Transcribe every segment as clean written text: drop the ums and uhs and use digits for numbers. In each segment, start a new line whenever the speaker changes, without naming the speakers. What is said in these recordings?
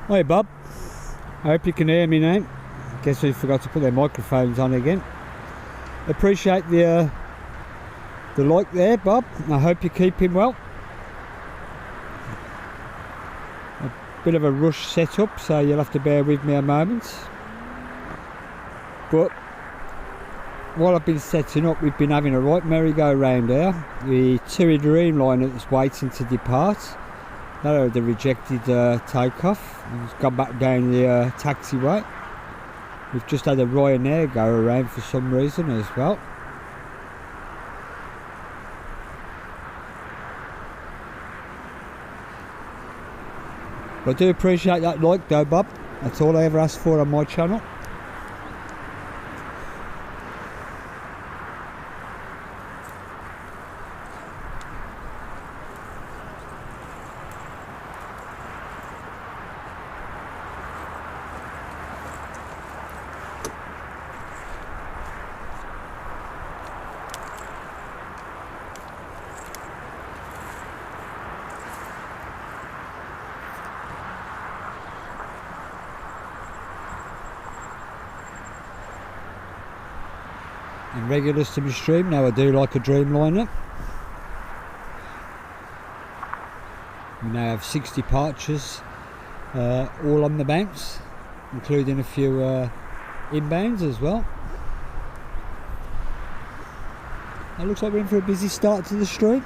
Hi Bob, I hope you can hear me now. Guess we forgot to put their microphones on again. Appreciate the like there, Bob. I hope you're keeping well. A bit of a rush setup, so you'll have to bear with me a moment. But while I've been setting up, we've been having a right merry-go-round here. The TUI Dreamliner that's waiting to depart. That had the rejected takeoff. It's gone back down the taxiway. We've just had a Ryanair go around for some reason as well. I do appreciate that like though, Bob. That's all I ever ask for on my channel. And regulars to my stream now, I do like a Dreamliner. We now have 6 departures, all on the bounce, including a few inbounds as well. It looks like we're in for a busy start to the stream.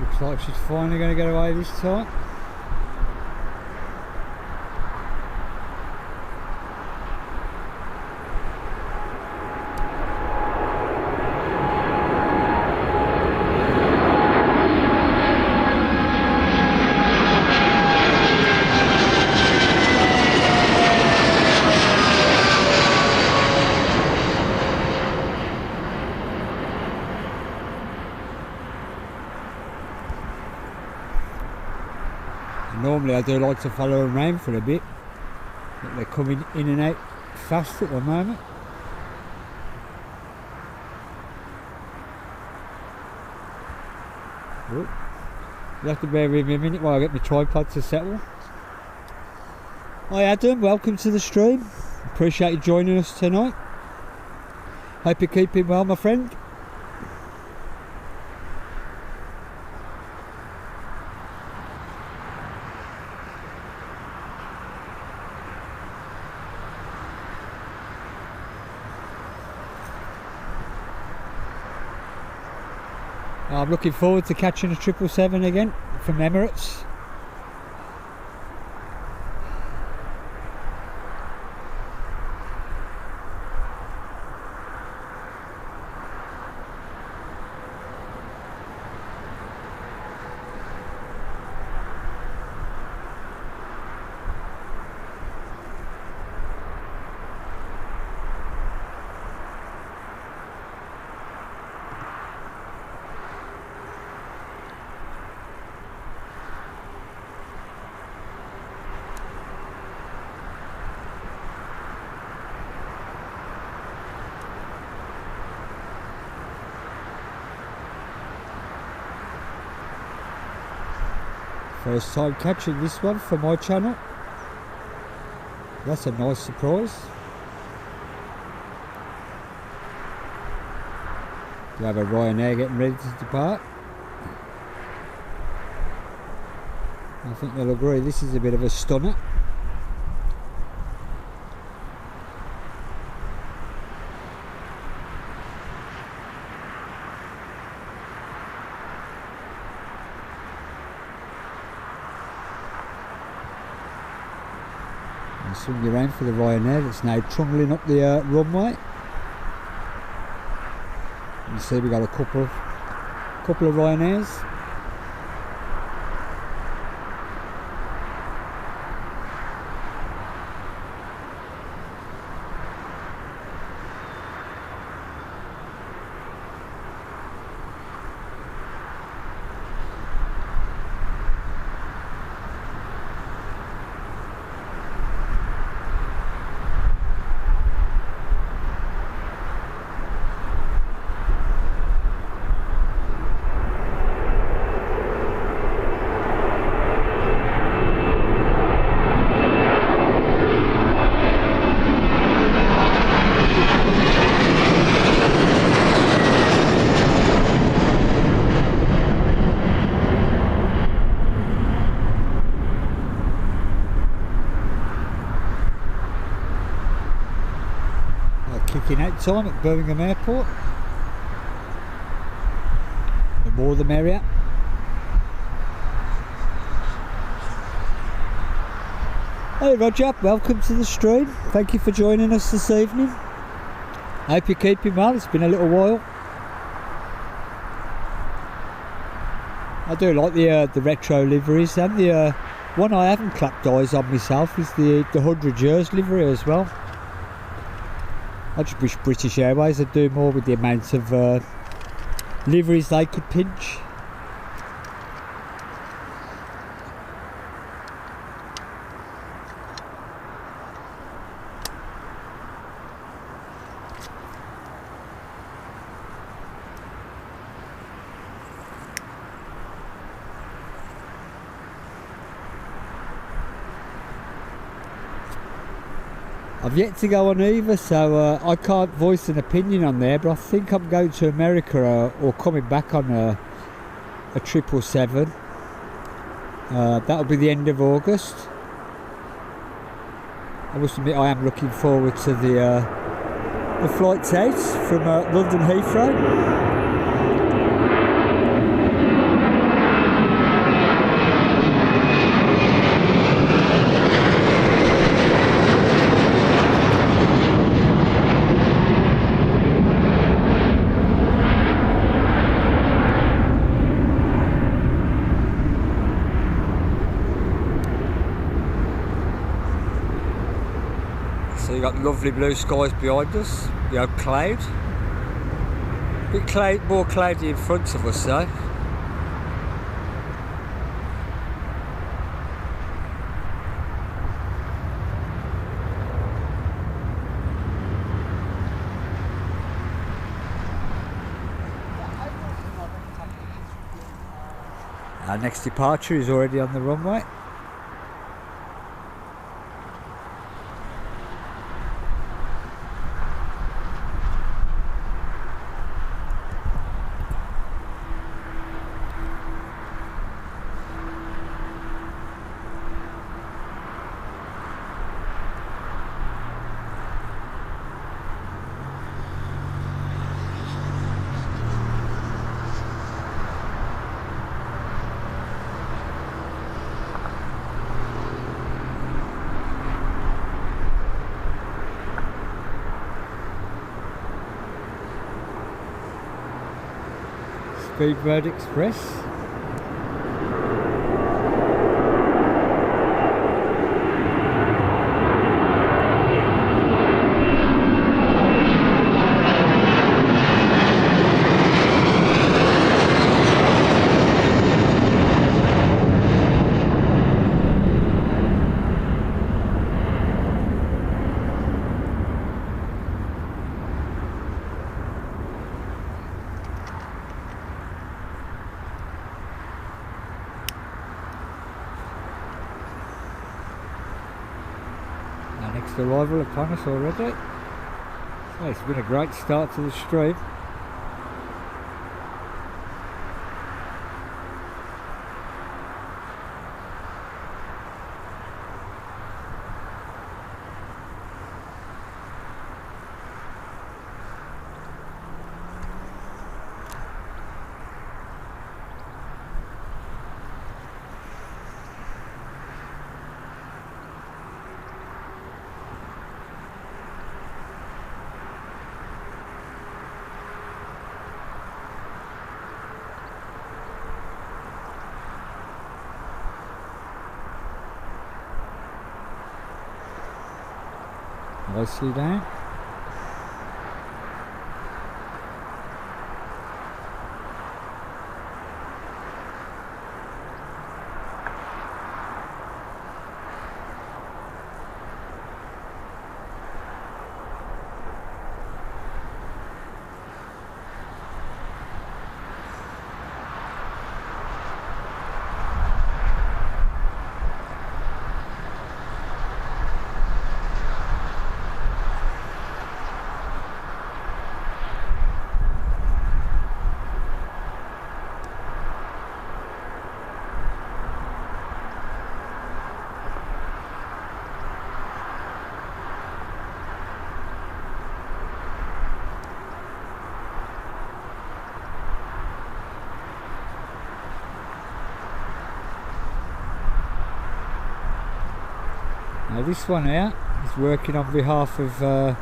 Looks like she's finally going to get away this time. Normally I do like to follow them around for a bit, but they're coming in and out fast at the moment. Oh, you have to bear with me a minute while I get my tripod to settle. Hi Adam, welcome to the stream. Appreciate you joining us tonight. Hope you're keeping well, my friend. I'm looking forward to catching a 777 again from Emirates. First time catching this one for my channel. That's a nice surprise. You have a Ryanair getting ready to depart. I think they'll agree this is a bit of a stunner. Swing you around for the Ryanair that's now trundling up the runway. You see we've got a couple of Ryanairs. check-out time at Birmingham Airport. The more the merrier. Hey Roger, welcome to the stream. Thank you for joining us this evening. Hope you're keeping well, it's been a little while. I do like the retro liveries, and the one I haven't clapped eyes on myself is the 100 years livery as well. I just wish British Airways would do more with the amount of liveries they could pinch. I've yet to go on either, so I can't voice an opinion on there, but I think I'm going to America or coming back on a 777. That'll be the end of August. I must admit I am looking forward to the flights out from London Heathrow. So you've got lovely blue skies behind us, you have cloud. More cloudy in front of us though. Our next departure is already on the runway. Speedbird Express. Next arrival upon us already. So it's been a great start to the stream. Nicely down. Now this one here is working on behalf of, I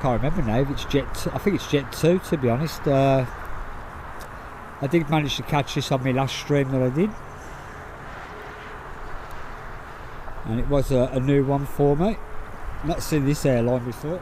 can't remember now if it's I think it's Jet 2 to be honest. I did manage to catch this on my last stream that I did. And it was a new one for me. Not seen this airline before.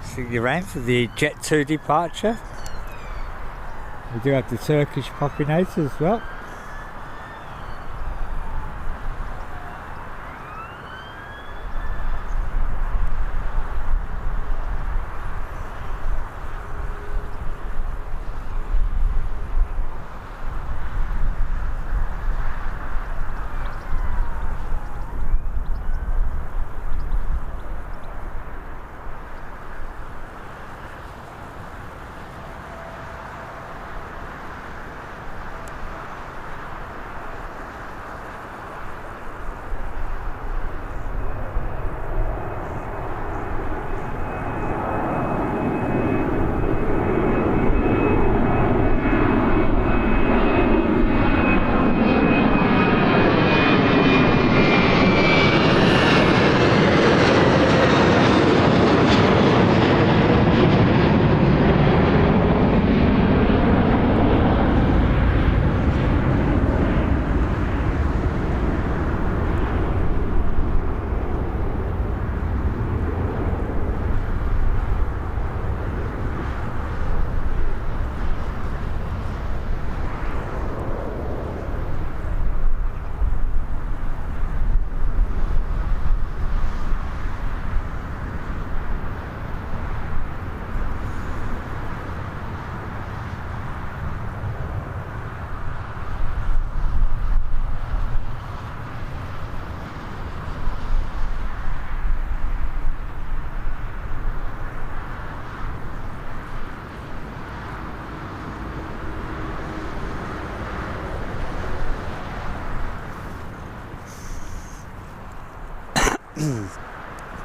See you around for the Jet 2 departure. We do have the Turkish popping out as well.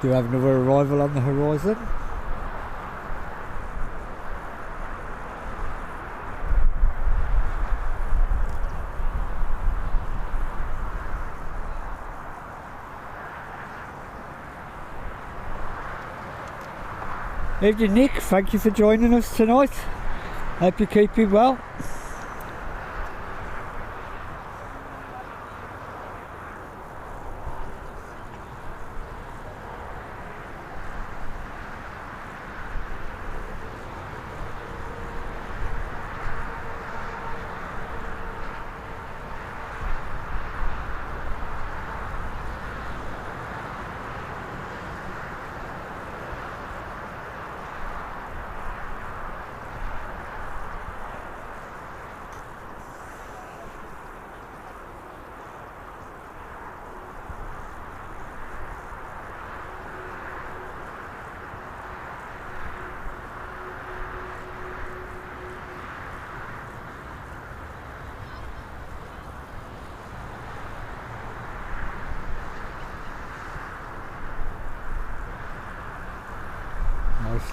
Do have another arrival on the horizon. Evening Nick, thank you for joining us tonight. Hope you're keeping well.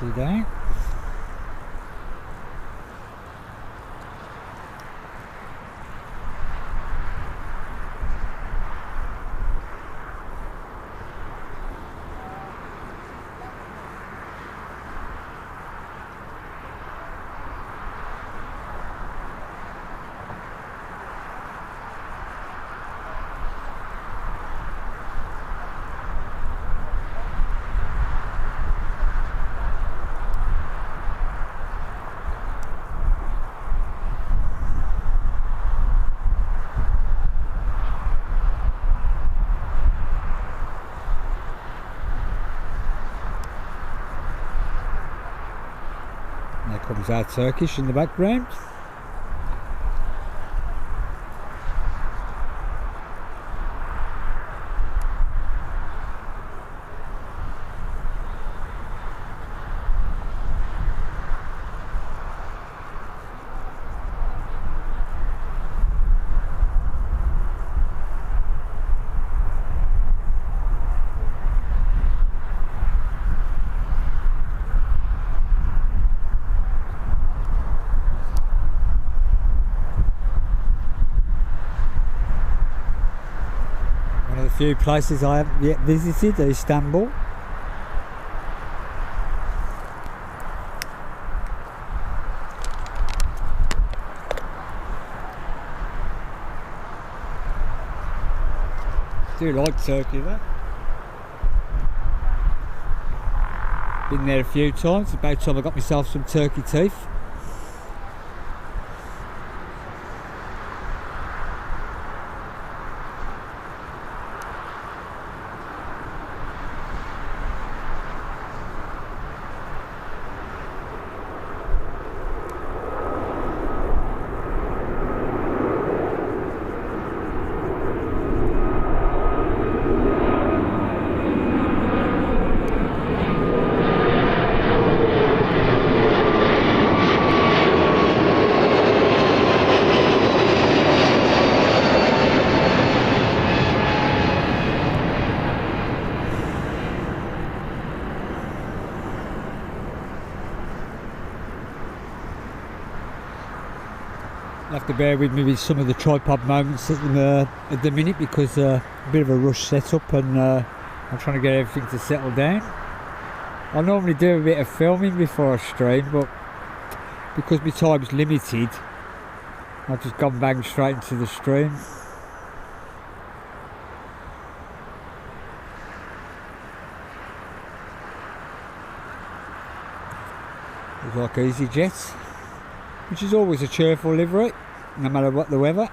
See there? There comes our Turkish in the background. One of the few places I haven't yet visited is Istanbul. Do like Turkey though. Been there a few times. About time I got myself some turkey teeth. You'll have to bear with me with some of the tripod moments at the minute because a bit of a rush setup and I'm trying to get everything to settle down. I normally do a bit of filming before I stream, but because my time's limited, I've just gone bang straight into the stream. Looks like EasyJet, which is always a cheerful livery, no matter what the weather.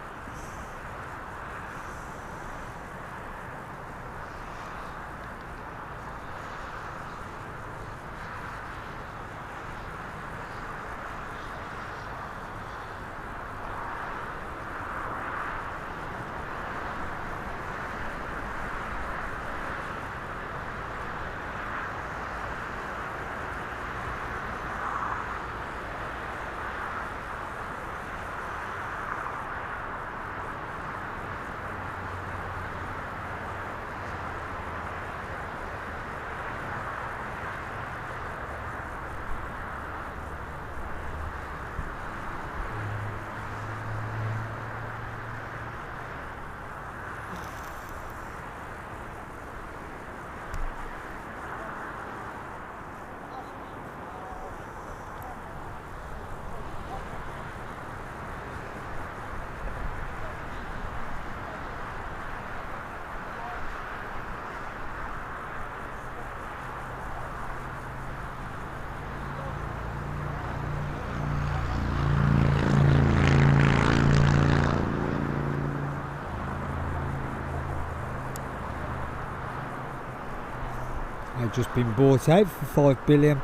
They've just been bought out for £5 billion.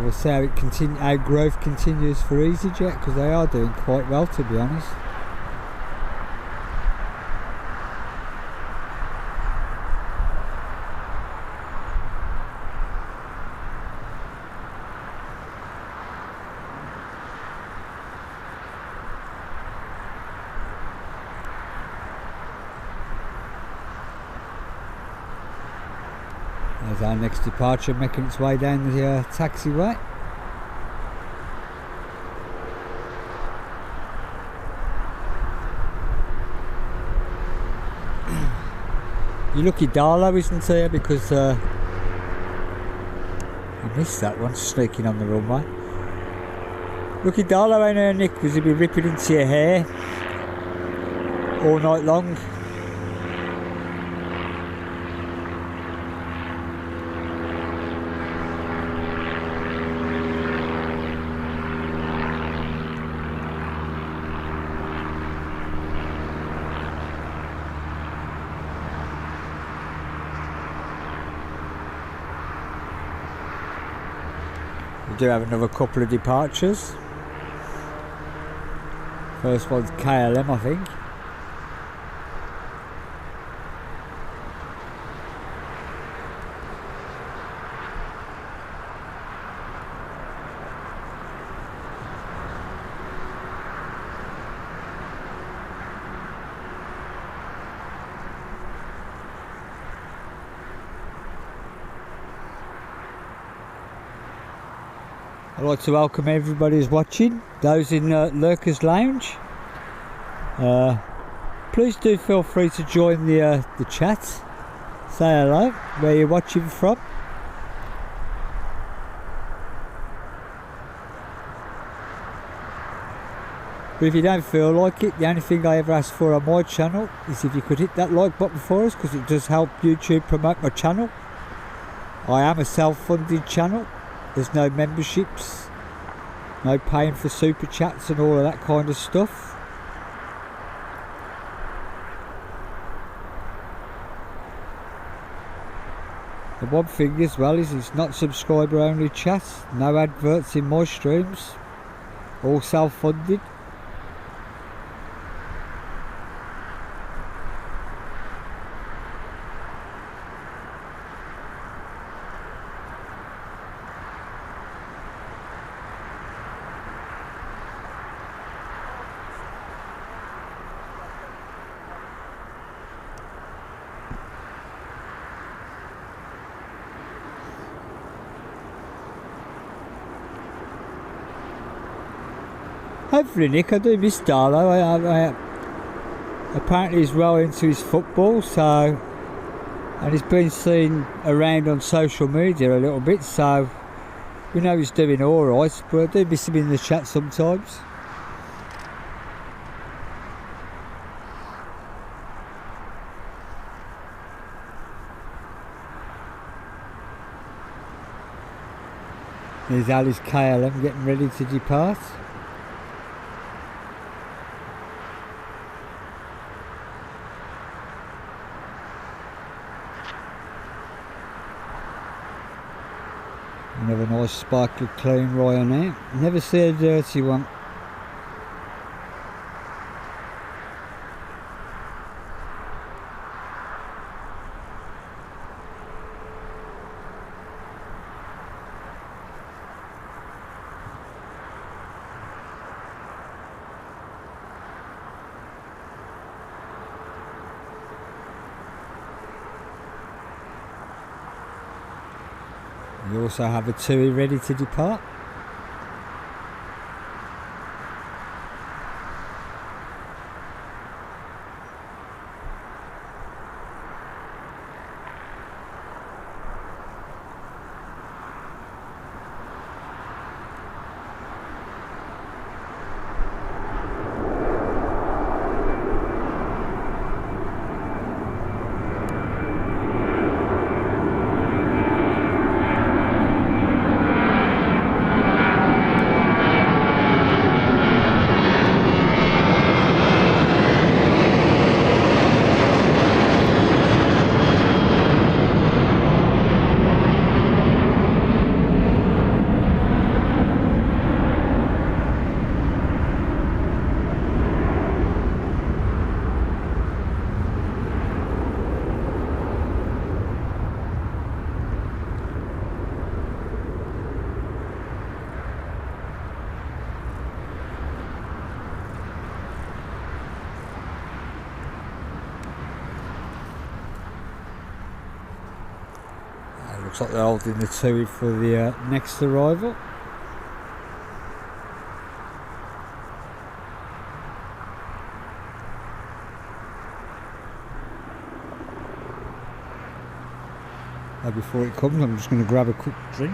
We'll see how growth continues for EasyJet, because they are doing quite well, to be honest. There's our next departure making its way down the taxiway. You're lucky Darlow isn't here because you missed that one, sneaking on the runway. Lucky Darlow ain't here, Nick, because he'll be ripping into your hair all night long. We do have another couple of departures. First one's KLM, I think. I'd like to welcome everybody who's watching, those in Lurker's Lounge. Please do feel free to join the chat. Say hello, where you're watching from. But if you don't feel like it, the only thing I ever ask for on my channel is if you could hit that like button for us, because it does help YouTube promote my channel. I am a self-funded channel. There's no memberships, no paying for super chats and all of that kind of stuff. The one thing as well is it's not subscriber only chat, no adverts in my streams, all self-funded. Hopefully, Nick, I do miss Darlow. Apparently he's well into his football, so, and he's been seen around on social media a little bit, so we know he's doing alright, but I do miss him in the chat sometimes. There's Alice KLM getting ready to depart. Another nice sparkly clean Ryanair. Never see a dirty one. You also have a TUI ready to depart. Looks like they're holding the TUI for the next arrival. Before it comes, I'm just going to grab a quick drink.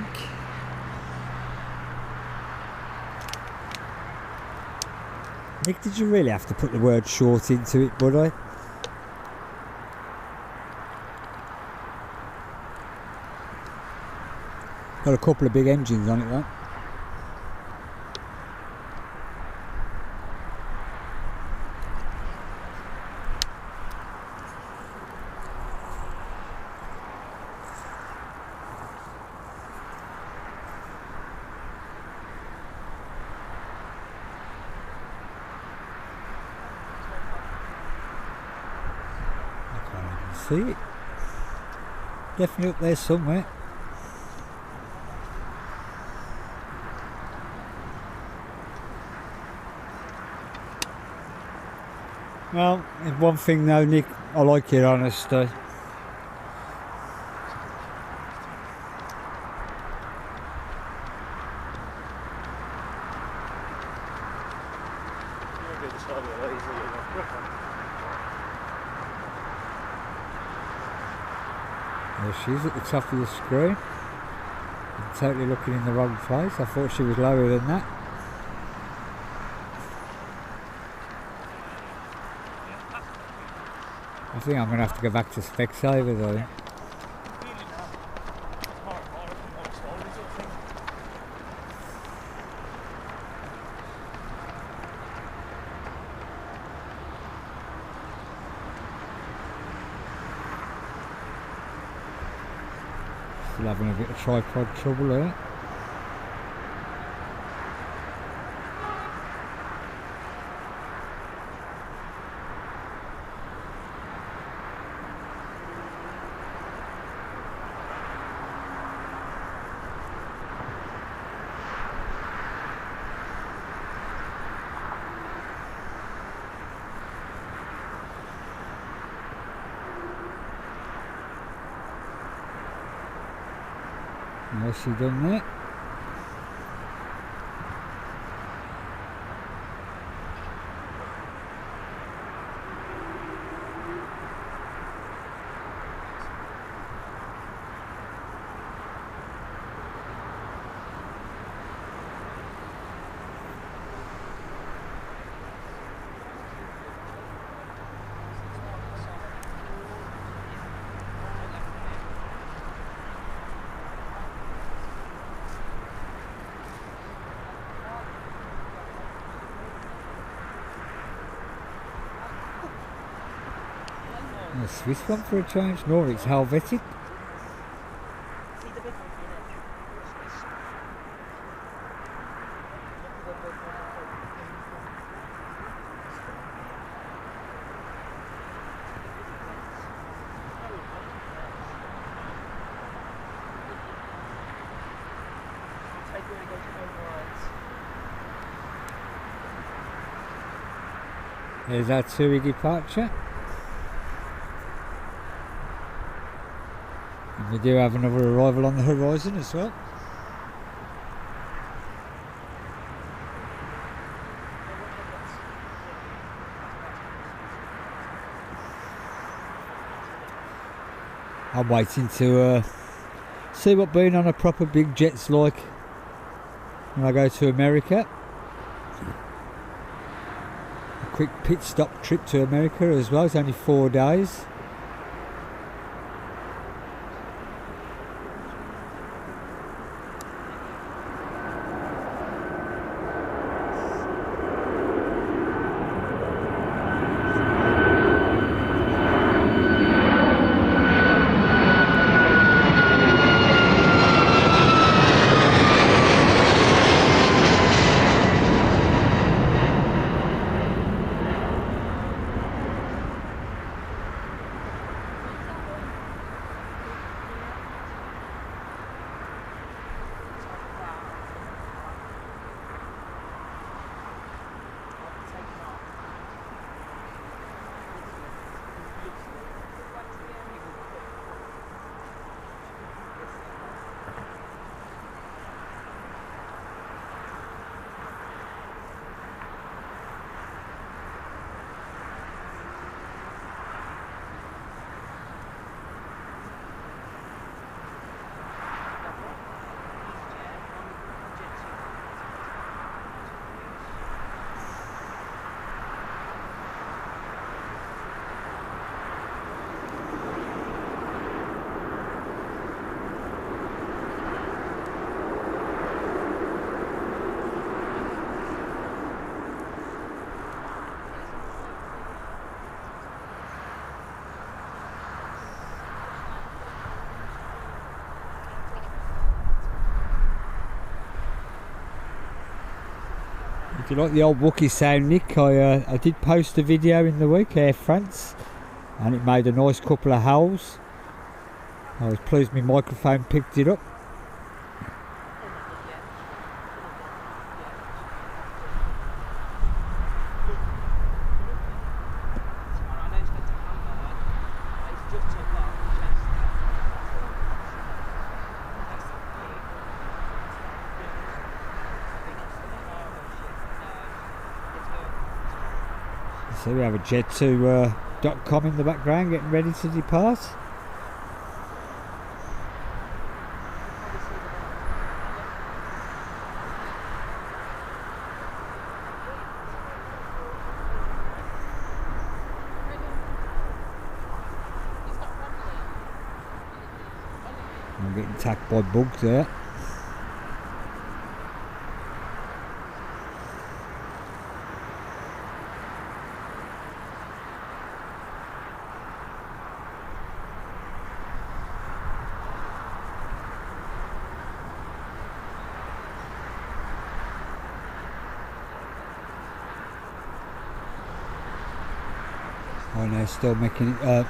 Nick, did you really have to put the word short into it, buddy? Got a couple of big engines on it, though. See it? Definitely up there somewhere. Well, one thing though, Nick, I like your honesty. There she is at the top of the screen. I'm totally looking in the wrong place. I thought she was lower than that. I think I'm going to have to go back to Specsavers though. Still having a bit of tripod trouble here. Nicely done there. A Swiss one for a change. No, it's Helvetic. There's our TUI departure. And we do have another arrival on the horizon as well. I'm waiting to see what being on a proper big jet's like when I go to America. A quick pit stop trip to America as well. It's only 4 days. If you like the old Wookiee sound, Nick, I did post a video in the week, Air France, and it made a nice couple of howls. I was pleased my microphone picked it up. So we have a jet2.com in the background getting ready to depart. I'm getting attacked by bugs there. Oh no, still making it,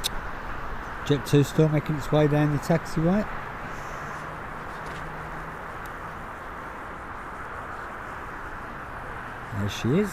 Jet 2 still making its way down the taxiway. There she is.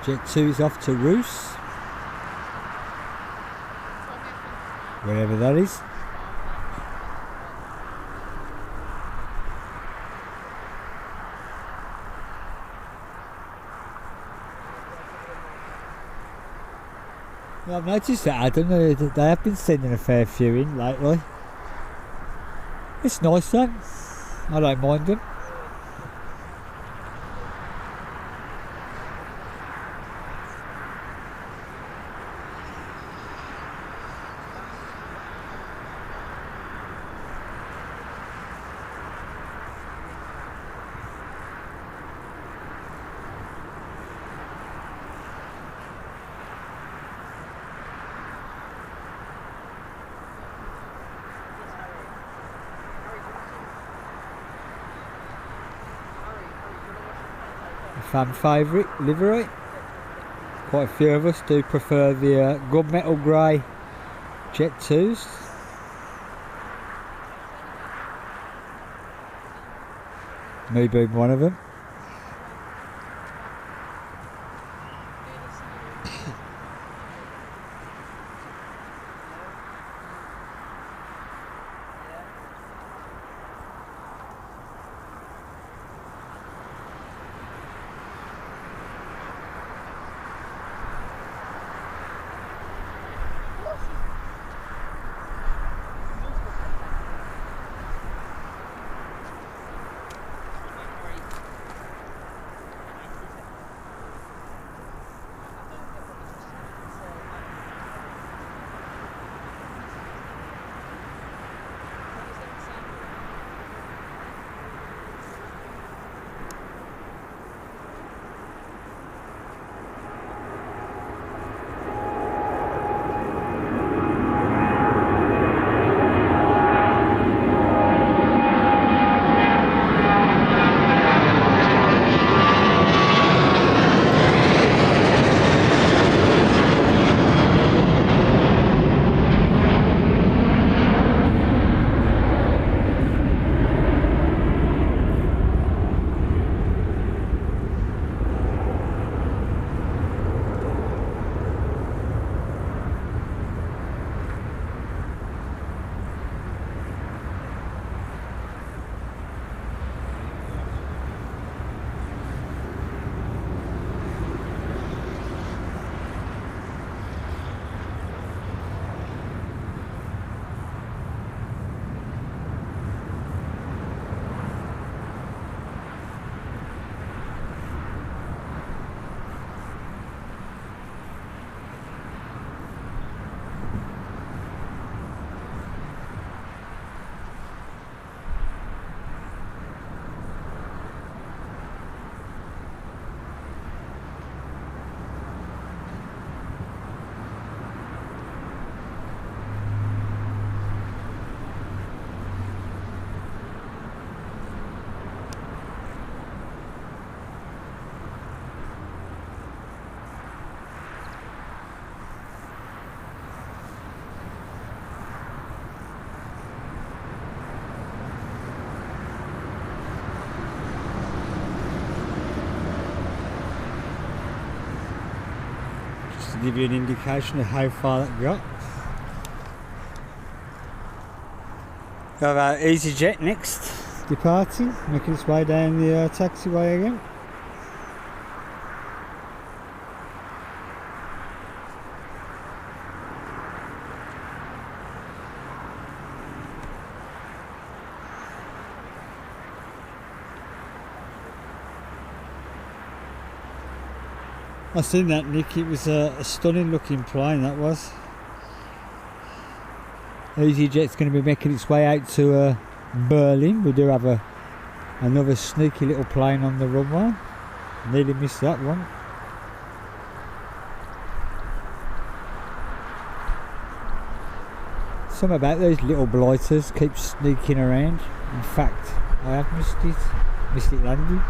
Jet 2 is off to Roos, wherever that is. Well, I've noticed that, Adam, they have been sending a fair few in lately. It's nice though, I don't mind them. Fan favourite livery. Quite a few of us do prefer the gunmetal grey Jet 2s. Me being one of them. give you an indication of how far that got. Got our EasyJet next, departing, making its way down the taxiway again. I seen that, Nick. It was a stunning looking plane, that was. EasyJet's going to be making its way out to Berlin. We do have another sneaky little plane on the runway. Nearly missed that one. Something about those little blighters keep sneaking around. In fact, I have missed it landing.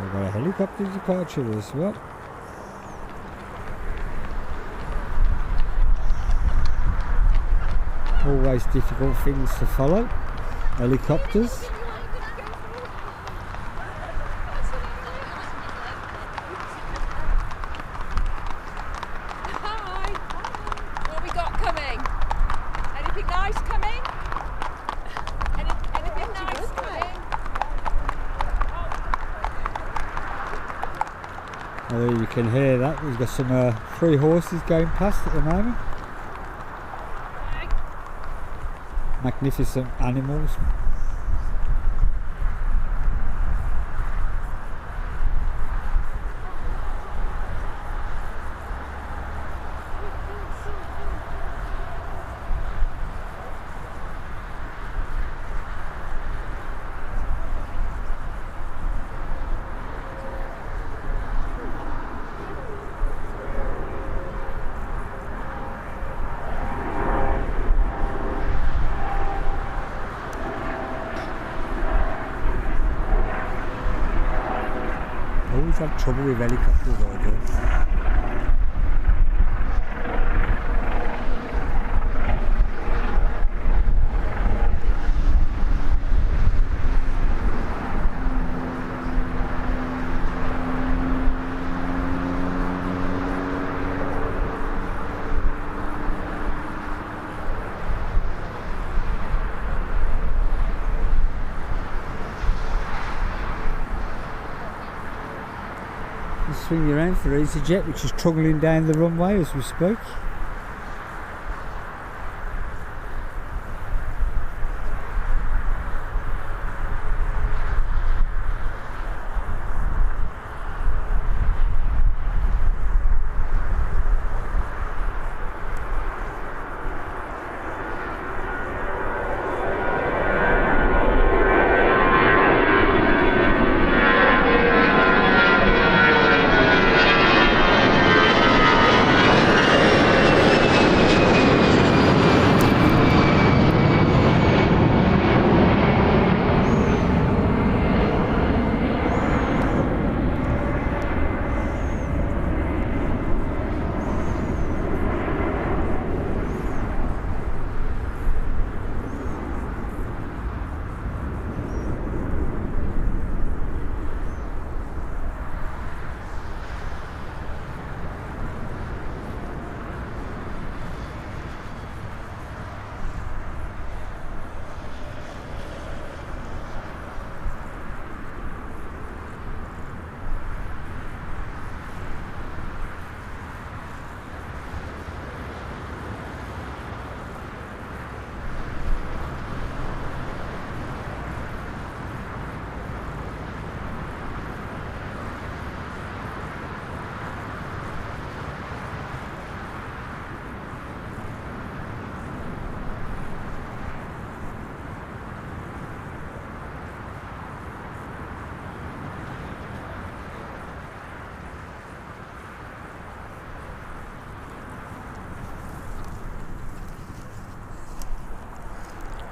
We've got a helicopter departure as well. Always difficult things to follow. Helicopters.
Hi. What have we got coming? Anything nice coming? Anything nice coming?
Although you can hear that, we've got some 3 horses going past at the moment. Magnificent animals. Always have trouble with helicopters, I do. Swing around for EasyJet, which is trundling down the runway as we speak.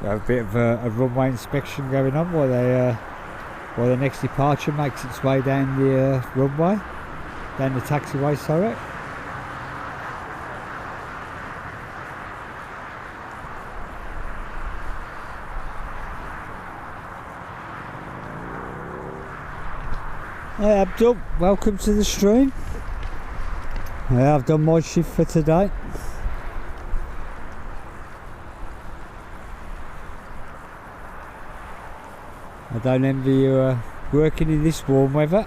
Got a bit of a runway inspection going on while the next departure makes its way down the runway, down the taxiway, sorry. Hi Abdul, welcome to the stream. Yeah, I've done my shift for today. I don't envy you working in this warm weather.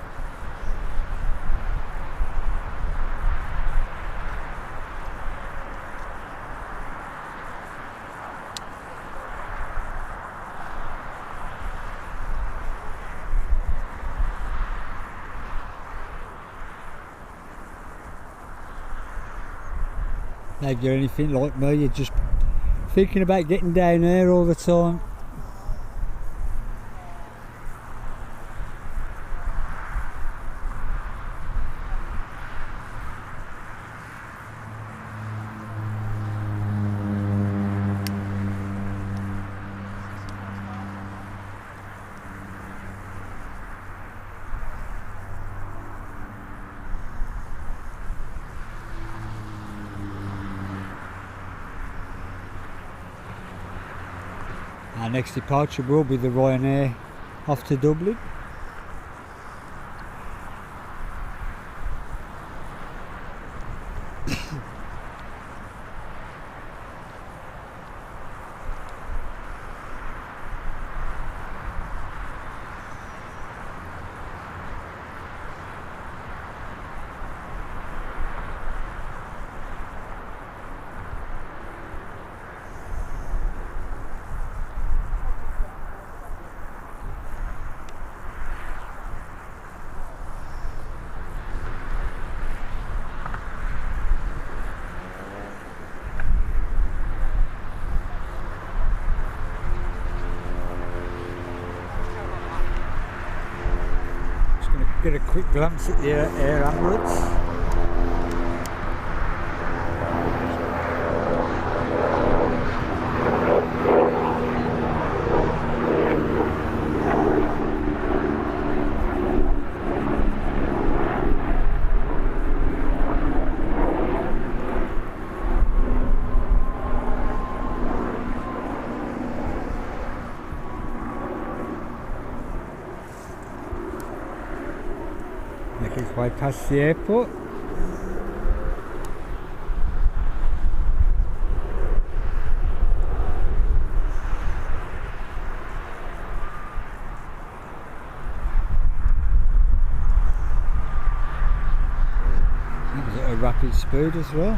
If you're anything like me, you're just thinking about getting down there all the time. Our next departure will be the Ryanair off to Dublin. Get a quick glance at the air ambulance. Make its way past the airport. That was at a rapid speed as well.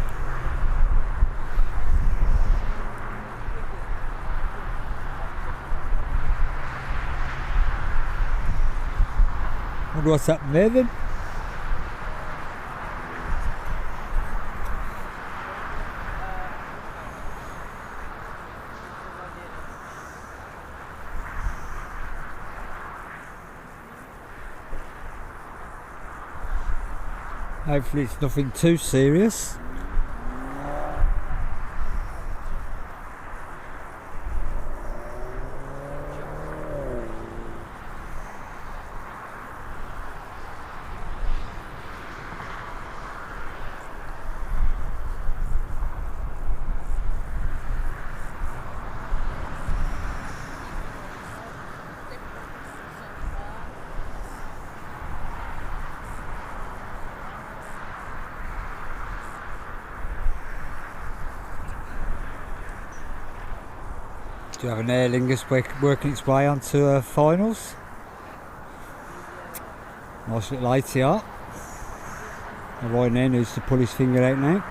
Wonder what's happened there then? Hopefully it's nothing too serious. Do you have an Aer Lingus working its way onto finals? Nice little ATR. The Ryanair needs to pull his finger out now.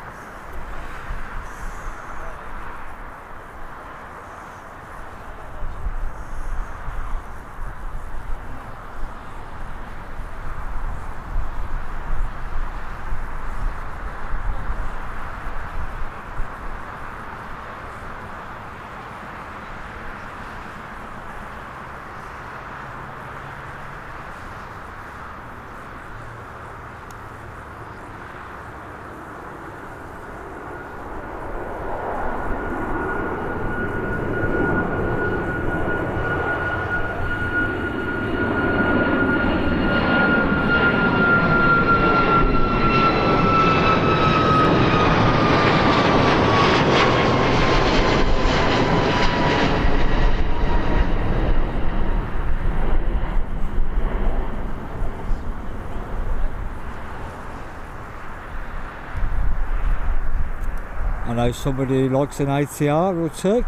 know somebody who likes an ATR or two.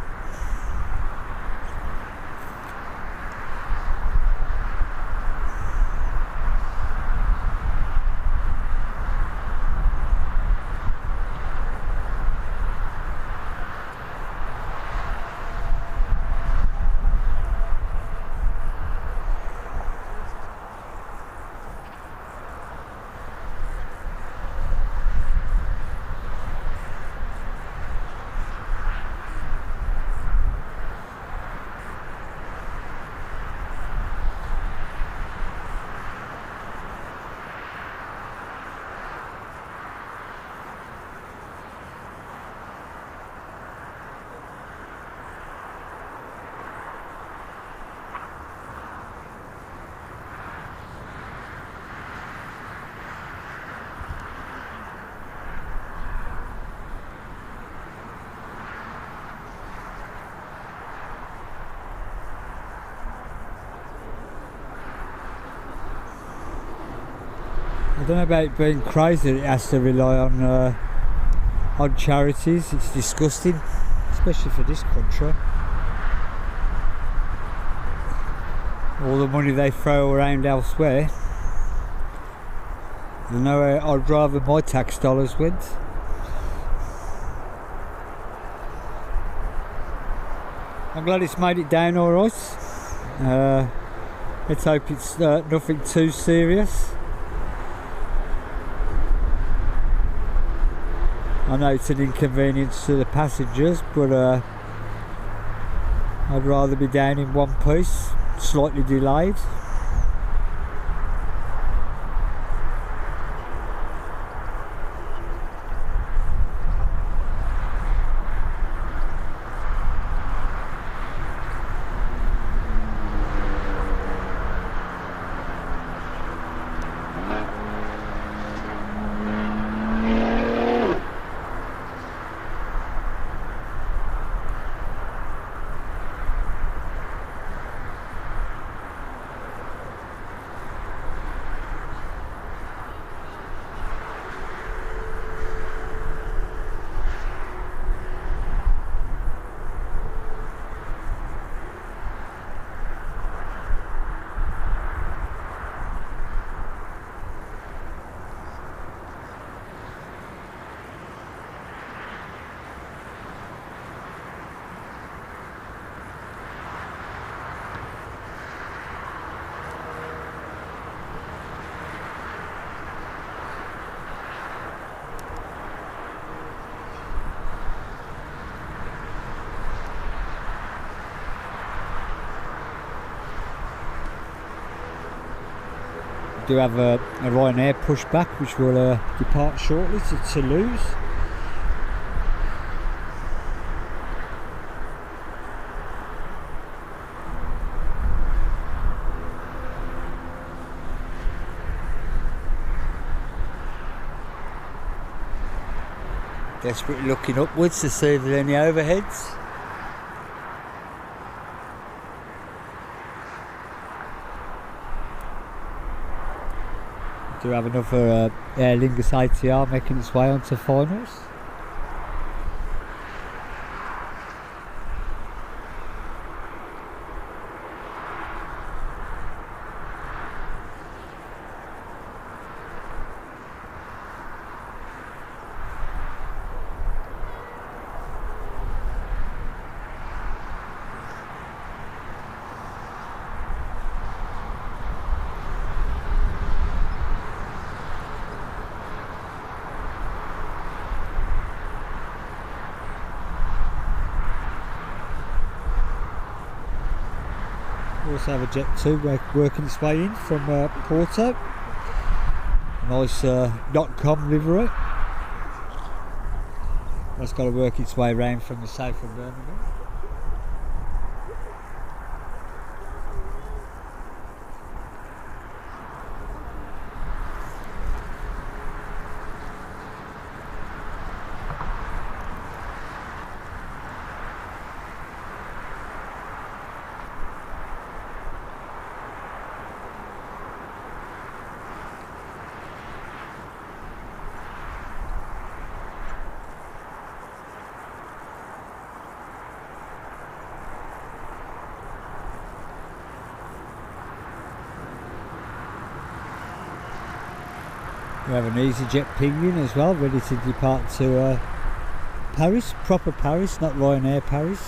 I don't know about being crazy that it has to rely on charities. It's disgusting, especially for this country. All the money they throw around elsewhere. I know I'd rather my tax dollars went. I'm glad it's made it down alright. Let's hope it's nothing too serious. I know it's an inconvenience to the passengers, but I'd rather be down in one piece, slightly delayed. Do have a Ryanair pushback which will depart shortly to Toulouse. Desperately looking upwards to see if there's any overheads. Do have another Aer Lingus ATR making its way onto finals. Also have a Jet 2 working its way in from Porto. Nice .com livery. That's got to work its way around from the south of Birmingham. We have an EasyJet Penguin as well, ready to depart to Paris, proper Paris, not Ryanair Paris.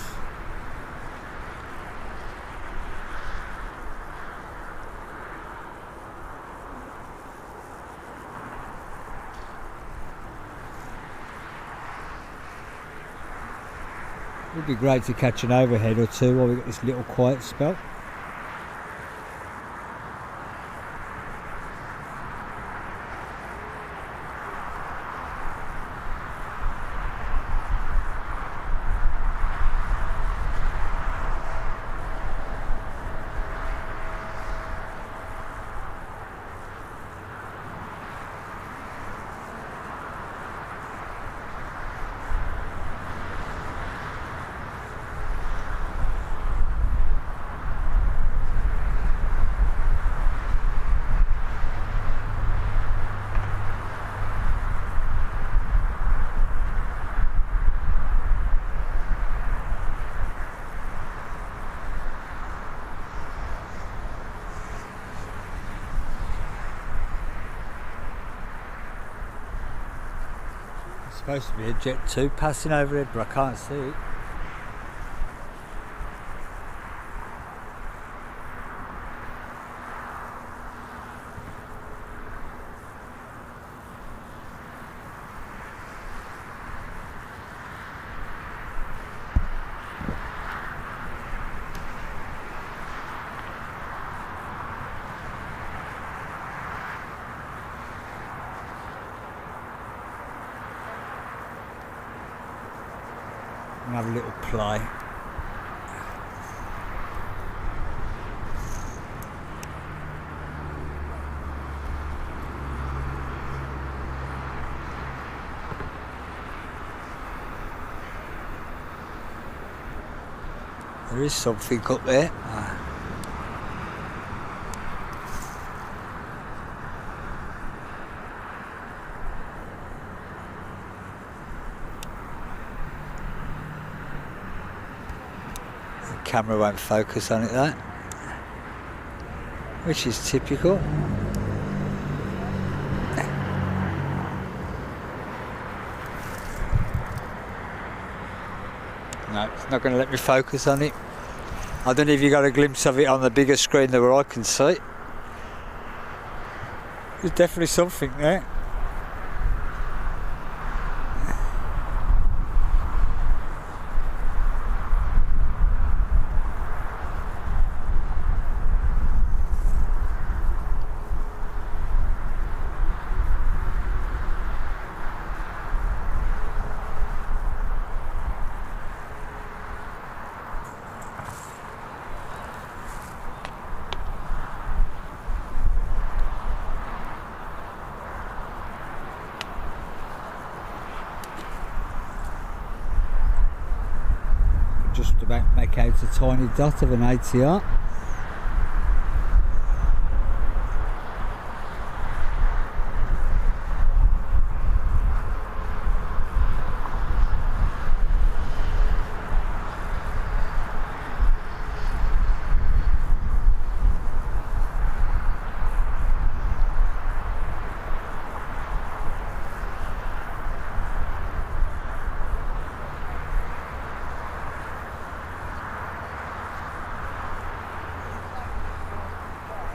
It would be great to catch an overhead or two while we get this little quiet spell. Supposed to be a Jet 2 passing overhead, but I can't see it. And have a little play. There is something up there. Camera won't focus on it, that, which is typical. No, it's not going to let me focus on it. I don't know if you got a glimpse of it on the bigger screen than where I can see. There's definitely something there. Just about make out a tiny dot of an ATR.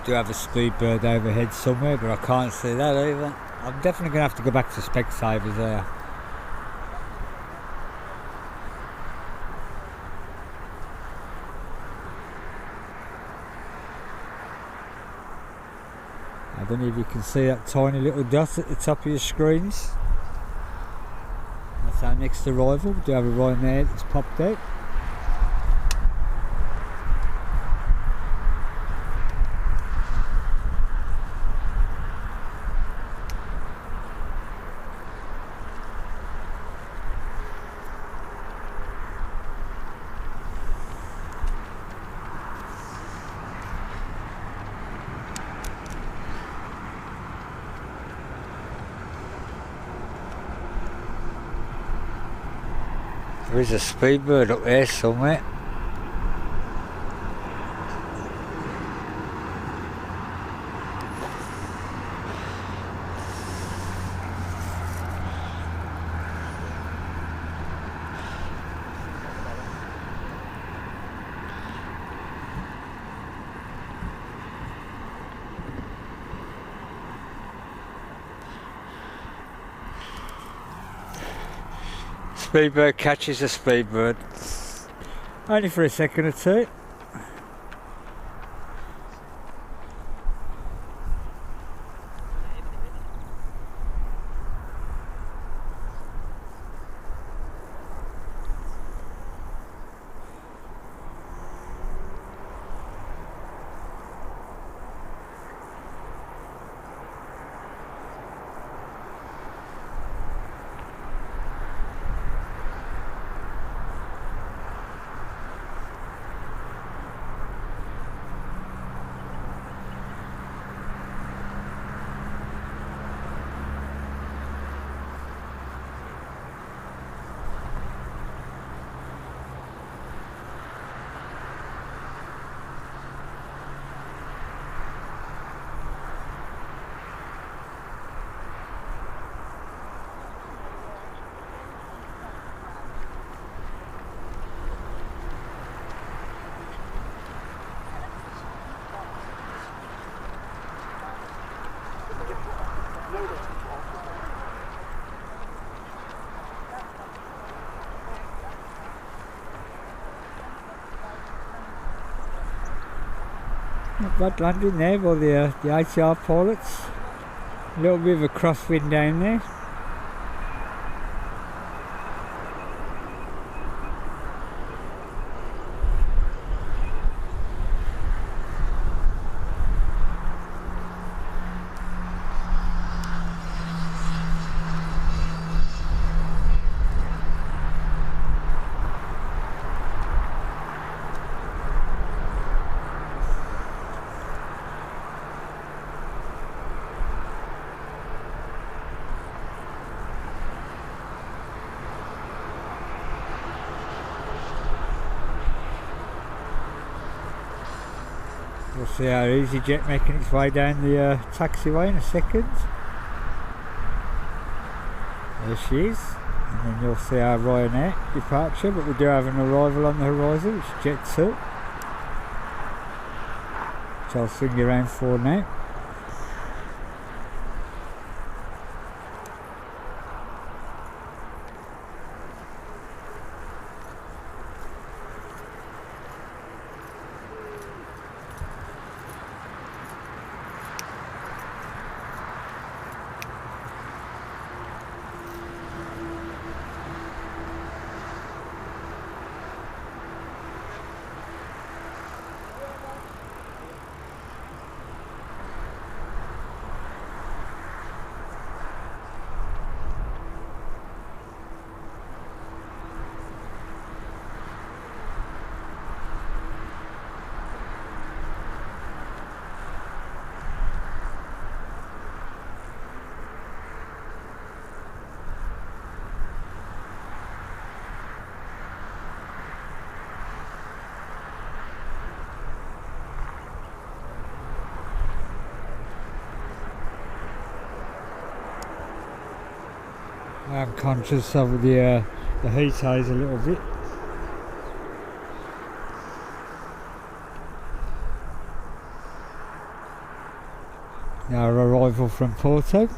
Do have a speedbird overhead somewhere, but I can't see that either. I'm definitely going to have to go back to Specsavers there. I don't know if you can see that tiny little dot at the top of your screens. That's our next arrival. We do have a Ryanair that's popped out. There is a speedbird up there somewhere. speedbird catches a speedbird. Only for a second or two. Not bad landing there by the ATR pilots. A little bit of a crosswind down there. We'll see our EasyJet making its way down the taxiway in a second. There she is. And then you'll see our Ryanair departure, but we do have an arrival on the horizon, which is Jet 2. Which I'll swing you around for now. I'm conscious of the heat haze a little bit. Our arrival from Porto.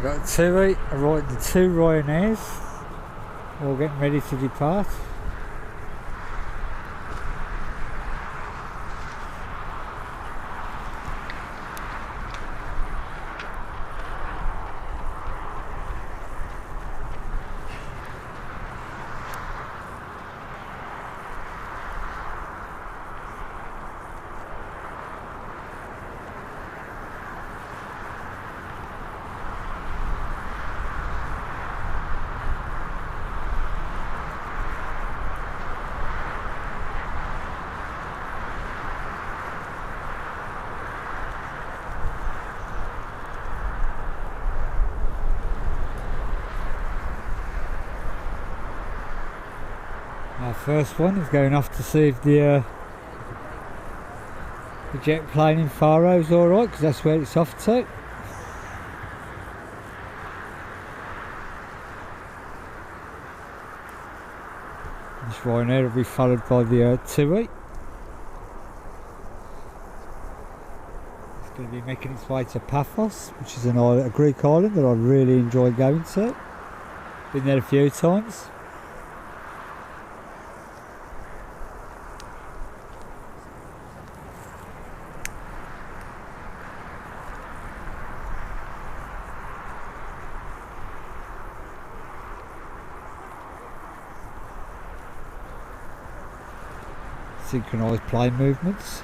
We've got two, the two Ryanairs, all getting ready to depart. Our first one is going off to see if the jet plane in Faroe's alright, because that's where it's off to. This Ryanair will be followed by the TUI. It's going to be making its way to Paphos, which is a Greek island that I really enjoy going to. Been there a few times. Synchronised plane movements.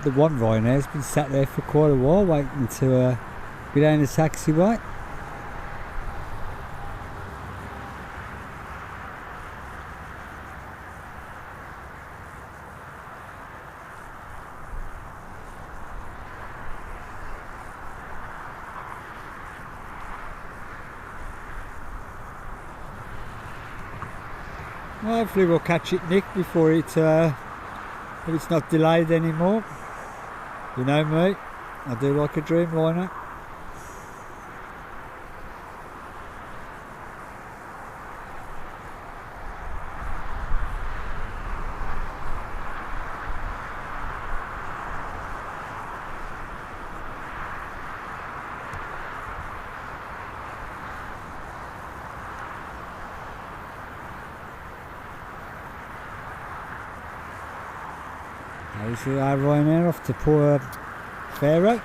The one Ryanair's been sat there for quite a while waiting to go down the taxiway. Well, hopefully we'll catch it, Nick, before if it's not delayed anymore. You know me, I do like a Dreamliner. This is our Ryanair off to poor Faroe.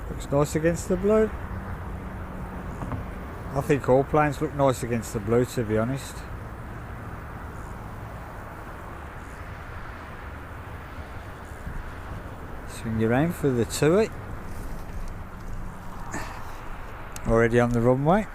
Looks nice against the blue. I think all planes look nice against the blue, to be honest. Swing your aim for the TUI. Already on the runway.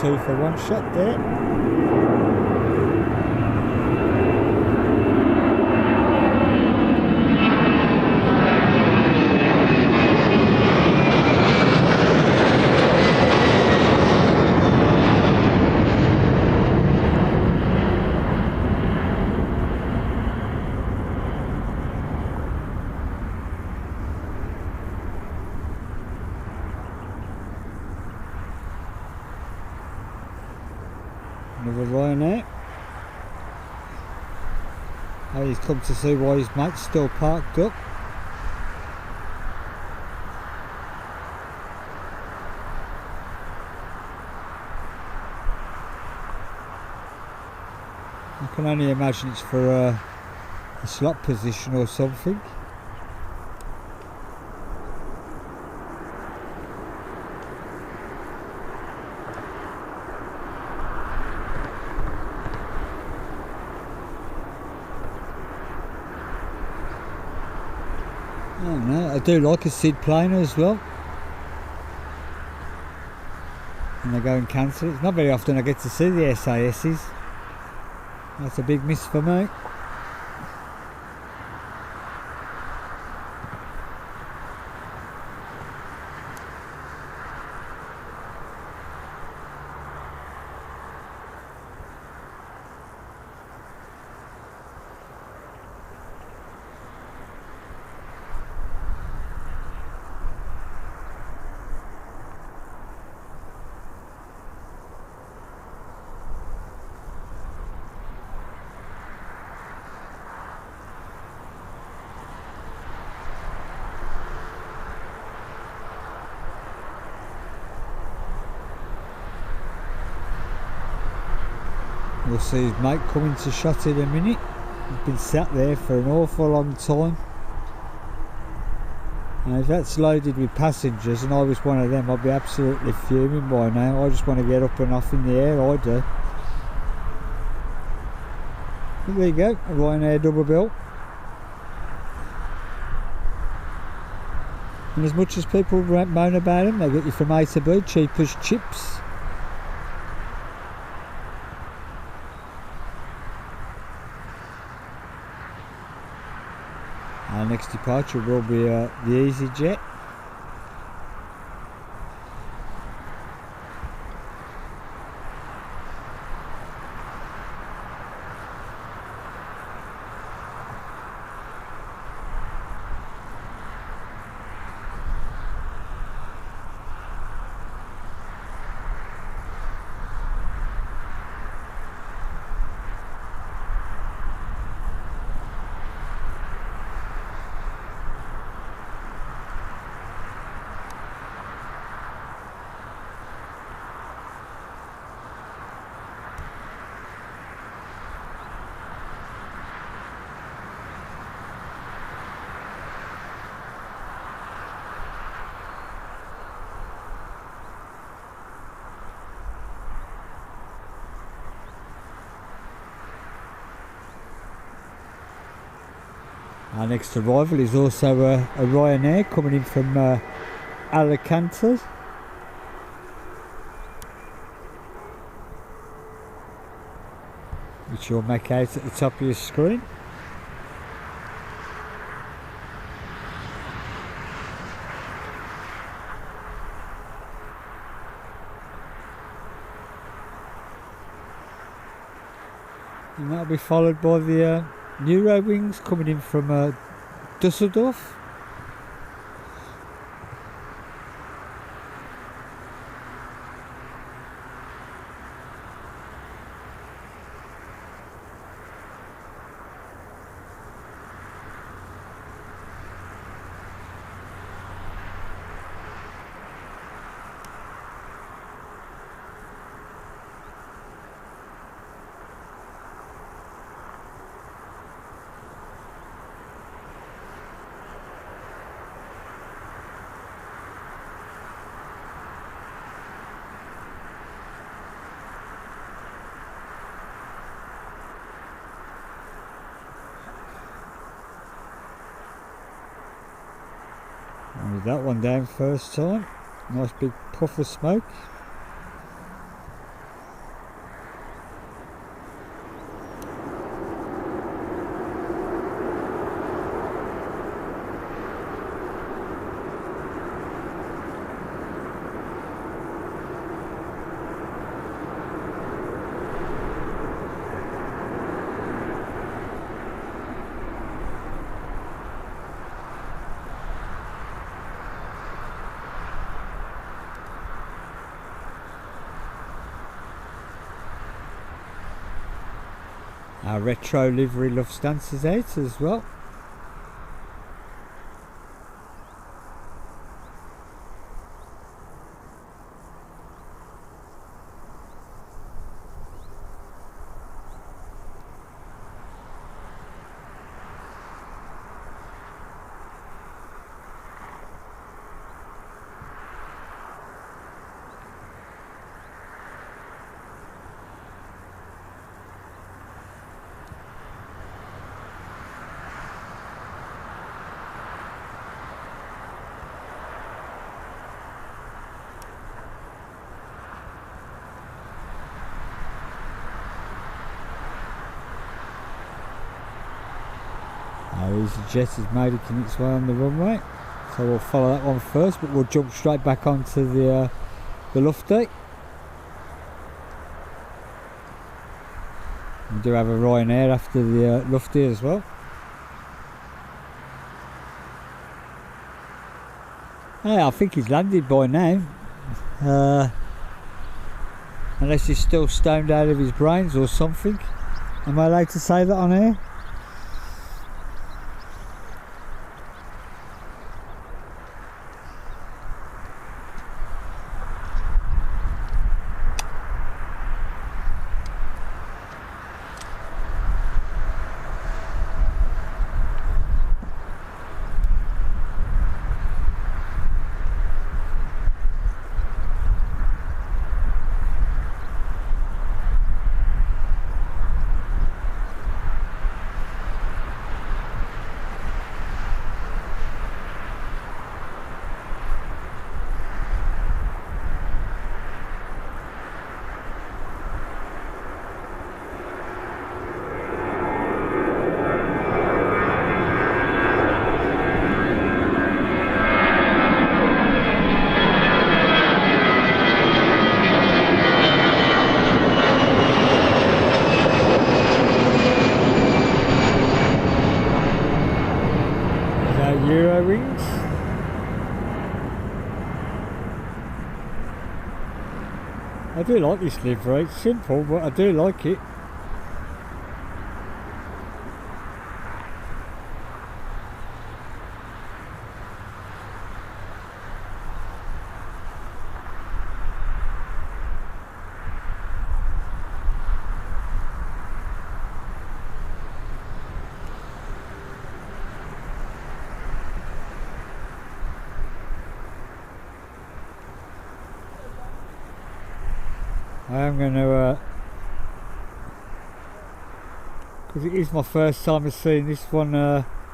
two for one shot there. Another Ryanair. Oh, he's come to see why his mate's still parked up. I can only imagine it's for a slot position or something. Oh no, I do like a SID plane as well. And they go and cancel it. It's not very often I get to see the SASs. That's a big miss for me. We'll see his mate coming to shot in a minute. He's been sat there for an awful long time. And if that's loaded with passengers and I was one of them, I'd be absolutely fuming by now. I just want to get up and off in the air, I do. But there you go, a Ryanair double bill. And as much as people moan about them, they get you from A to B, cheap as chips. Our next departure will be the EasyJet. Our next arrival is also a Ryanair coming in from Alicante, which you'll make out at the top of your screen. And that'll be followed by the Eurowings coming in from Dusseldorf. And with that one down first time, nice big puff of smoke. Our retro livery love stances out as well. The jet is making its way on the runway, so we'll follow that one first, but we'll jump straight back onto the lofty. We do have a Ryanair after the lofty as well. Yeah, I think he's landed by now, unless he's still stoned out of his brains or something. Am I allowed to say that on air? Euro wings. I do like this livery, it's simple but I do like it. I am going to, because it is my first time of seeing this one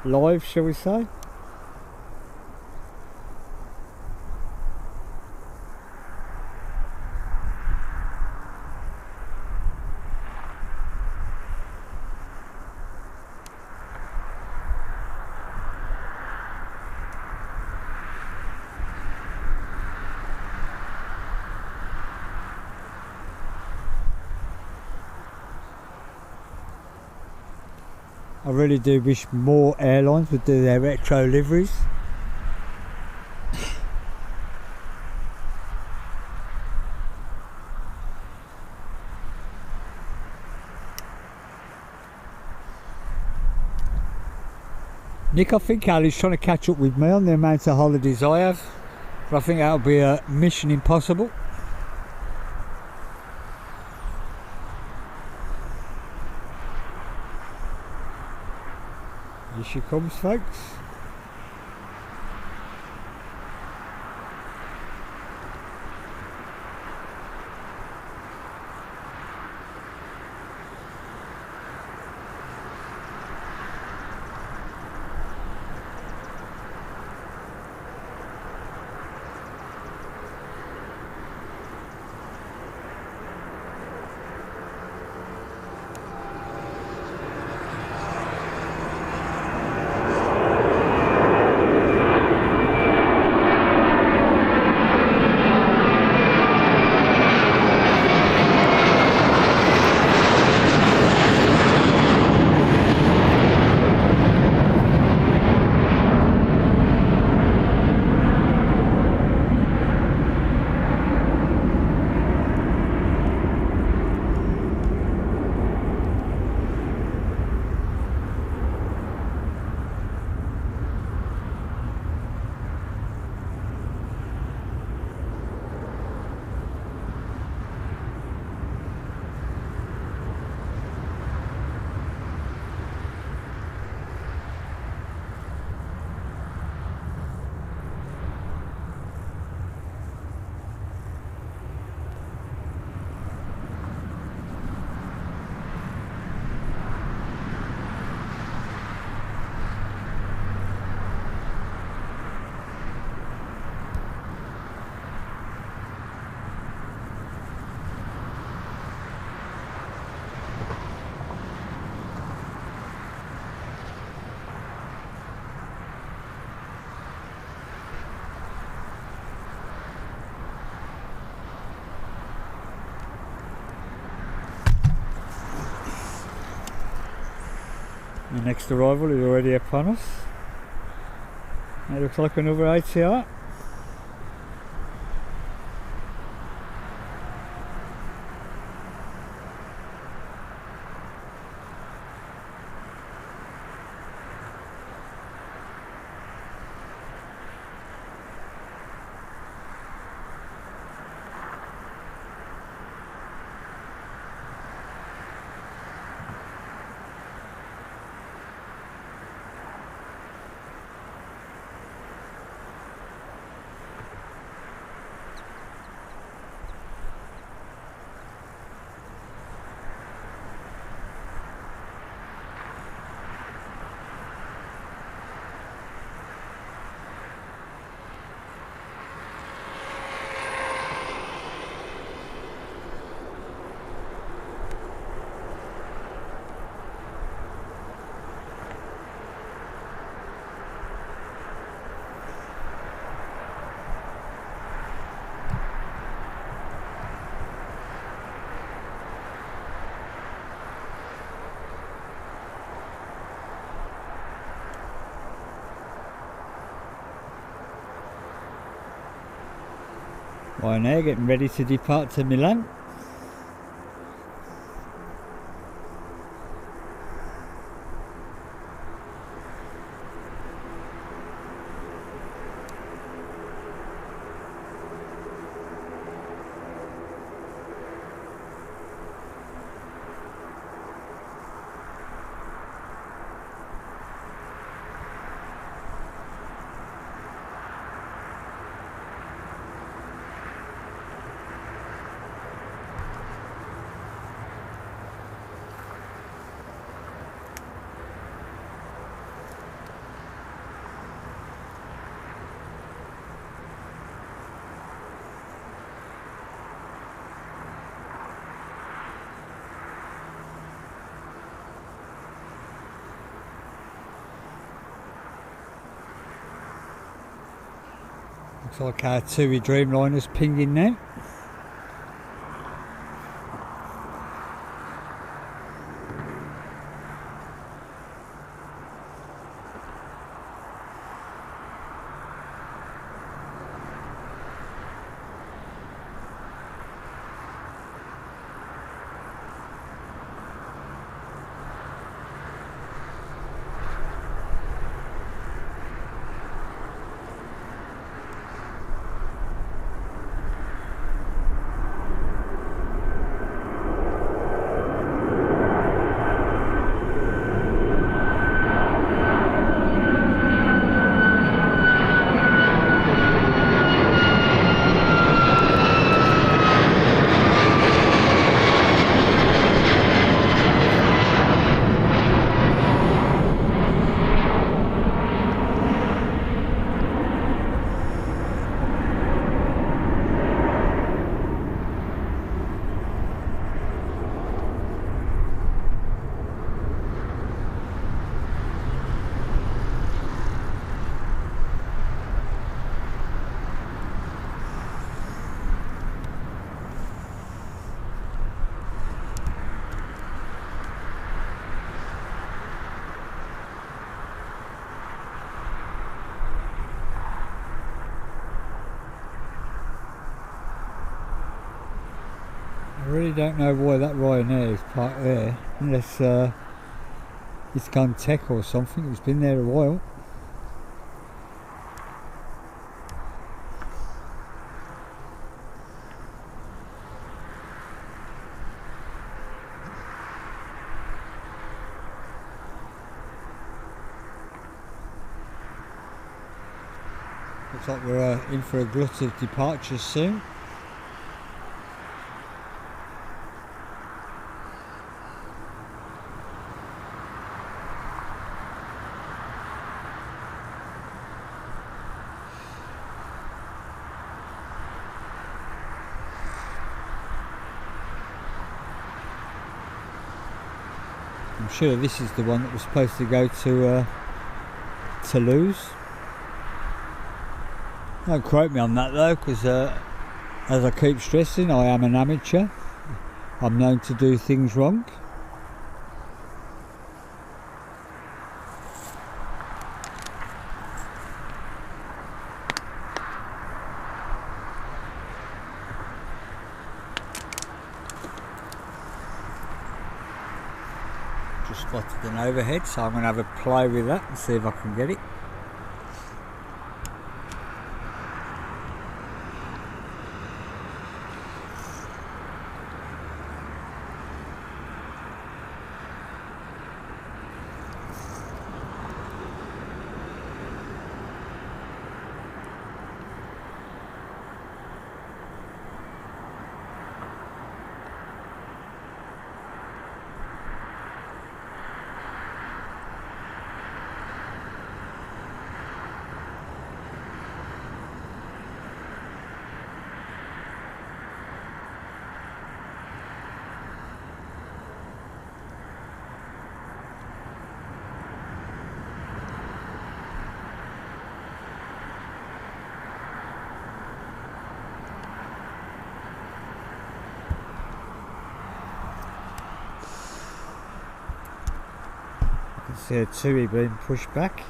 live, shall we say. I really do wish more airlines would do their retro liveries. Nick, I think Ali's trying to catch up with me on the amount of holidays I have, but I think that'll be a mission impossible. Here she comes, folks. next arrival is already upon us. It looks like another ATR. Right now, getting ready to depart to Milan. Looks like our TUI Dreamliner's pinging now. I really don't know why that Ryanair is parked there, unless it's gone tech or something. It's been there a while. Looks like we're in for a glut of departures soon. I'm sure this is the one that was supposed to go to Toulouse. Don't quote me on that though, because as I keep stressing, I am an amateur. I'm known to do things wrong. spotted an overhead, so I'm going to have a play with that and see if I can get it. See a tui being pushed back.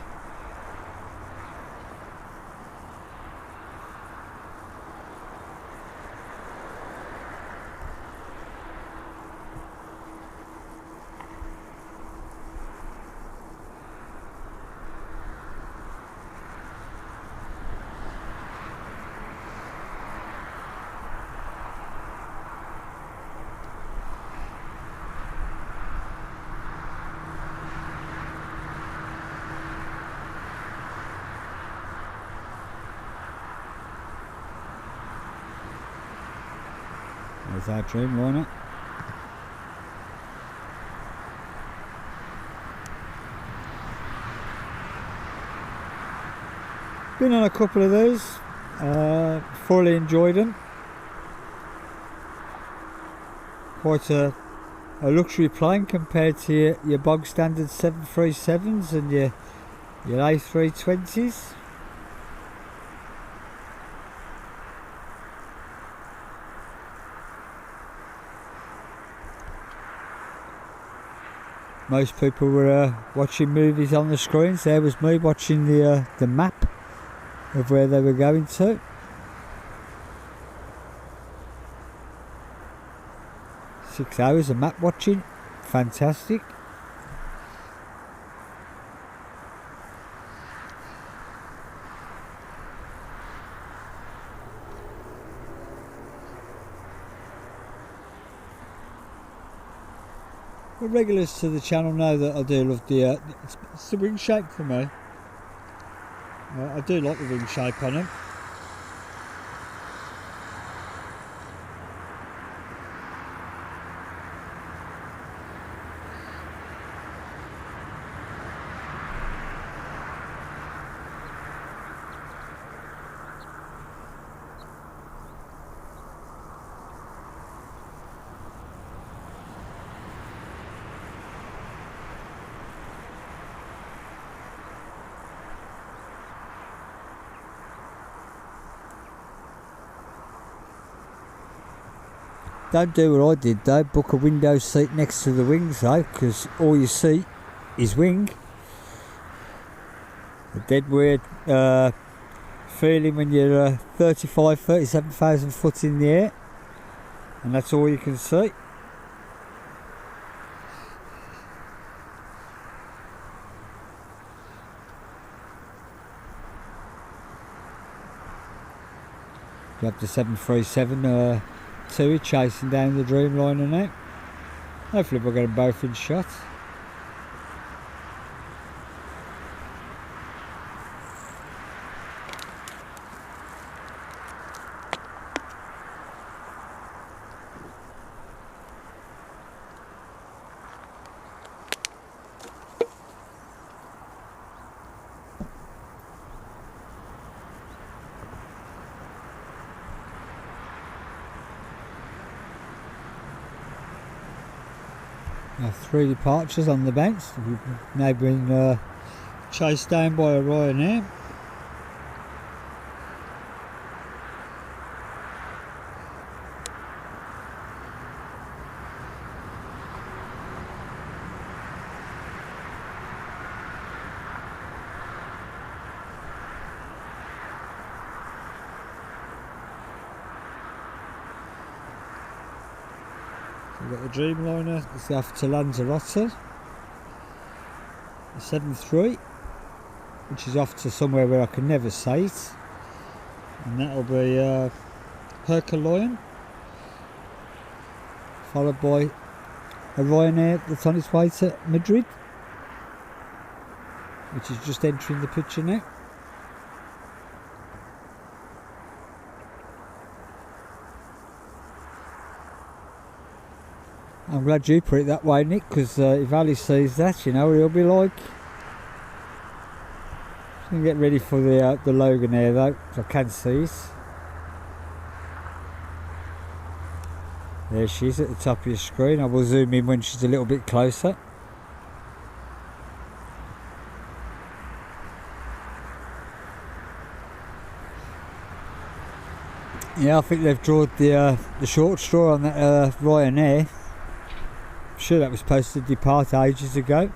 There's our dreamliner. Been on a couple of these, thoroughly enjoyed them. Quite a luxury plane compared to your bog standard 737s and your A320s. Most people were watching movies on the screens. There was me watching the map of where they were going to. Six hours of map watching, fantastic. The regulars to the channel know that I do love the it's the wing shape for me. I do like the wing shape on them. Don't do what I did though, book a window seat next to the wings though, because all you see is wing. A dead weird feeling when you're 37,000 foot in the air and that's all you can see. You have the 737 Tui chasing down the Dreamliner now. Hopefully we'll get them both in shot. Three departures on the bounce. We've now been chased down by a Ryanair. We've got the Dreamliner, it's off to Lanzarote. 73, which is off to somewhere where I can never say it, and that'll be Herculoian, followed by a Ryanair that's on its way to Madrid, which is just entering the picture now. I'm glad you put it that way, Nick, because if Ali sees that, you know, he'll be like, just gonna get ready for the Logan Air though, 'cause I can see it. There she is at the top of your screen. I will zoom in when she's a little bit closer. Yeah, I think they've drawn the short straw on that Ryanair. I'm sure that was supposed to depart ages ago.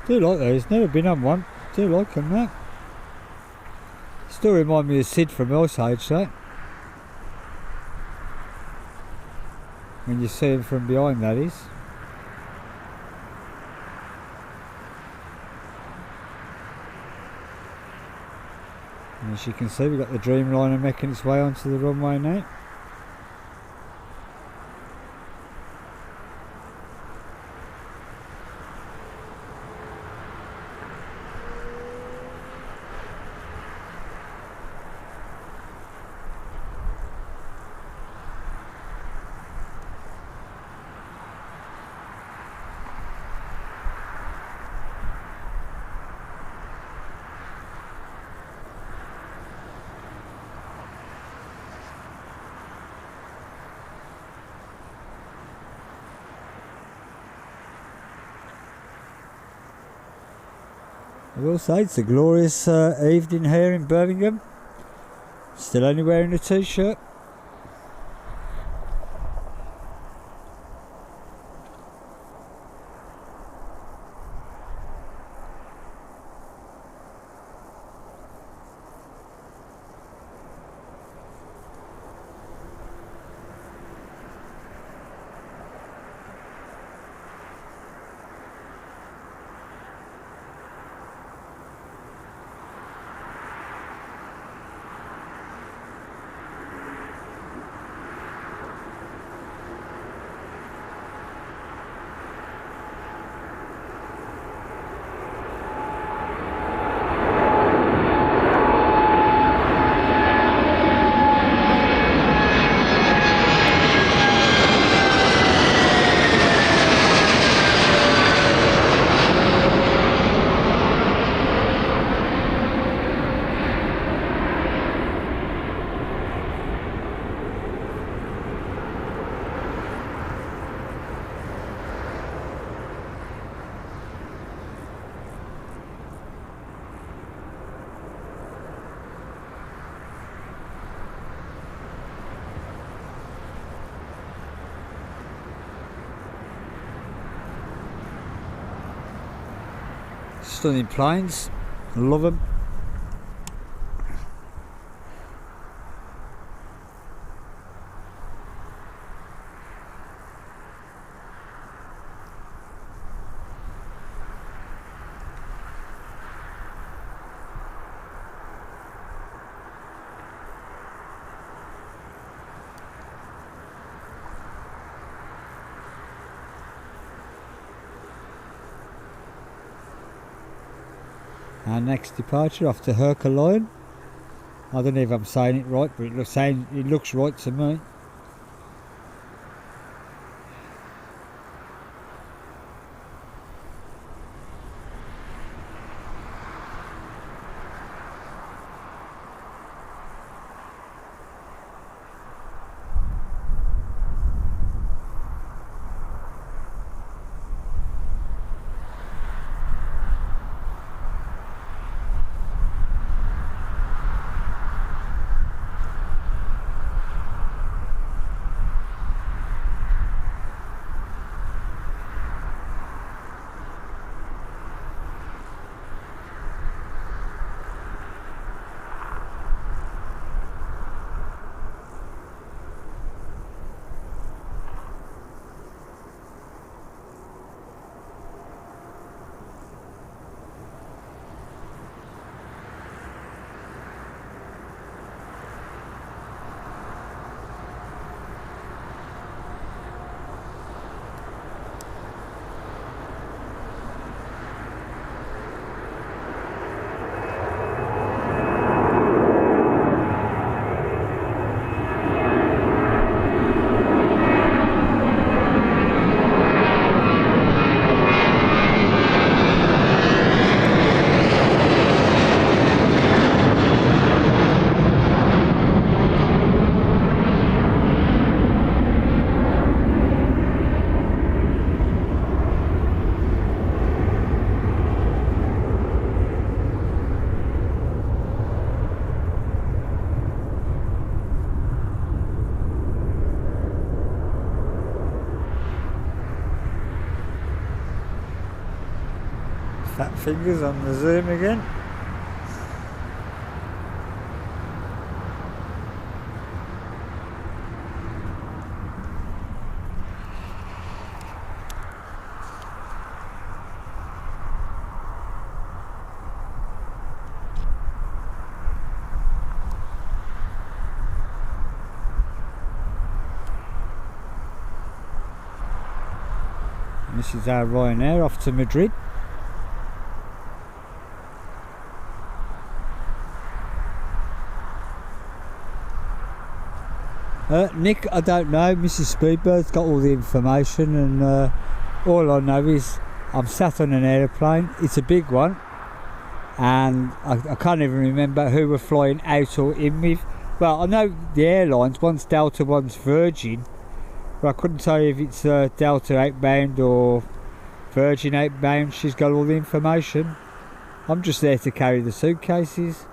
Do like those, never been on one. Do like them, that. Still remind me of Sid from Osage, that. When you see him from behind, that is. And as you can see, we've got the Dreamliner making its way onto the runway now. I will say it's a glorious evening here in Birmingham. Still only wearing a t-shirt. Stunning planes, love them. Our next departure off to Herculogne. I don't know if I'm saying it right, but it looks right to me. Fat fingers on the zoom again. And this is our Ryanair off to Madrid. Nick, I don't know. Mrs. Speedbird's got all the information, and all I know is I'm sat on an aeroplane. It's a big one, and I can't even remember who we're flying out or in with. Well, I know the airlines. One's Delta, one's Virgin, but I couldn't tell you if it's Delta outbound or Virgin outbound. She's got all the information. I'm just there to carry the suitcases.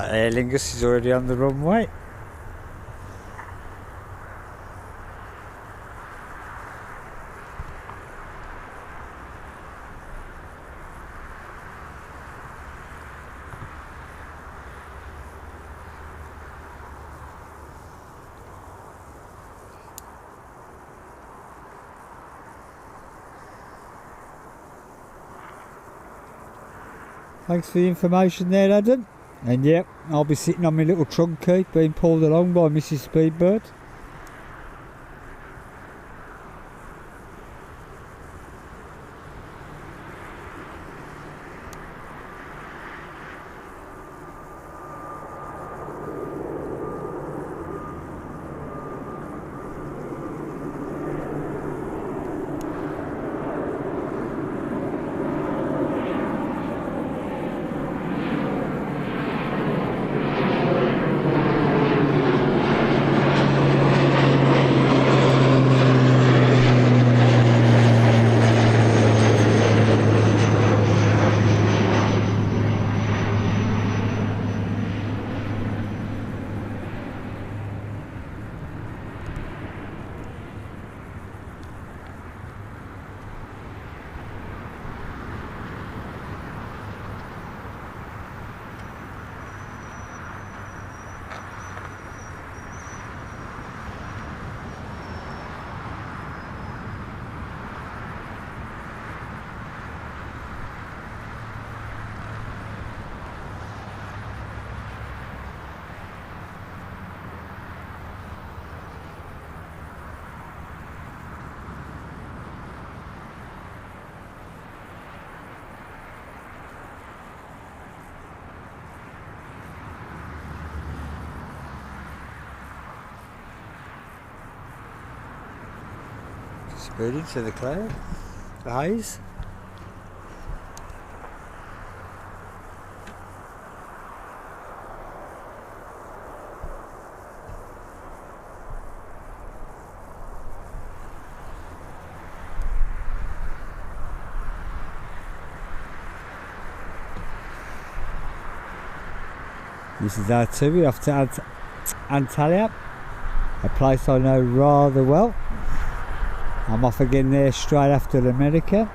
Aer Lingus is already on the runway. Thanks for the information there, Adam. And yep, I'll be sitting on my little trunky being pulled along by Mrs. Speedbird. Speeding to the cloud, the haze. This is our tour off to Antalya, a place I know rather well. I'm off again there straight after America.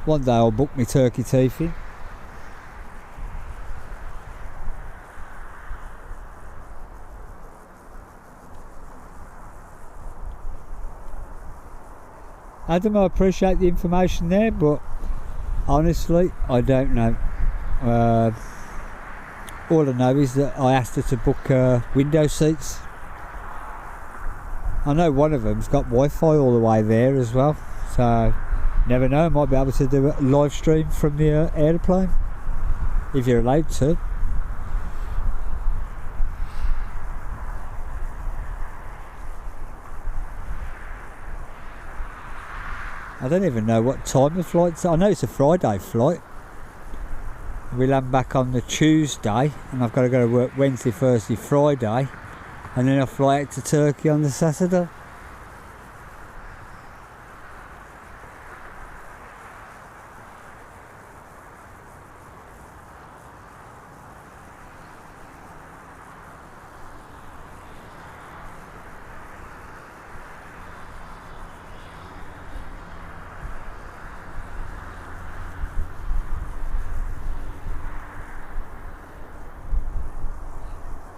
One day I'll book my turkey teeth in. Adam, I appreciate the information there, but honestly, I don't know. All I know is that I asked her to book window seats. I know one of them's got Wi-Fi all the way there as well, so never know, I might be able to do a live stream from the aeroplane, if you're allowed to. I don't even know what time the flight's. I know it's a Friday flight. We land back on the Tuesday, and I've got to go to work Wednesday, Thursday, Friday, and then I fly out to Turkey on the Saturday.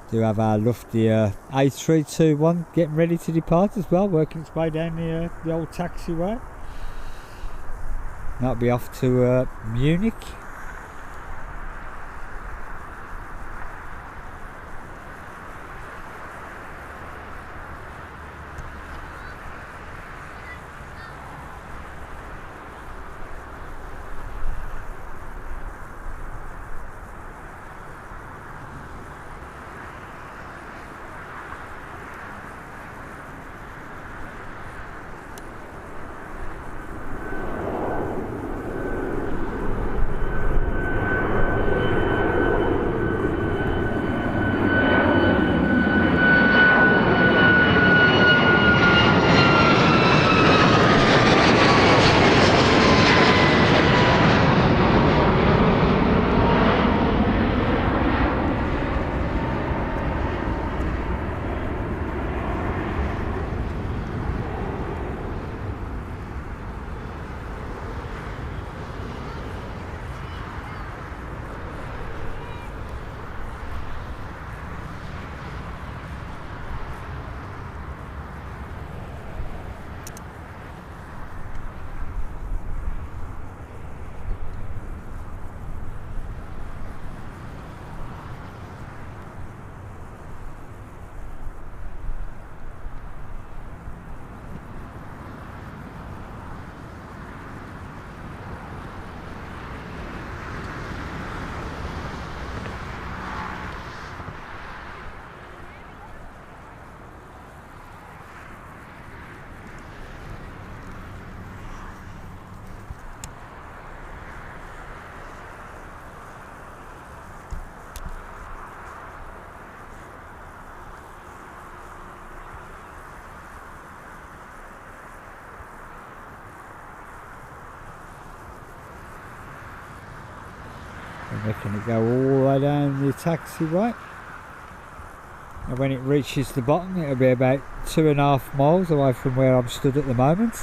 Do have our lofty A321 getting ready to depart as well, working its way down the old taxiway. That'll be off to Munich. I'm making it go all the way down the taxiway, and when it reaches the bottom it'll be about 2.5 miles away from where I'm stood at the moment.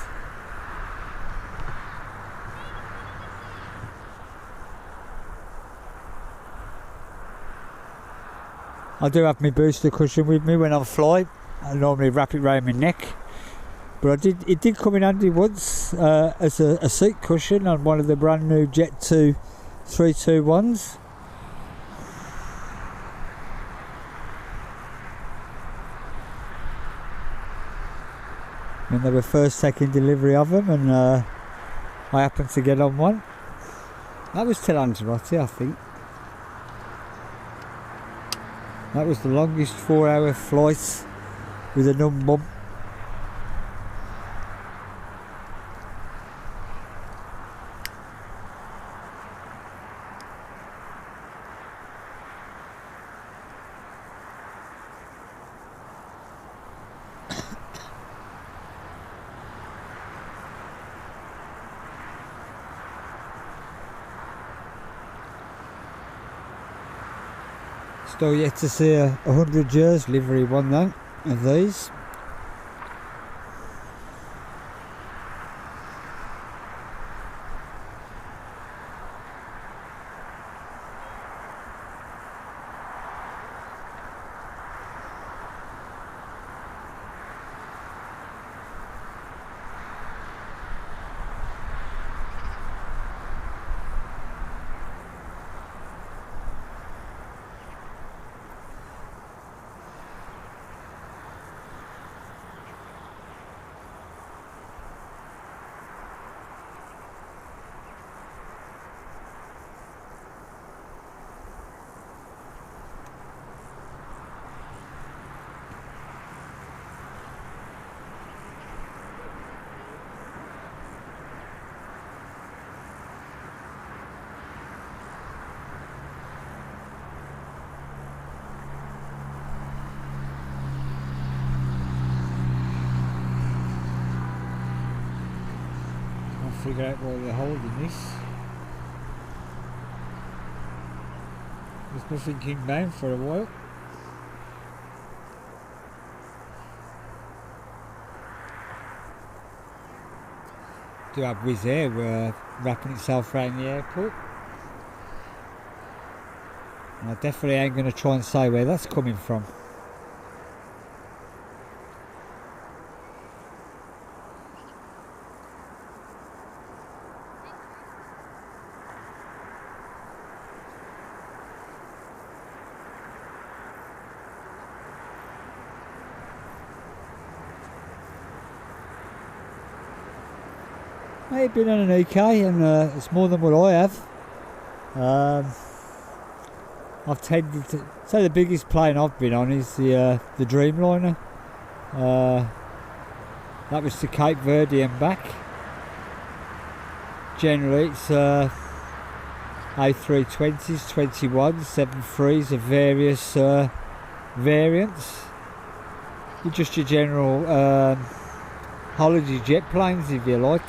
I do have my booster cushion with me when I fly. I normally wrap it around my neck, but it did come in handy once as a seat cushion on one of the brand new Jet 2 321s. When they were first taking delivery of them, and I happened to get on one. That was till Lanzarote, I think. That was the longest 4-hour flight with a numb bum. Still yet to see a 100 years livery one though of these. Figure out why they're holding this. There's nothing inbound for a while. Do have Wizz Air wrapping itself around the airport. And I definitely ain't going to try and say where that's coming from. I've been on an EK and it's more than what I have. I've tended to say the biggest plane I've been on is the Dreamliner. That was to Cape Verde and back. Generally it's A320s, 21s, 73s of various variants. Just your general holiday jet planes if you like.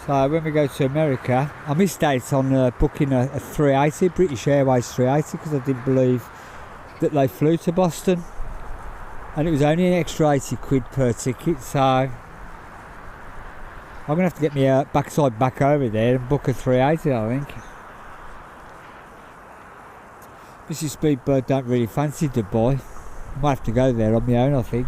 So when we go to America, I missed out on booking a 380, British Airways 380, because I didn't believe that they flew to Boston. And it was only an extra 80 quid per ticket, so I'm going to have to get my backside back over there and book a 380, I think. Mrs. Speedbird don't really fancy Dubai. I might have to go there on my own, I think.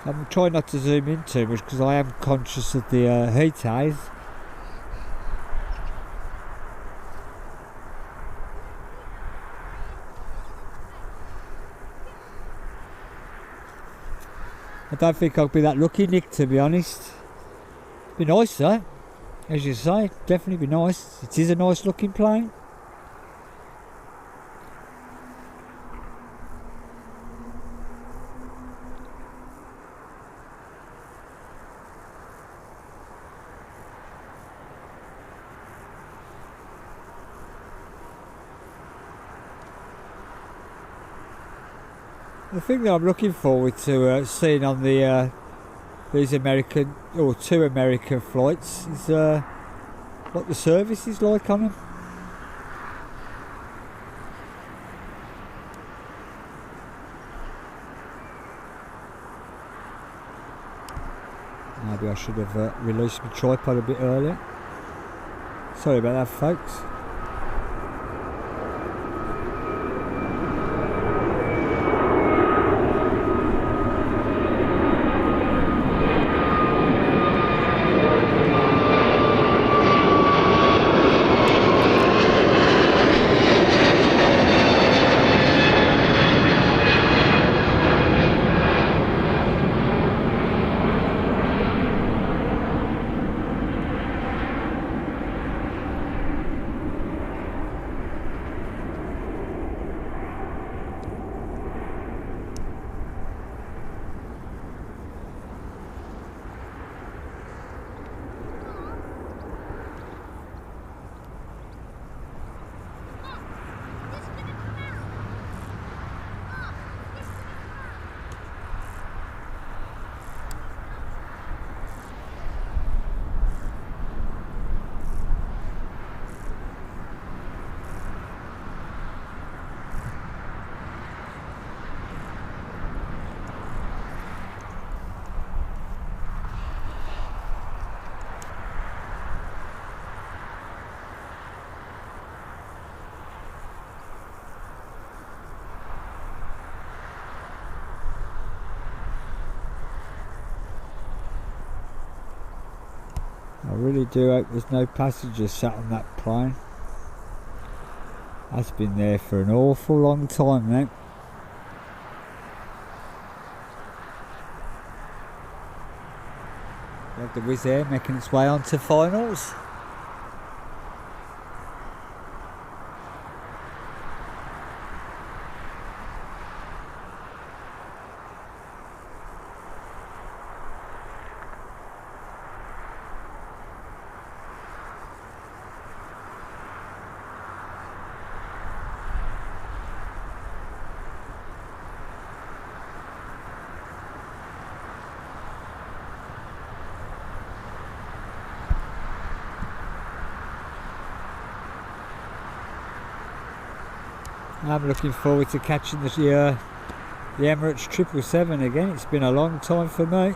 I'm trying not to zoom in too much because I am conscious of the heat eyes. I don't think I'll be that lucky, Nick, to be honest. Be nice though, as you say, definitely be nice. It is a nice looking plane. The thing that I'm looking forward to seeing on the these American or 2 American flights is what the service is like on them. Maybe I should have released my tripod a bit earlier. Sorry about that, folks. really do hope there's no passengers sat on that plane. That's been there for an awful long time now. We have the Wizz Air making its way onto finals. I'm looking forward to catching the Emirates 777 again. It's been a long time for me.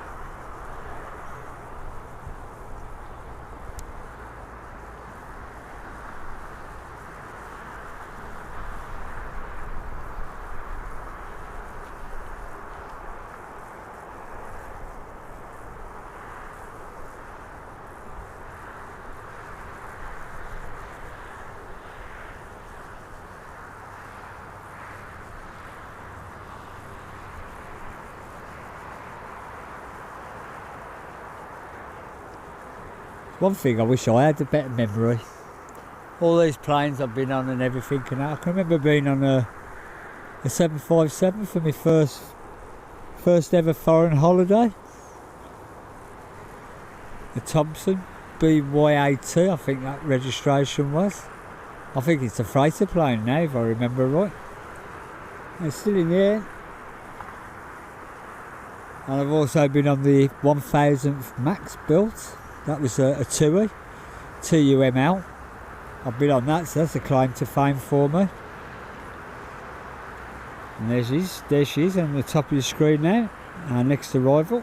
One thing I wish I had a better memory. All these planes I've been on and everything, and I can remember being on a 757 for my first ever foreign holiday. The Thompson BY80, I think that registration was. I think it's a freighter plane now, if I remember right. It's still in the air. And I've also been on the 1000th Max built. That was a TUI, TUML. I've been on that, so that's a claim to fame for me. And there she is on the top of your screen now, our next arrival.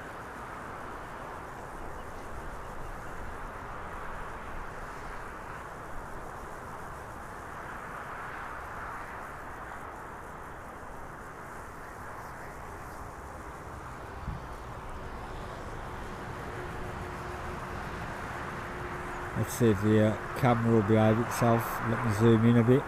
Let's see if the camera will behave itself. Let me zoom in a bit.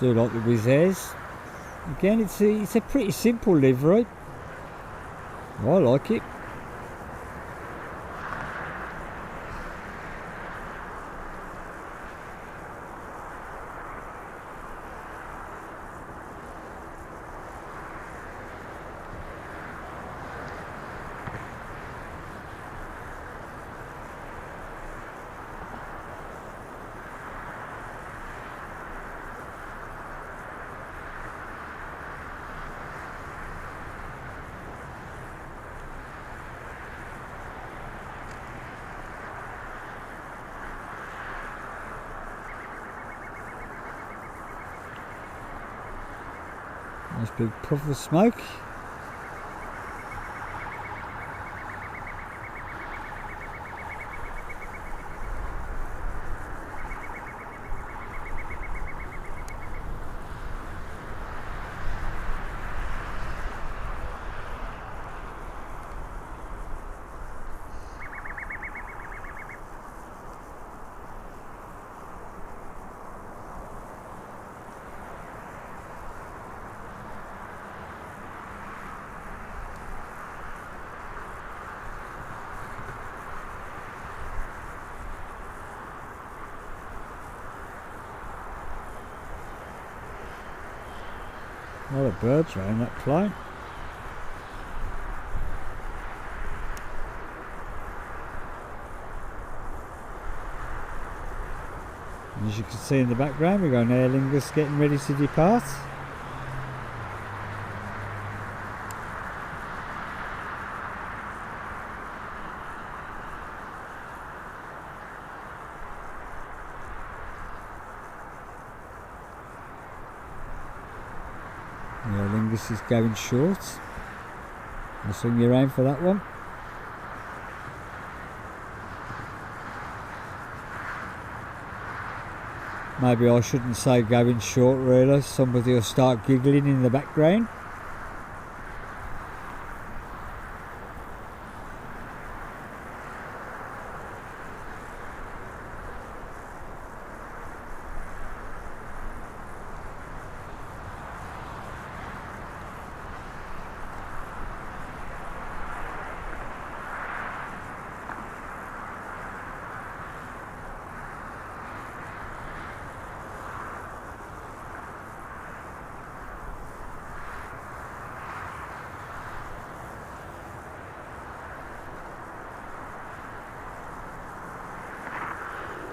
Do like the Wizz Airs. Again, it's a pretty simple livery. I like it. Nice big puff of smoke. A lot of birds around that plane. And as you can see in the background, we've got an Aer Lingus getting ready to depart. Aer Lingus is going short. I'll swing you around for that one. Maybe I shouldn't say going short really, somebody will start giggling in the background.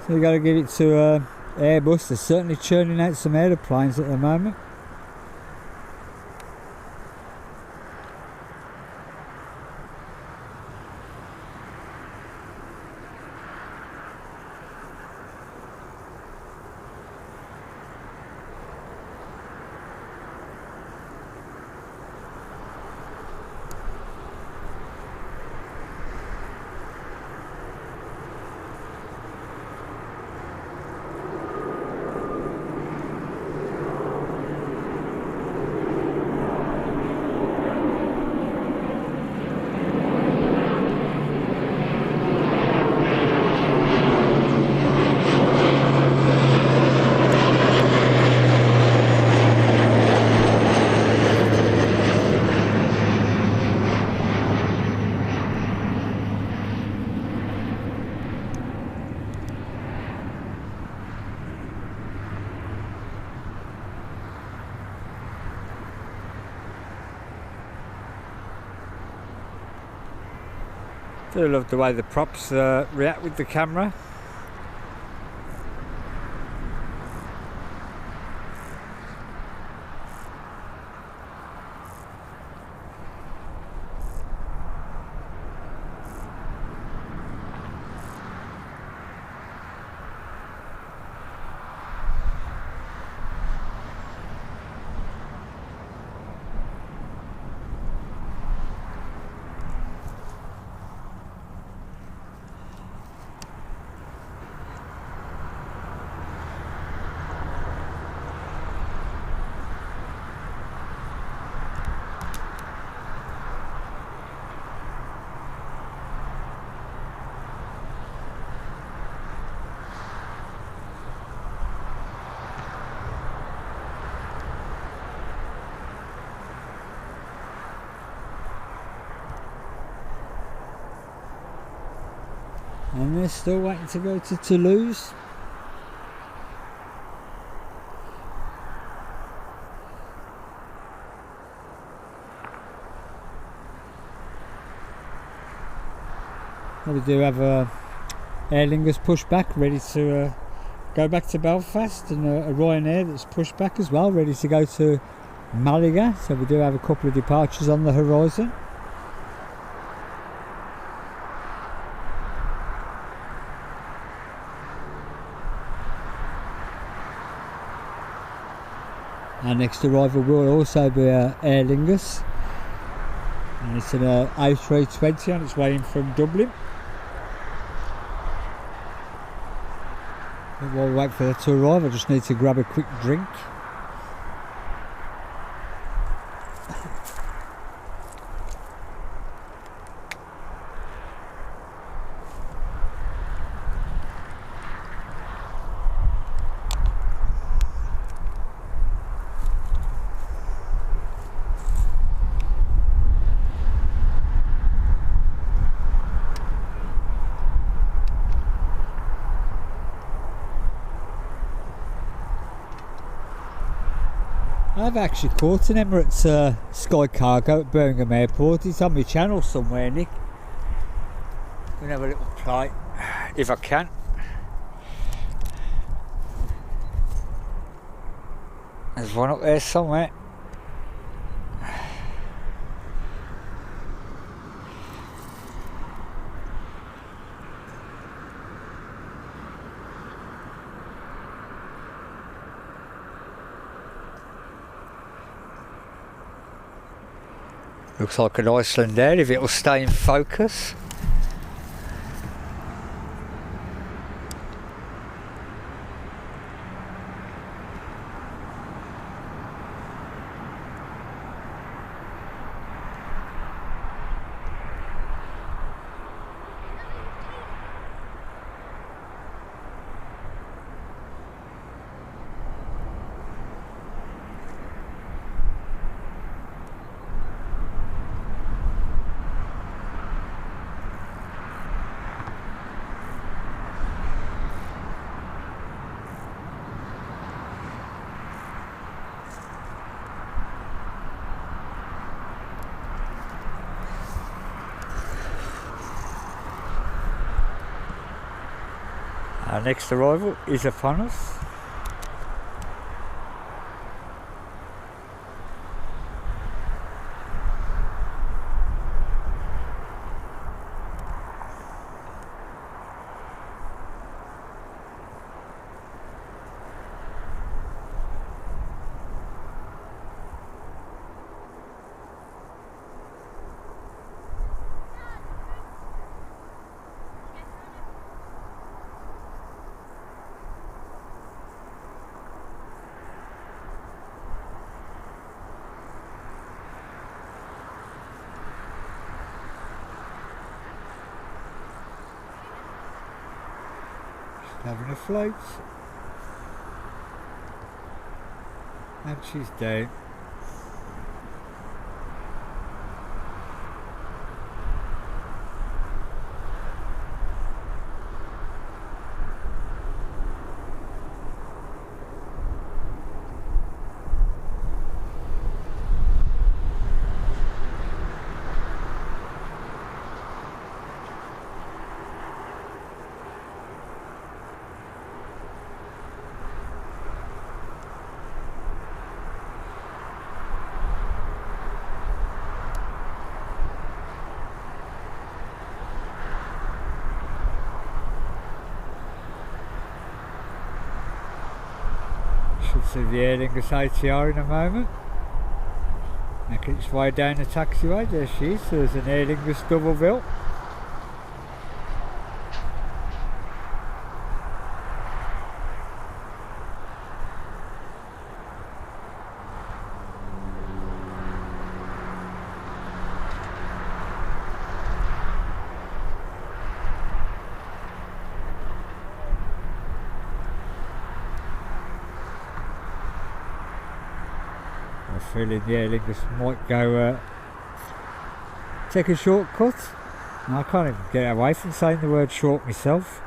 So you've got to give it to Airbus. They're certainly churning out some aeroplanes at the moment. I do love the way the props react with the camera. And they're still waiting to go to Toulouse. Well, we do have Aer Lingus pushed back, ready to go back to Belfast, and a Ryanair that's pushed back as well, ready to go to Malaga. So we do have a couple of departures on the horizon. Our next arrival will also be Aer Lingus, and it's an A320 on its way in from Dublin. But while we wait for that to arrive, I just need to grab a quick drink. I've actually caught an Emirates Sky Cargo at Birmingham Airport. It's on my channel somewhere, Nick. We'll have a little play if I can. There's one up there somewhere. Looks like an Iceland there, if it'll stay in focus. Our next arrival is upon us. Having a float, and she's down. Should see the Aer Lingus ATR in a moment. Making its way down the taxiway. There she is. There's an Aer Lingus double bill. I feel in the Aer Lingus might go take a shortcut. I can't even get away from saying the word short myself.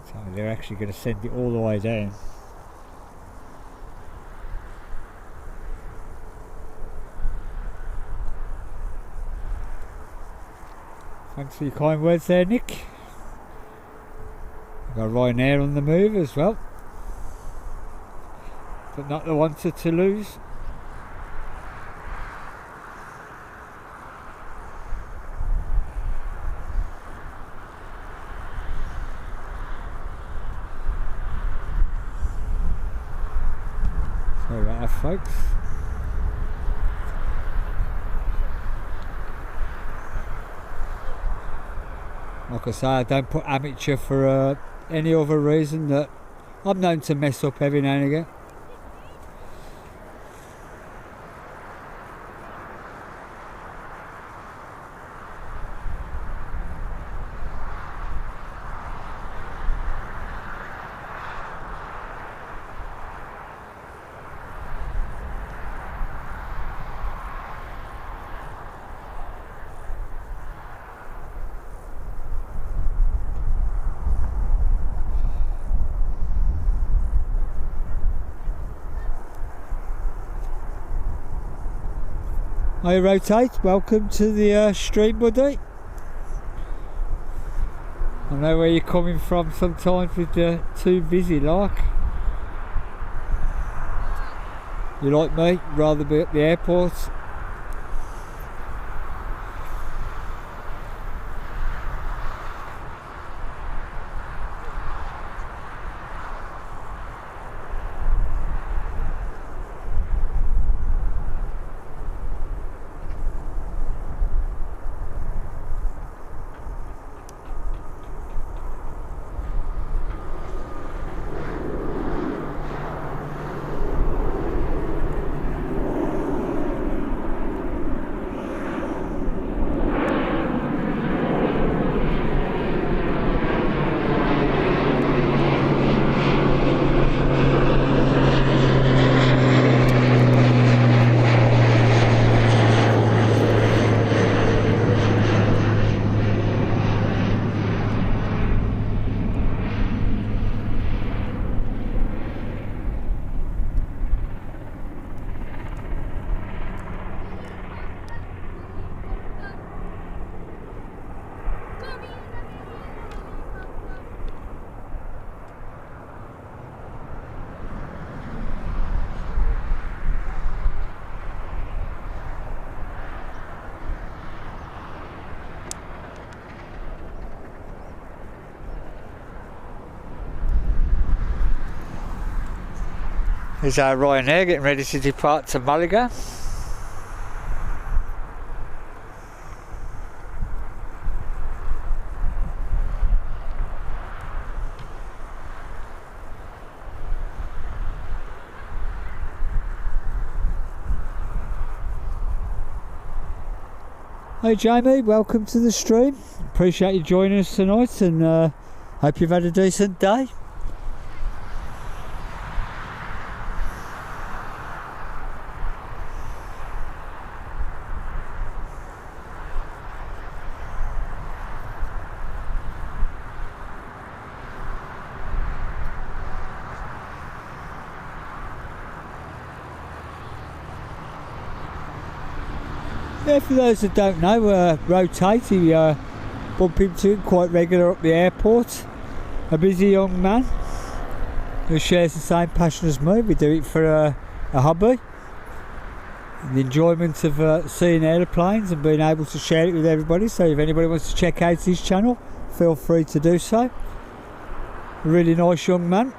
So they're actually going to send it all the way down. Thanks for your kind words there, Nick. We've got Ryanair on the move as well, but not the one to Toulouse. Sorry about that, folks. Like I say, I don't put amateur for any other reason that I'm known to mess up every now and again. Hi Rotate, welcome to the stream, buddy. I know where you're coming from sometimes with the too busy like. You like me, rather be at the airport. There's our Ryanair getting ready to depart to Malaga. Hey Jamie, welcome to the stream. Appreciate you joining us tonight, and hope you've had a decent day. Yeah, for those that don't know, Rotate, he bump into him quite regular up the airport. A busy young man who shares the same passion as me. We do it for a hobby. The enjoyment of seeing aeroplanes and being able to share it with everybody. So if anybody wants to check out his channel, feel free to do so. A really nice young man.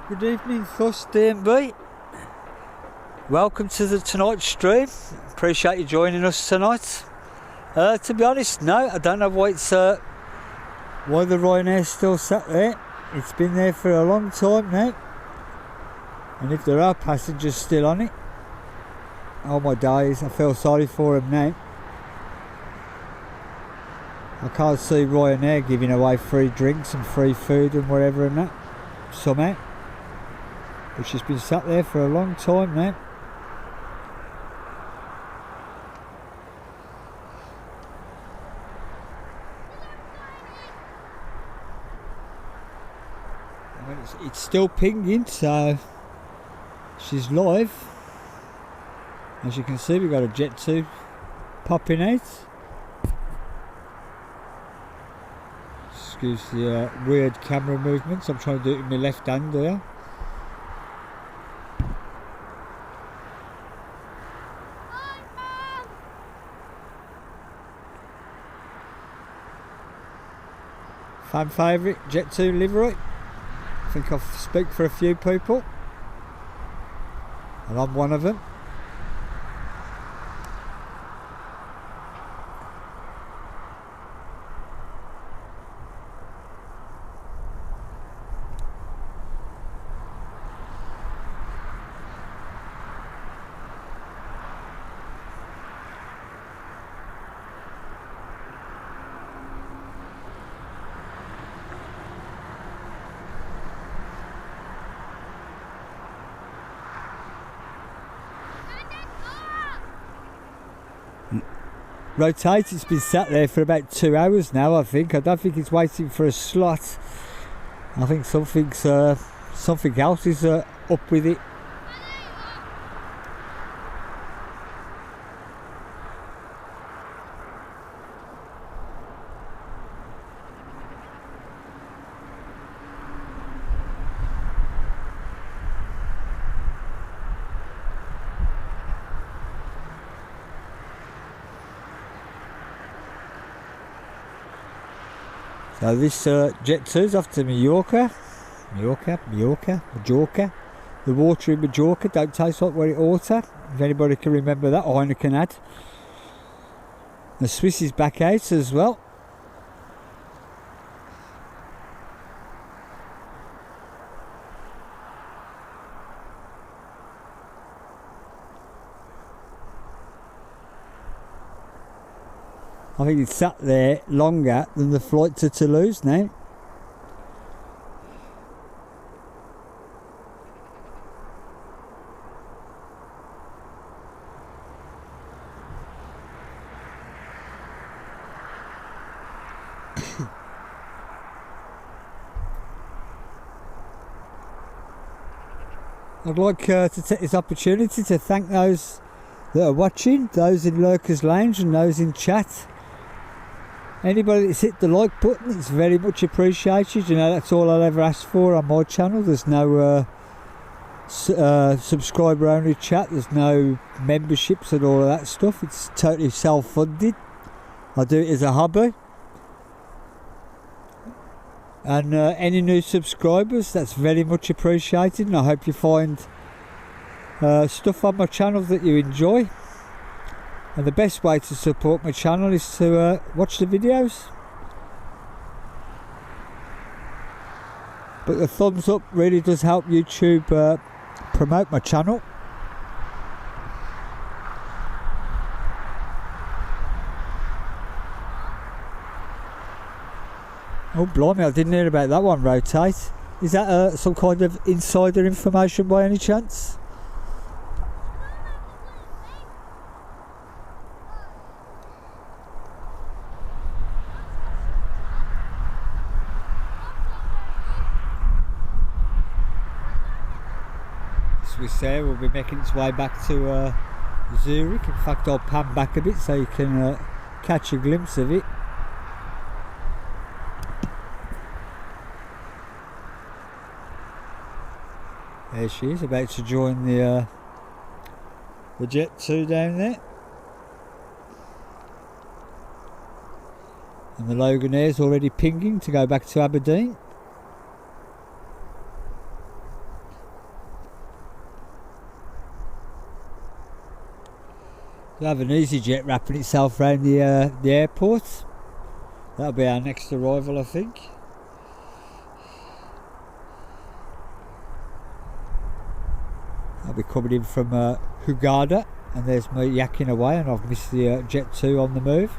Good evening, Thus DMB. Welcome to the tonight's stream. Appreciate you joining us tonight. To be honest, no, I don't know why why the Ryanair's still sat there. It's been there for a long time now, and if there are passengers still on it, oh my days, I feel sorry for them now. I can't see Ryanair giving away free drinks and free food and whatever and that somehow. But she's been sat there for a long time now. I mean, it's still pinging, so she's live. As you can see, we've got a Jet 2 popping out. Excuse the weird camera movements. I'm trying to do it with my left hand there. Fan favourite, Jet 2 livery. I think I speak for a few people, and I'm one of them. rotate. It's been sat there for about 2 hours now, I think. I don't think it's waiting for a slot. I think something else is up with it. So this Jet 2's off to Majorca. The water in Majorca don't taste like what it ought to. If anybody can remember that, Heineken had. The Swiss is back out as well. I think it's sat there longer than the flight to Toulouse now. I'd like to take this opportunity to thank those that are watching, those in Lurkers Lounge and those in chat. Anybody that's hit the like button, it's very much appreciated. You know, that's all I'll ever ask for on my channel. There's no subscriber only chat, there's no memberships and all of that stuff. It's totally self-funded. I do it as a hobby. And any new subscribers, that's very much appreciated, and I hope you find stuff on my channel that you enjoy. And the best way to support my channel is to watch the videos. But the thumbs up really does help YouTube promote my channel. Oh blimey, I didn't hear about that one, rotate. Is that some kind of insider information by any chance? Swiss Air will be making its way back to Zurich. In fact, I'll pan back a bit so you can catch a glimpse of it. There she is, about to join the Jet 2 down there. And the Loganair's already pinging to go back to Aberdeen. We'll have an EasyJet wrapping itself around the airport. That'll be our next arrival, I think. I'll be coming in from Hurghada, and there's me yakking away, and I've missed the Jet 2 on the move.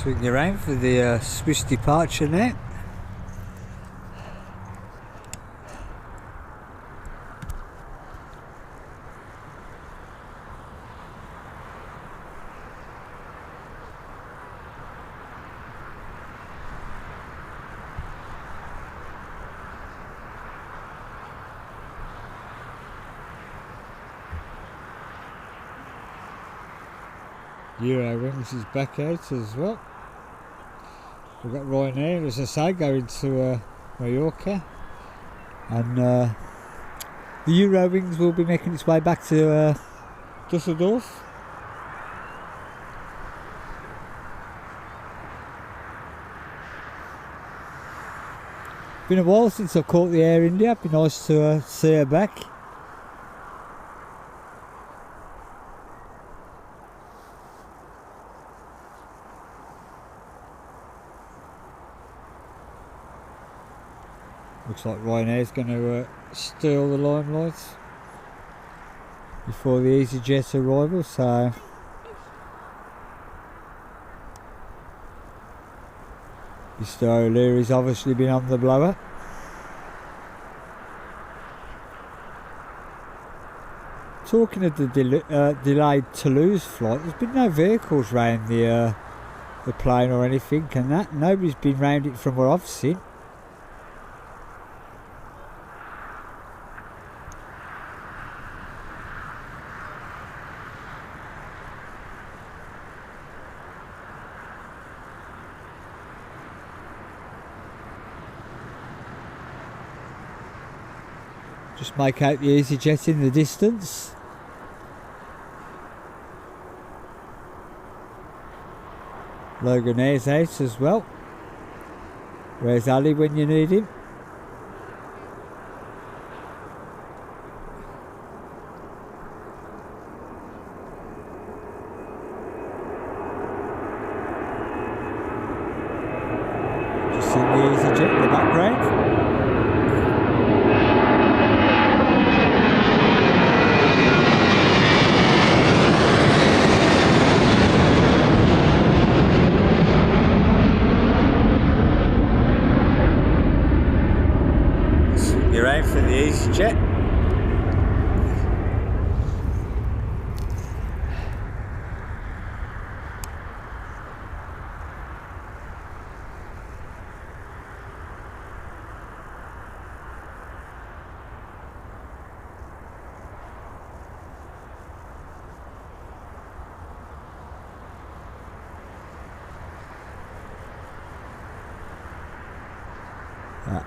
Swing you around for the Swiss departure now. Eurowings is back out as well. We've got Ryanair, as I say, going to Mallorca, and the Eurowings will be making its way back to Dusseldorf. Been a while since I've caught the Air India. It'd be nice to see her back. Looks like Ryanair's going to steal the limelight before the EasyJet arrival, so Mr. O'Leary's obviously been on the blower. Talking of the delayed Toulouse flight, there's been no vehicles round the plane or anything, and that nobody's been round it from what I've seen. Just make out the EasyJet in the distance. Logan Air's out as well. Where's Ali when you need him? Just see the EasyJet in the background. You're out for the EasyJet.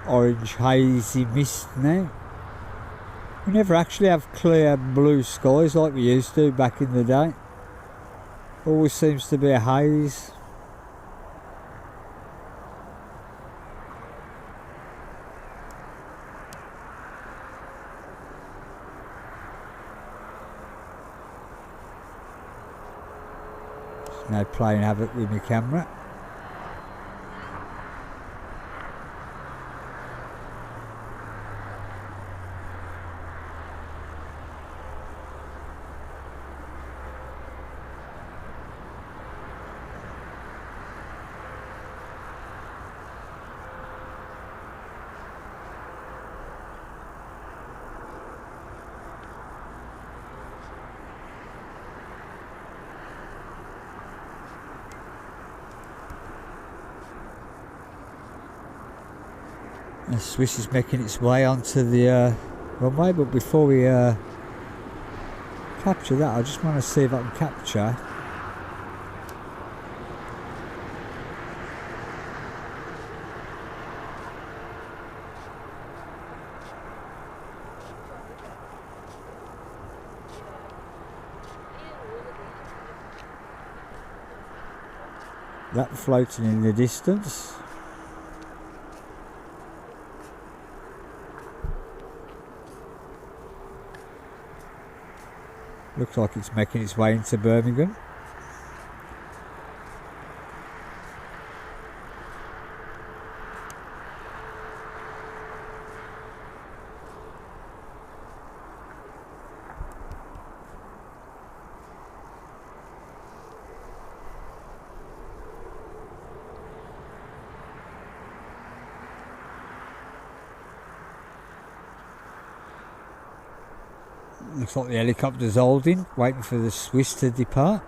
Orange hazy mist now. We never actually have clear blue skies like we used to back in the day. Always seems to be a haze. Just now playing havoc with my camera. The Swiss is making its way onto the runway, but before we capture that, I just want to see if I can capture that floating in the distance. Looks like it's making its way into Birmingham. Looks like the helicopter's holding, waiting for the Swiss to depart.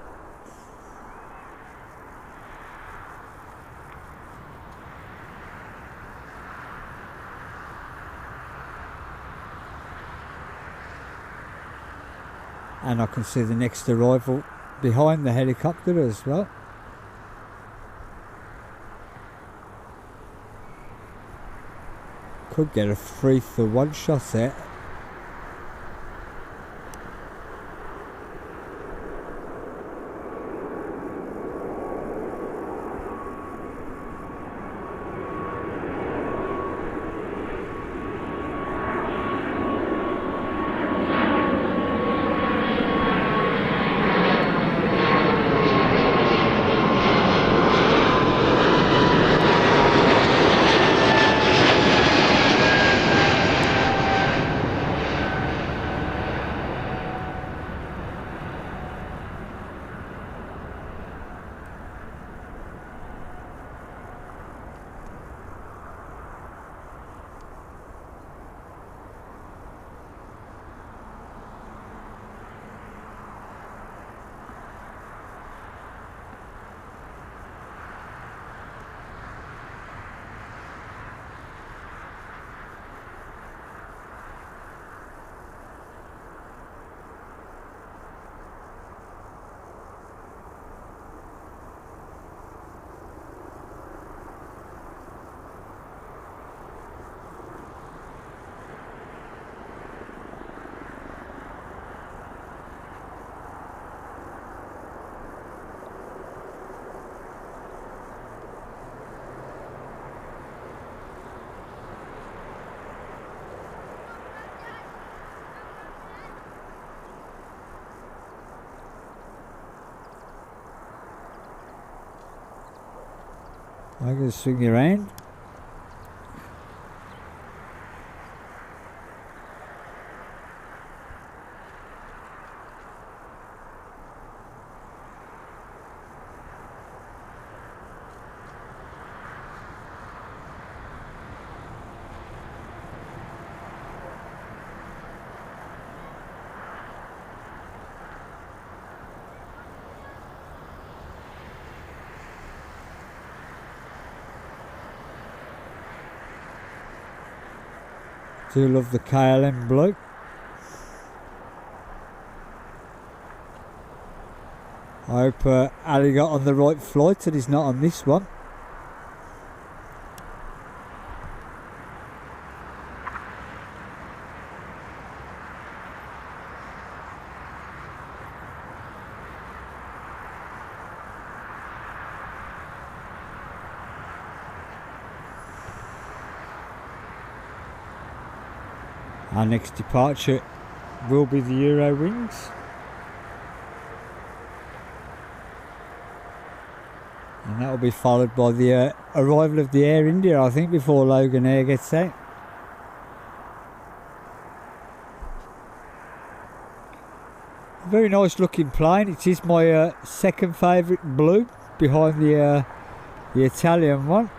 And I can see the next arrival behind the helicopter as well. Could get a 3-for-1 shot there. I'm going to swing you around. Do love the KLM blue. I hope Ali got on the right flight and he's not on this one. Our next departure will be the Eurowings. And that will be followed by the arrival of the Air India, I think, before Logan Air gets out. Very nice looking plane. It is my second favourite blue behind the Italian one.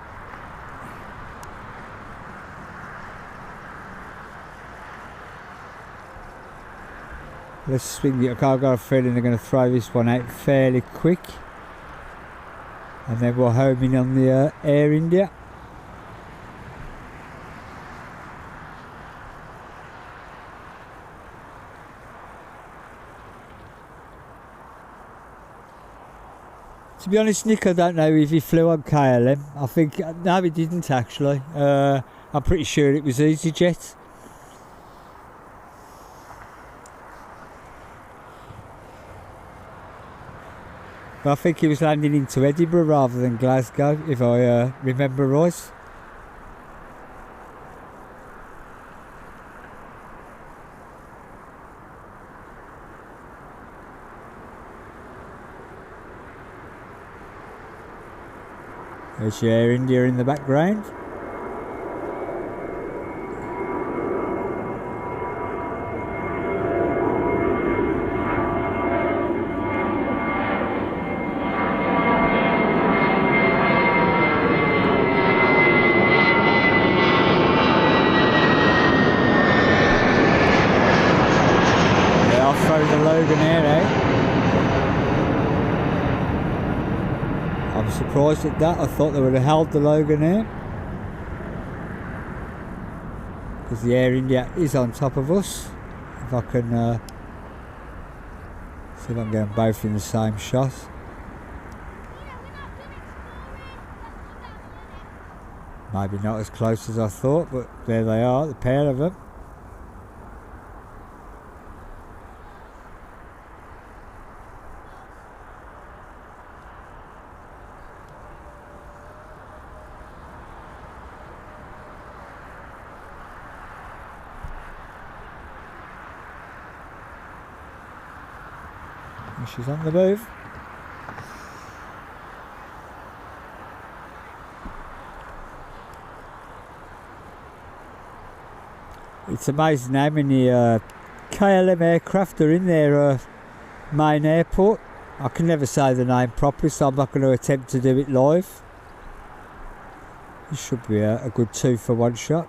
Let's swing the. I've got a feeling they're going to throw this one out fairly quick. And then we're homing on the Air India. To be honest, Nick, I don't know if he flew on KLM. I think, no, he didn't actually. I'm pretty sure it was EasyJet. I think he was landing into Edinburgh rather than Glasgow, if I remember right. There's your Air India in the background. Loganair out. I'm surprised at that. I thought they would have held the Loganair, because the Air India is on top of us. If I can see if I can get them both in the same shot. Maybe not as close as I thought, but there they are, the pair of them. And she's on the move. It's amazing how many KLM aircraft are in their main airport. I can never say the name properly, so I'm not going to attempt to do it live. This should be a good 2-for-1 shot.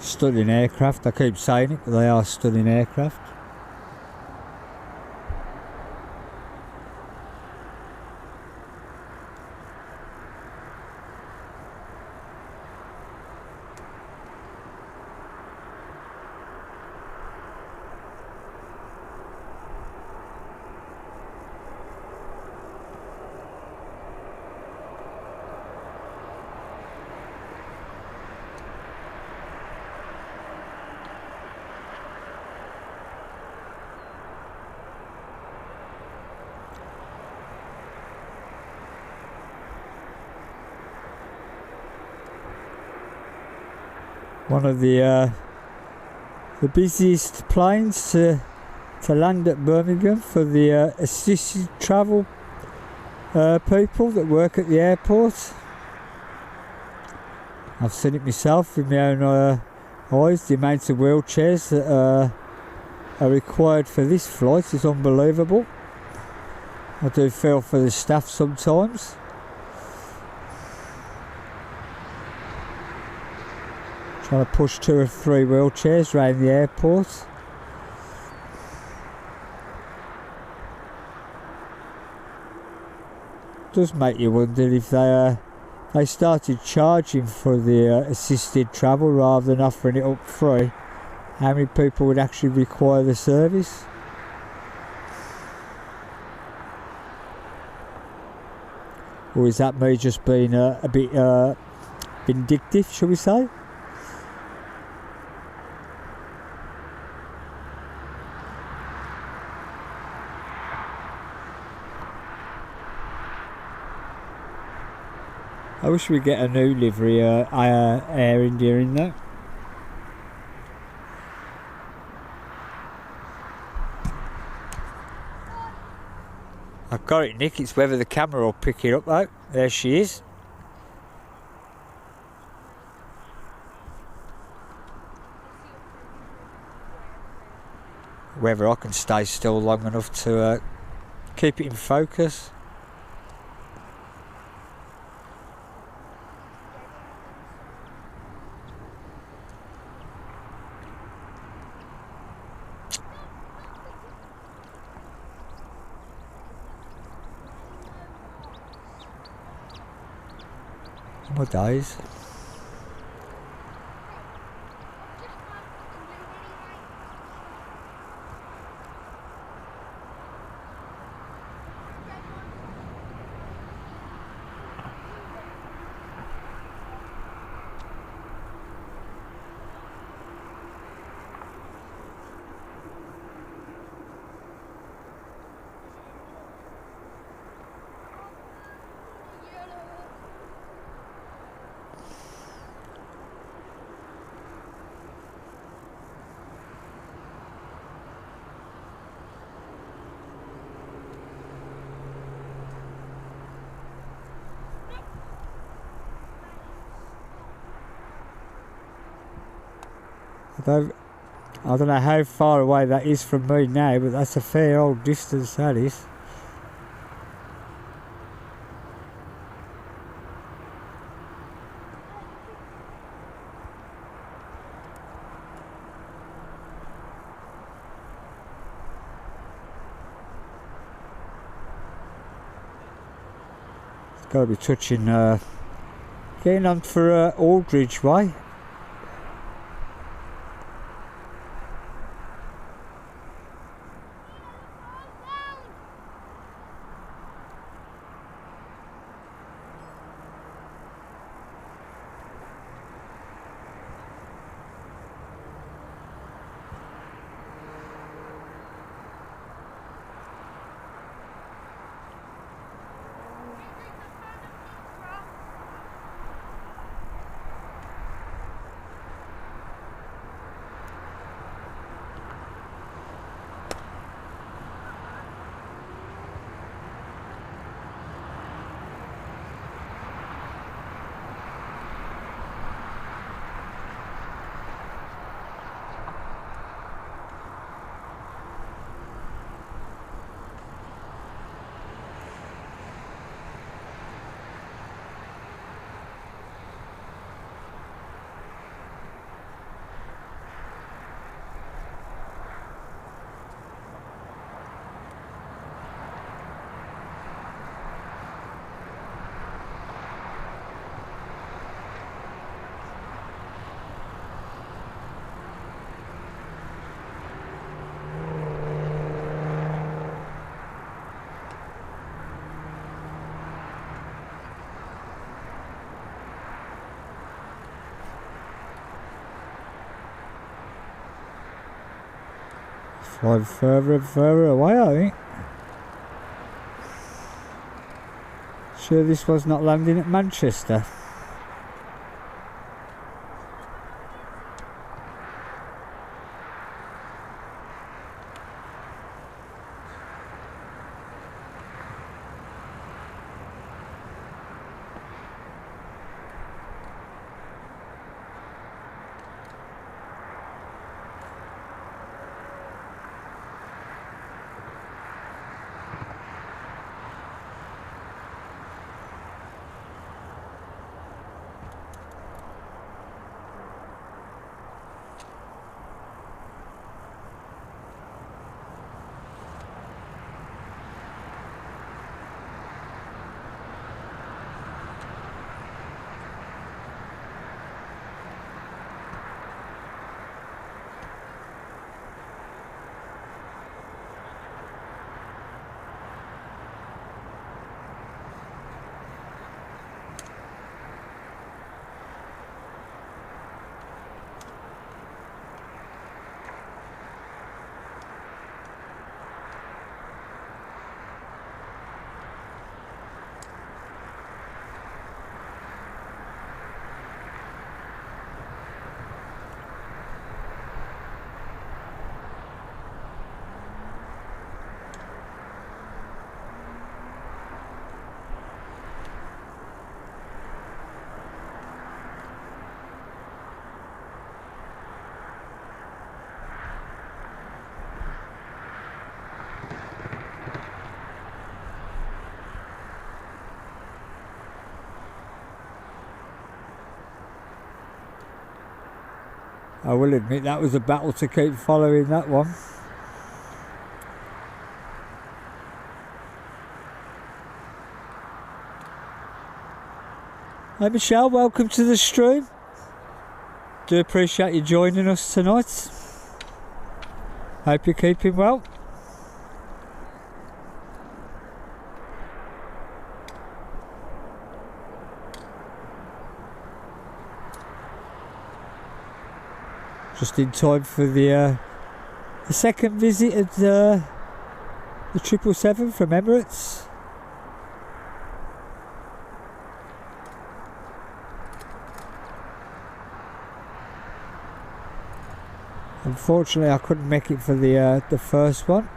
Stunning aircraft, I keep saying it, but they are stunning aircraft. One of the busiest planes to land at Birmingham for the assisted travel people that work at the airport. I've seen it myself with my own eyes. The amount of wheelchairs that are required for this flight is unbelievable. I do feel for the staff sometimes. Trying to push 2 or 3 wheelchairs around the airport. Does make you wonder if they started charging for the assisted travel rather than offering it up free, how many people would actually require the service? Or is that me just being a bit vindictive, shall we say? I wish we'd get a new livery Air India in there. I've got it, Nick. It's whether the camera will pick it up though. There she is. Whether I can stay still long enough to keep it in focus. My days. I don't know how far away that is from me now, but that's a fair old distance, that is. It's got to be touching, getting on for Aldridge Way. Flying further and further away, I think. Sure this was not landing at Manchester. I will admit that was a battle to keep following that one. Hey Michelle, welcome to the stream. Do appreciate you joining us tonight. Hope you're keeping well. Just in time for the second visit of the 777 from Emirates. Unfortunately, I couldn't make it for the first one.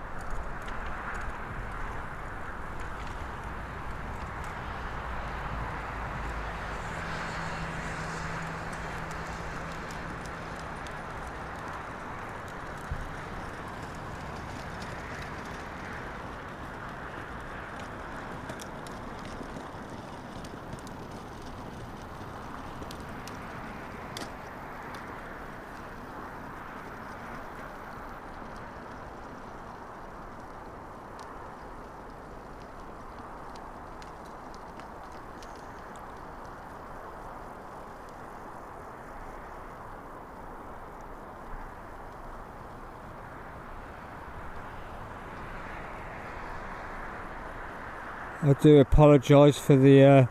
I do apologise for the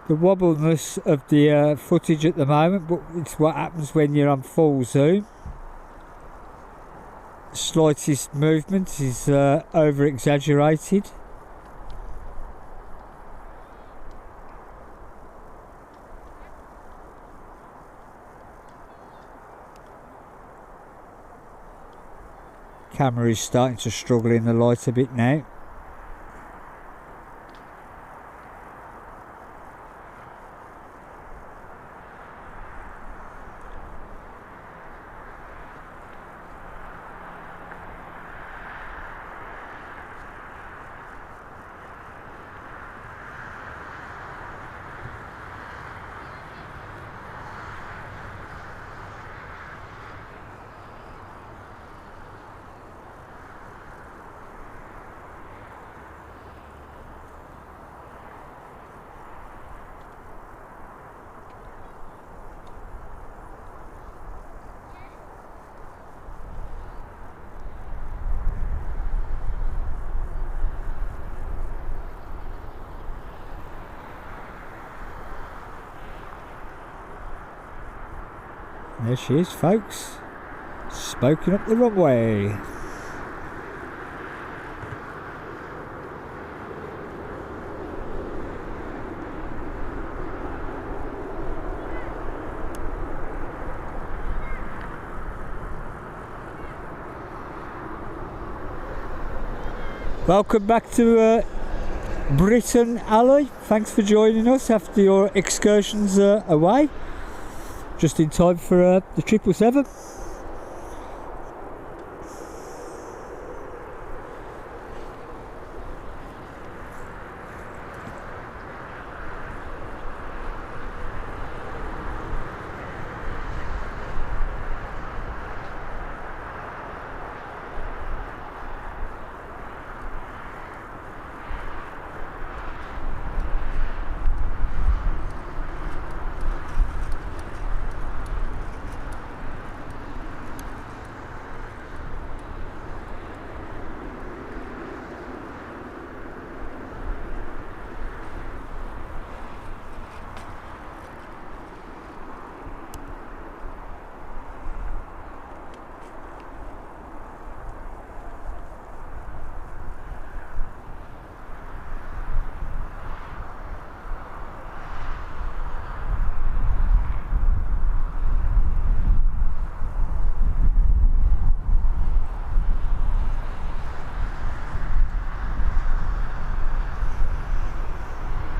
wobbleness of the footage at the moment, but it's what happens when you're on full zoom. Slightest movement is over exaggerated. Camera is starting to struggle in the light a bit now. There she is, folks, smoking up the runway. Welcome back to Britain, Ali. Thanks for joining us after your excursions away. Just in time for the 777.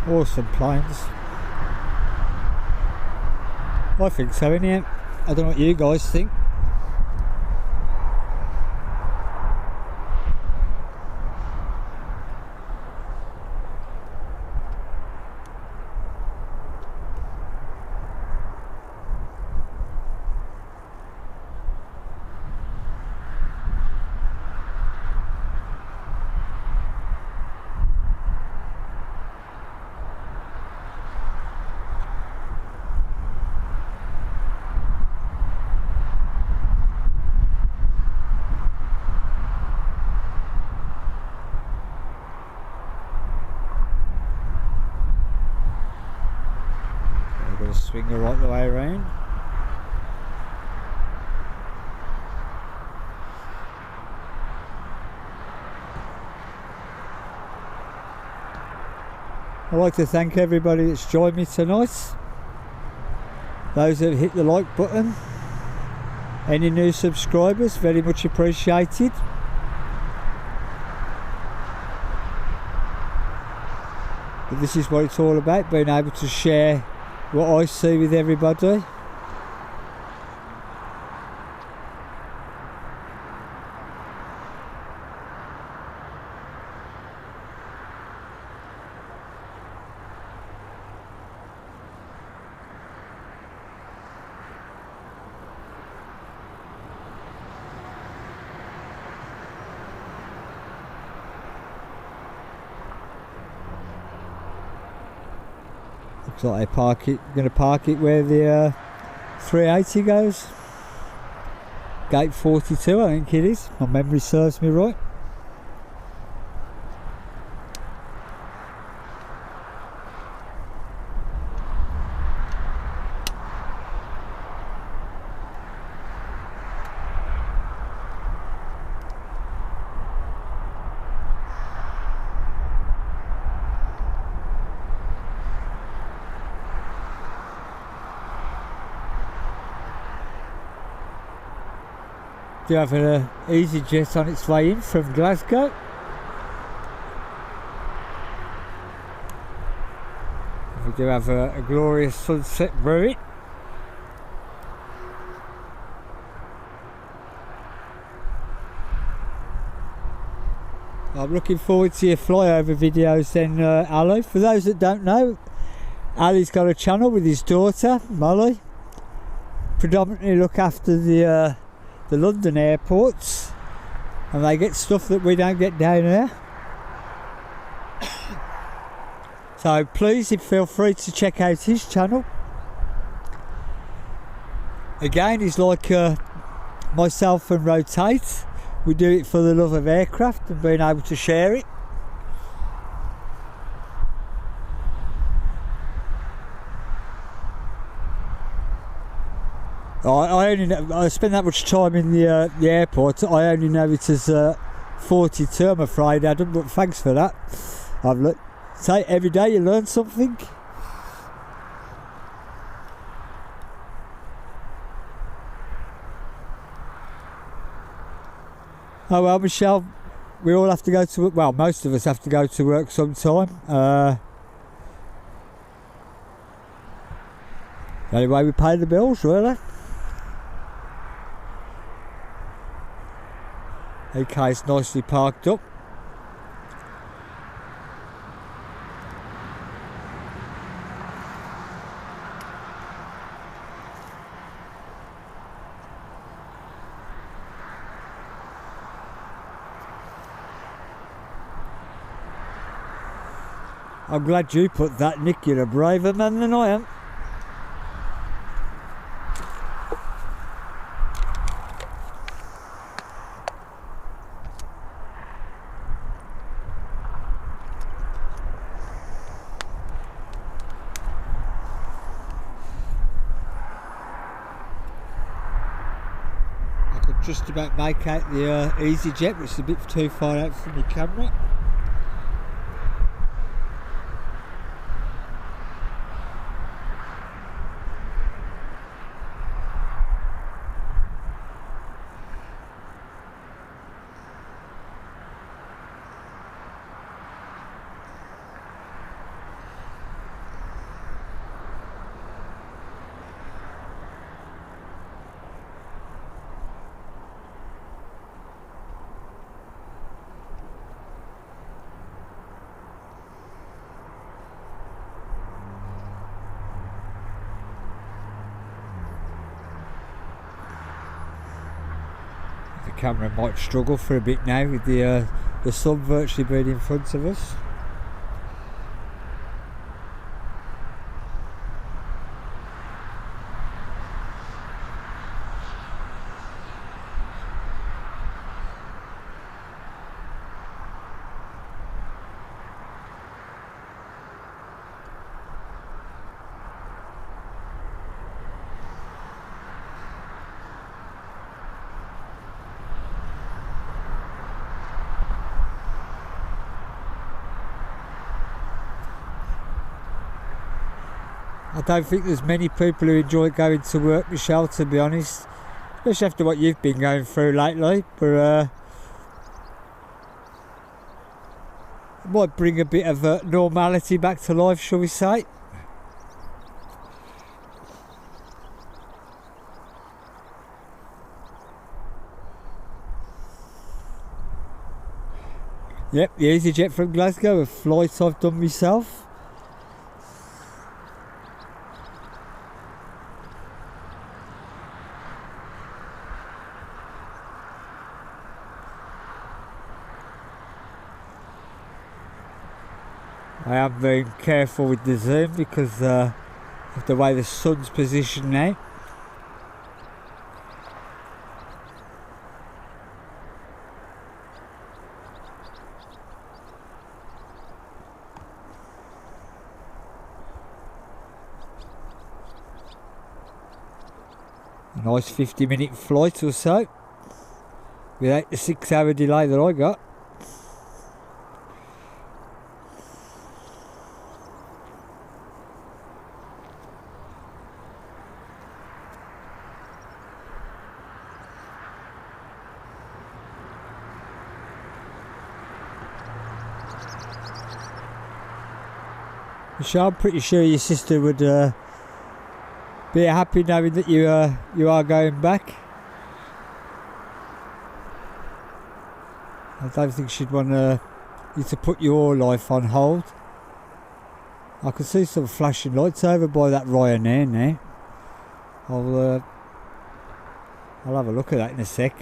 Awesome planes. I think so, innit? I don't know what you guys think. Swing her right the way around. I'd like to thank everybody that's joined me tonight. Those that hit the like button. Any new subscribers, very much appreciated. But this is what it's all about, being able to share what I see with everybody. Looks like they're going to park it where the 380 goes. Gate 42, I think it is. My memory serves me right. do have an EasyJet on its way in from Glasgow. We do have a glorious sunset brewing. I'm looking forward to your flyover videos then, Ali. For those that don't know, Ali's got a channel with his daughter, Molly. Predominantly look after the London airports, and they get stuff that we don't get down here. So please feel free to check out his channel. Again, he's like myself and Rotate. We do it for the love of aircraft and being able to share it. I spend that much time in the airport. I only know it as 42, I'm afraid, Adam, but thanks for that. Say every day you learn something. Oh well, Michelle, we all have to go to work. Well, most of us have to go to work sometime. The only way we pay the bills, really. Okay, it's nicely parked up. I'm glad you put that, Nick. You're a braver man than I am. I could just about make out the EasyJet, which is a bit too far out from the camera. The camera might struggle for a bit now with the sun virtually being in front of us. I don't think there's many people who enjoy going to work, Michelle, to be honest, especially after what you've been going through lately, but it might bring a bit of normality back to life, shall we say. Yep, the EasyJet from Glasgow, a flight I've done myself. I am being careful with the zoom because of the way the sun's positioned now. A nice 50-minute flight or so, without the 6-hour delay that I got. So I'm pretty sure your sister would be happy knowing that you are going back. I don't think she'd want you to put your life on hold. I can see some flashing lights over by that Ryanair now. I'll have a look at that in a sec.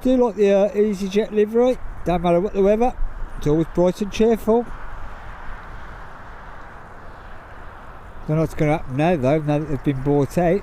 Do you like the EasyJet livery? Don't matter what the weather, it's always bright and cheerful. Don't know what's going to happen now though, now that they've been bought out.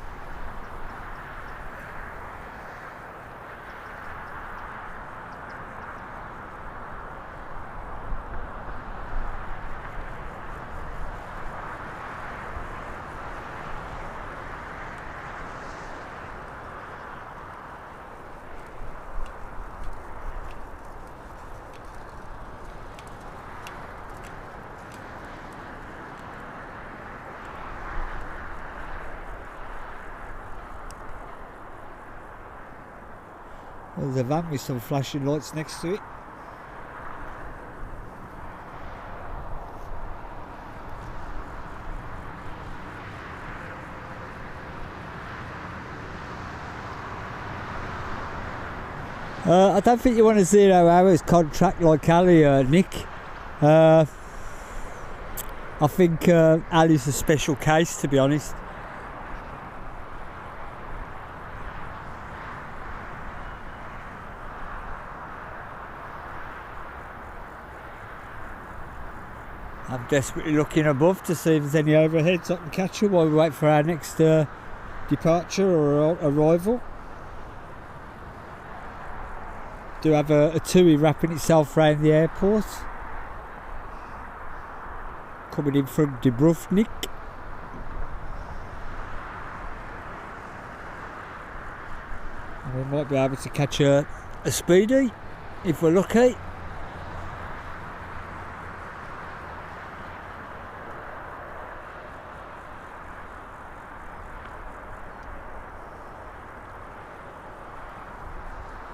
There's a van with some flashing lights next to it. I don't think you want a 0 hours contract like Ali, Nick. I think Ali's a special case, to be honest. I'm desperately looking above to see if there's any overheads I can catch her while we wait for our next departure or arrival. Do have a TUI wrapping itself around the airport. Coming in from Dubrovnik. And we might be able to catch a speedy if we're lucky.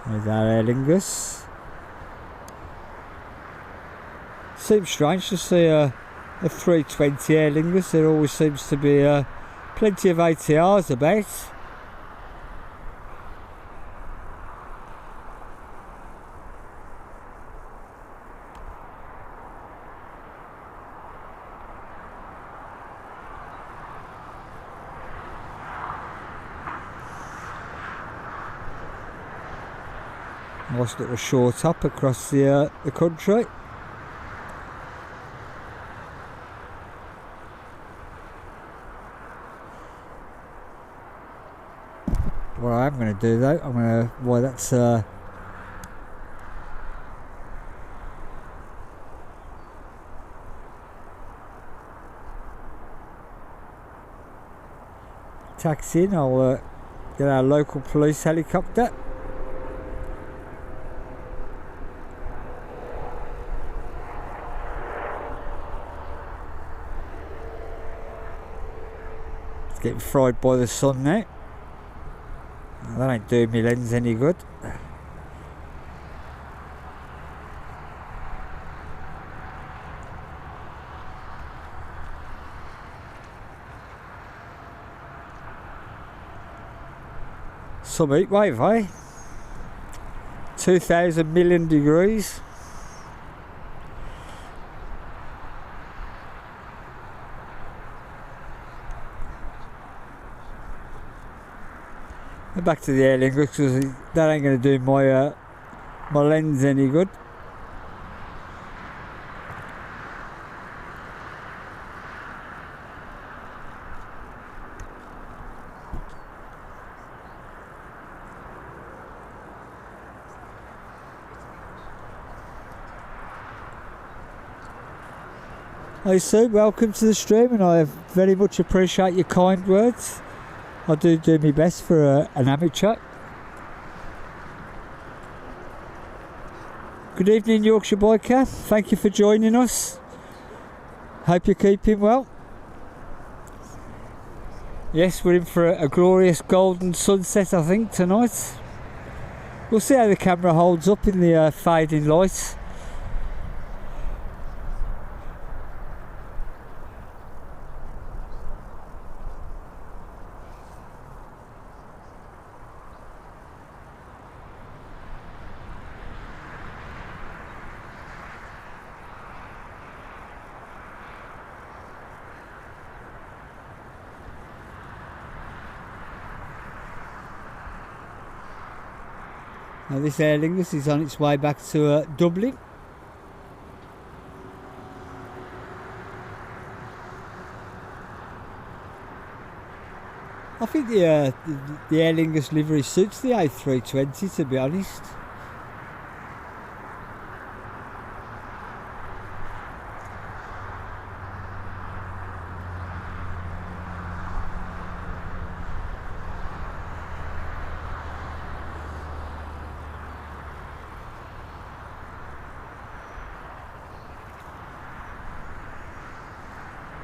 There's our Aer Lingus. Seems strange to see a 320 Aer Lingus. There always seems to be plenty of ATRs about. Nice little short up across the country. What I'm going to do though, while that's taxiing, I'll get our local police helicopter. It's getting fried by the sun now. That ain't doing my lens any good. Some heat wave, eh? 2,000 million degrees. Back to the Aer Lingus because that ain't going to do my my lens any good. Hey Sue, welcome to the stream, and I very much appreciate your kind words. I do my best for an amateur. Good evening, Yorkshire Biker. Thank you for joining us. Hope you're keeping well. Yes, we're in for a glorious golden sunset, I think, tonight. We'll see how the camera holds up in the fading light. Now this Aer Lingus is on its way back to Dublin. I think the Aer Lingus livery suits the A320, to be honest.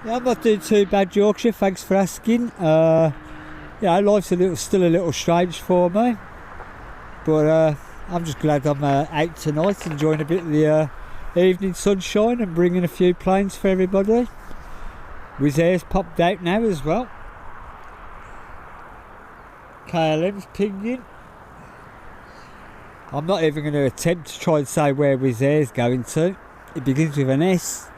Yeah, I'm not doing too bad, Yorkshire, thanks for asking. Yeah, life's still a little strange for me, but I'm just glad I'm out tonight, enjoying a bit of the evening sunshine and bringing a few planes for everybody. Wizz Air's popped out now as well. KLM's pinging. I'm not even going to attempt to try and say where Wizz Air's going to. It begins with an S.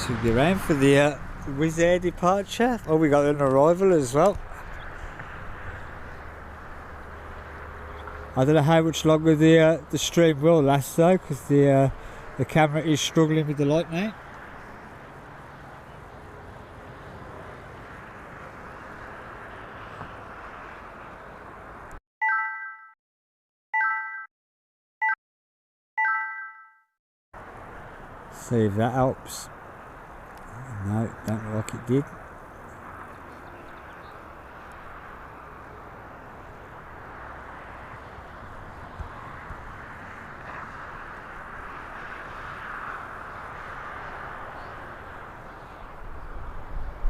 Should be around for the Wizz Air departure. Oh, we got an arrival as well. I don't know how much longer the stream will last though, because the camera is struggling with the light now. See if that helps. No, don't look like it did.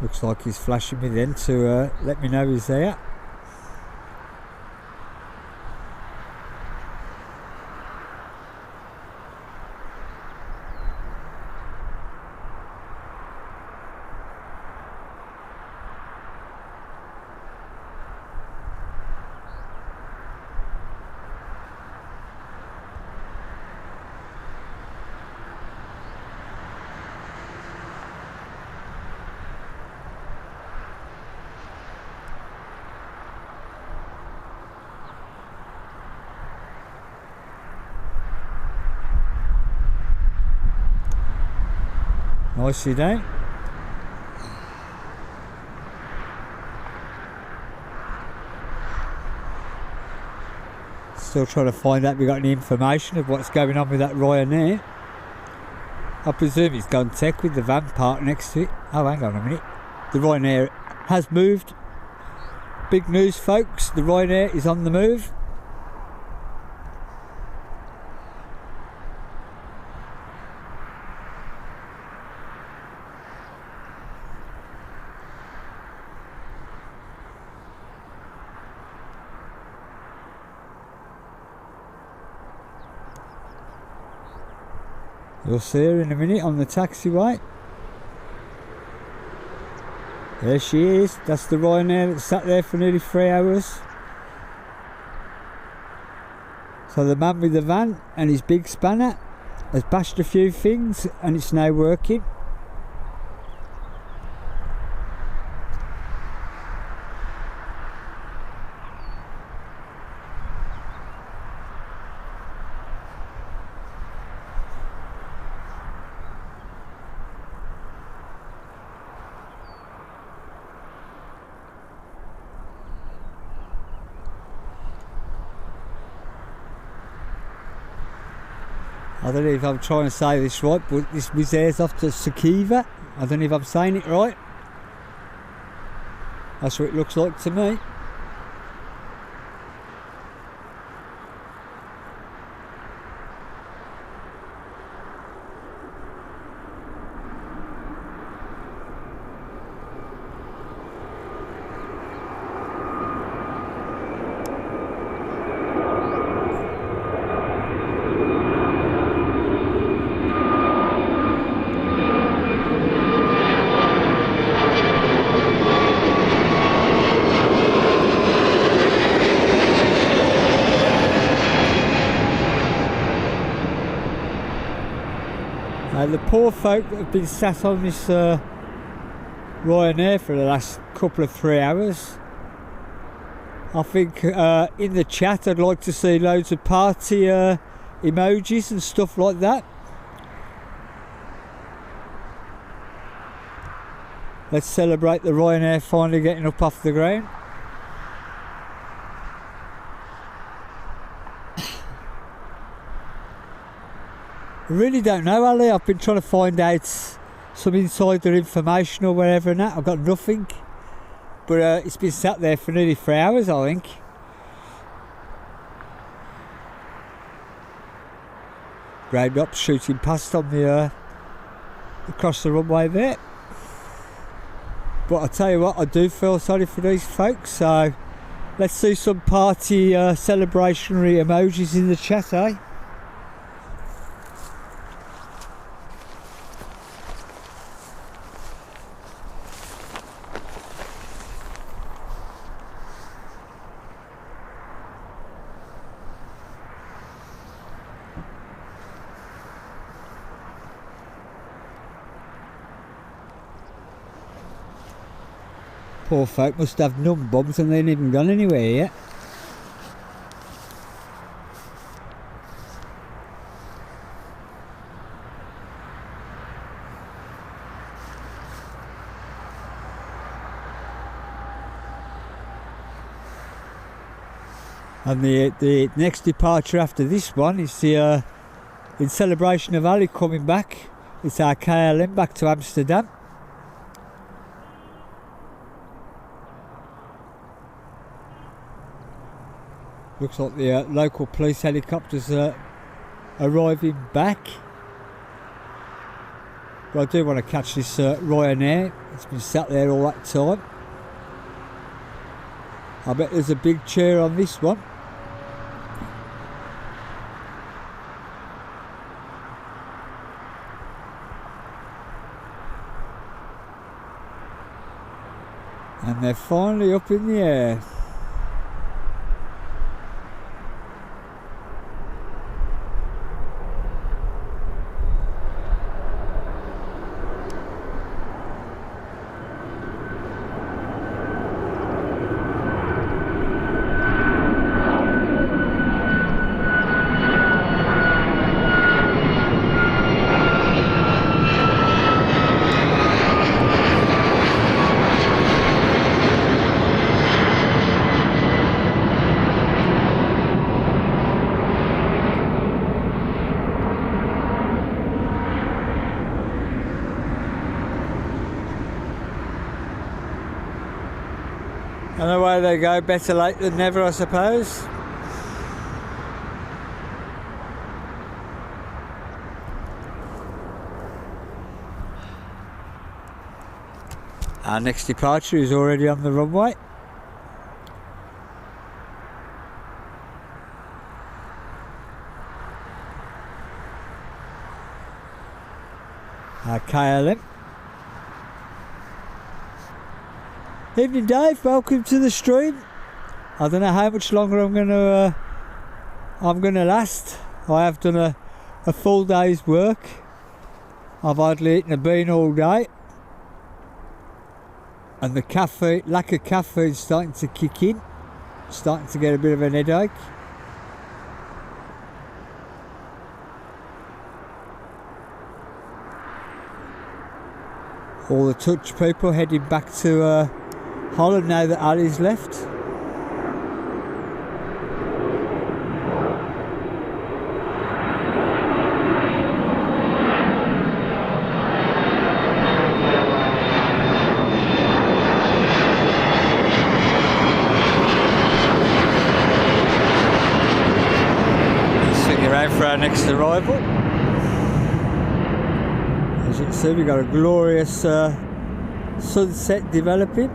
Looks like he's flashing me then to let me know he's there. Nicely done. Still trying to find out if we got any information of what's going on with that Ryanair. I presume he's gone tech with the van parked next to it. Oh, hang on a minute. The Ryanair has moved. Big news, folks. The Ryanair is on the move. You'll see her in a minute on the taxiway. There she is. That's the Ryanair that sat there for nearly 3 hours. So the man with the van and his big spanner has bashed a few things and it's now working. I don't know if I'm trying to say this right, but this Wizz Air's off to Sakiva. I don't know if I'm saying it right. That's what it looks like to me. The poor folk that have been sat on this Ryanair for the last couple of 3 hours. I think in the chat I'd like to see loads of party emojis and stuff like that. Let's celebrate the Ryanair finally getting up off the ground. I really don't know, Ali. I've been trying to find out some insider information or whatever and that. I've got nothing. But it's been sat there for nearly 3 hours, I think. Ground up, shooting past on the across the runway there. But I tell you what, I do feel sorry for these folks. So let's see some party celebrationary emojis in the chat, eh? Poor folk must have numb bums and they ain't even gone anywhere yet. And the next departure after this one is the in celebration of Ali coming back. It's our KLM back to Amsterdam. Looks like the local police helicopters are arriving back. But I do want to catch this Ryanair. It's been sat there all that time. I bet there's a big chair on this one. And they're finally up in the air. And away they go, better late than never, I suppose. Our next departure is already on the runway. Our KLM. Evening, Dave. Welcome to the stream. I don't know how much longer I'm gonna last. I have done a full day's work. I've hardly eaten a bean all day, and the caffeine, lack of caffeine, is starting to kick in. Starting to get a bit of an headache. All the touch people heading back to Holland now that Ali's left. Let's swing around for our next arrival. As you can see, we've got a glorious sunset developing.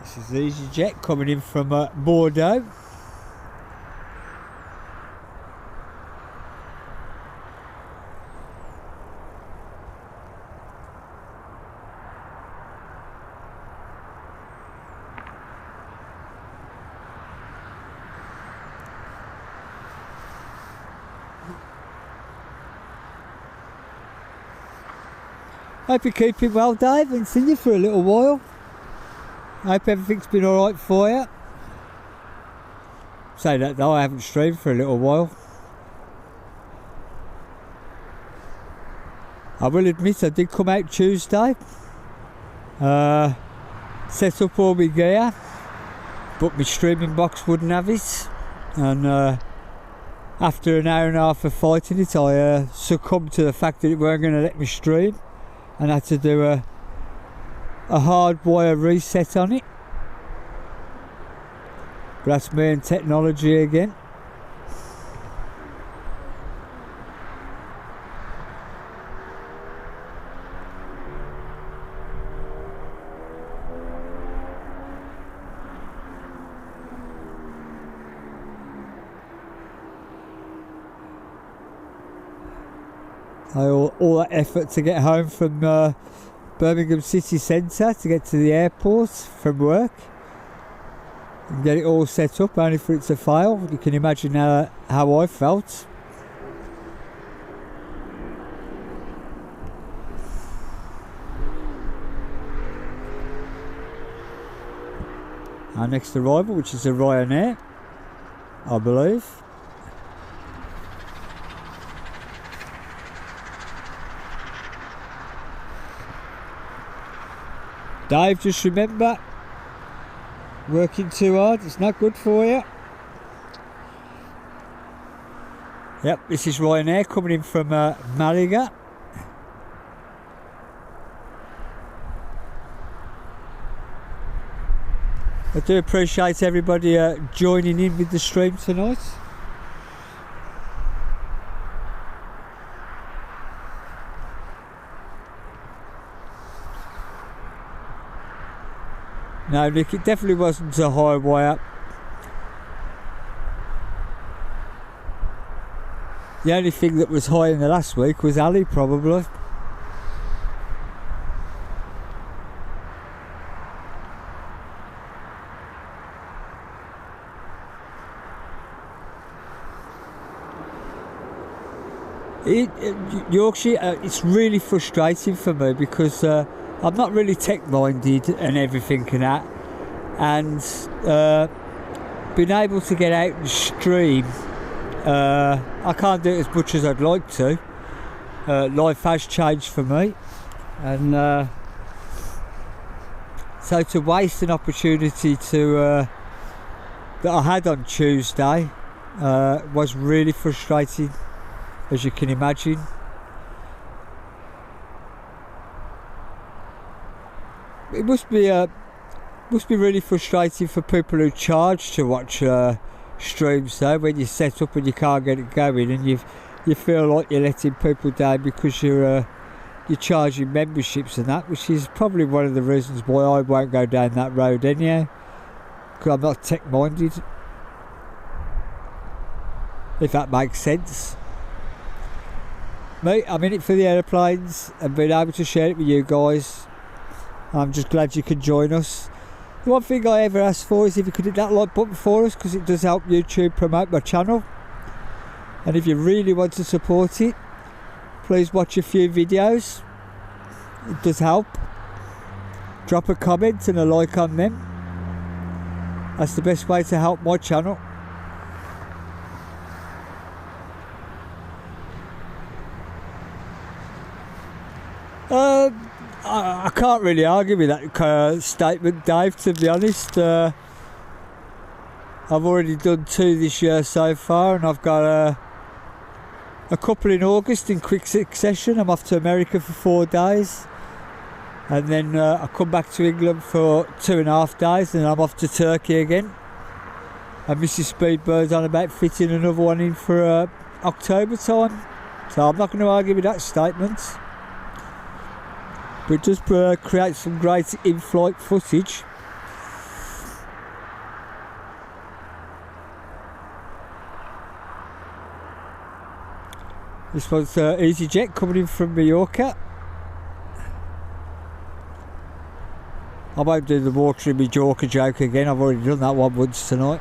This is EasyJet coming in from Bordeaux. Hope you're keeping well, Dave. Haven't seen you for a little while. Hope everything's been alright for you. Say that though, I haven't streamed for a little while. I will admit I did come out Tuesday. Set up all my gear, but my streaming box wouldn't have it. And after an hour and a half of fighting it, I succumbed to the fact that it weren't going to let me stream. And I had to do a hardwire reset on it. But that's me and technology again. All that effort to get home from Birmingham city centre to get to the airport from work and get it all set up, only for it to fail. You can imagine how I felt. Our next arrival, which is a Ryanair, I believe. Dave, just remember, working too hard, it's not good for you. Yep, this is Ryanair coming in from Malaga. I do appreciate everybody joining in with the stream tonight. No, Nick, it definitely wasn't a high wire. The only thing that was high in the last week was Ali, probably. Yorkshire, it's really frustrating for me because I'm not really tech minded and everything and that, and being able to get out and stream, I can't do it as much as I'd like to. Life has changed for me, and So to waste an opportunity to that I had on Tuesday was really frustrating, as you can imagine. It must be really frustrating for people who charge to watch streams though, when you set up and you can't get it going, and you feel like you're letting people down because you're charging memberships and that, which is probably one of the reasons why I won't go down that road anyhow, because I'm not tech minded, if that makes sense. Mate, I'm in it for the aeroplanes and being able to share it with you guys. I'm just glad you can join us. The one thing I ever ask for is if you could hit that like button for us, because it does help YouTube promote my channel. And if you really want to support it, please watch a few videos. It does help. Drop a comment and a like on them. That's the best way to help my channel. I can't really argue with that statement, Dave, to be honest. I've already done 2 this year so far, and I've got a couple in August in quick succession. I'm off to America for 4 days, and then I come back to England for 2.5 days, and I'm off to Turkey again. And Mrs. Speedbird's on about fitting another one in for October time, so I'm not going to argue with that statement. But it does create some great in-flight footage. This one's EasyJet coming in from Mallorca. I won't do the water in Mallorca joke again, I've already done that one once tonight.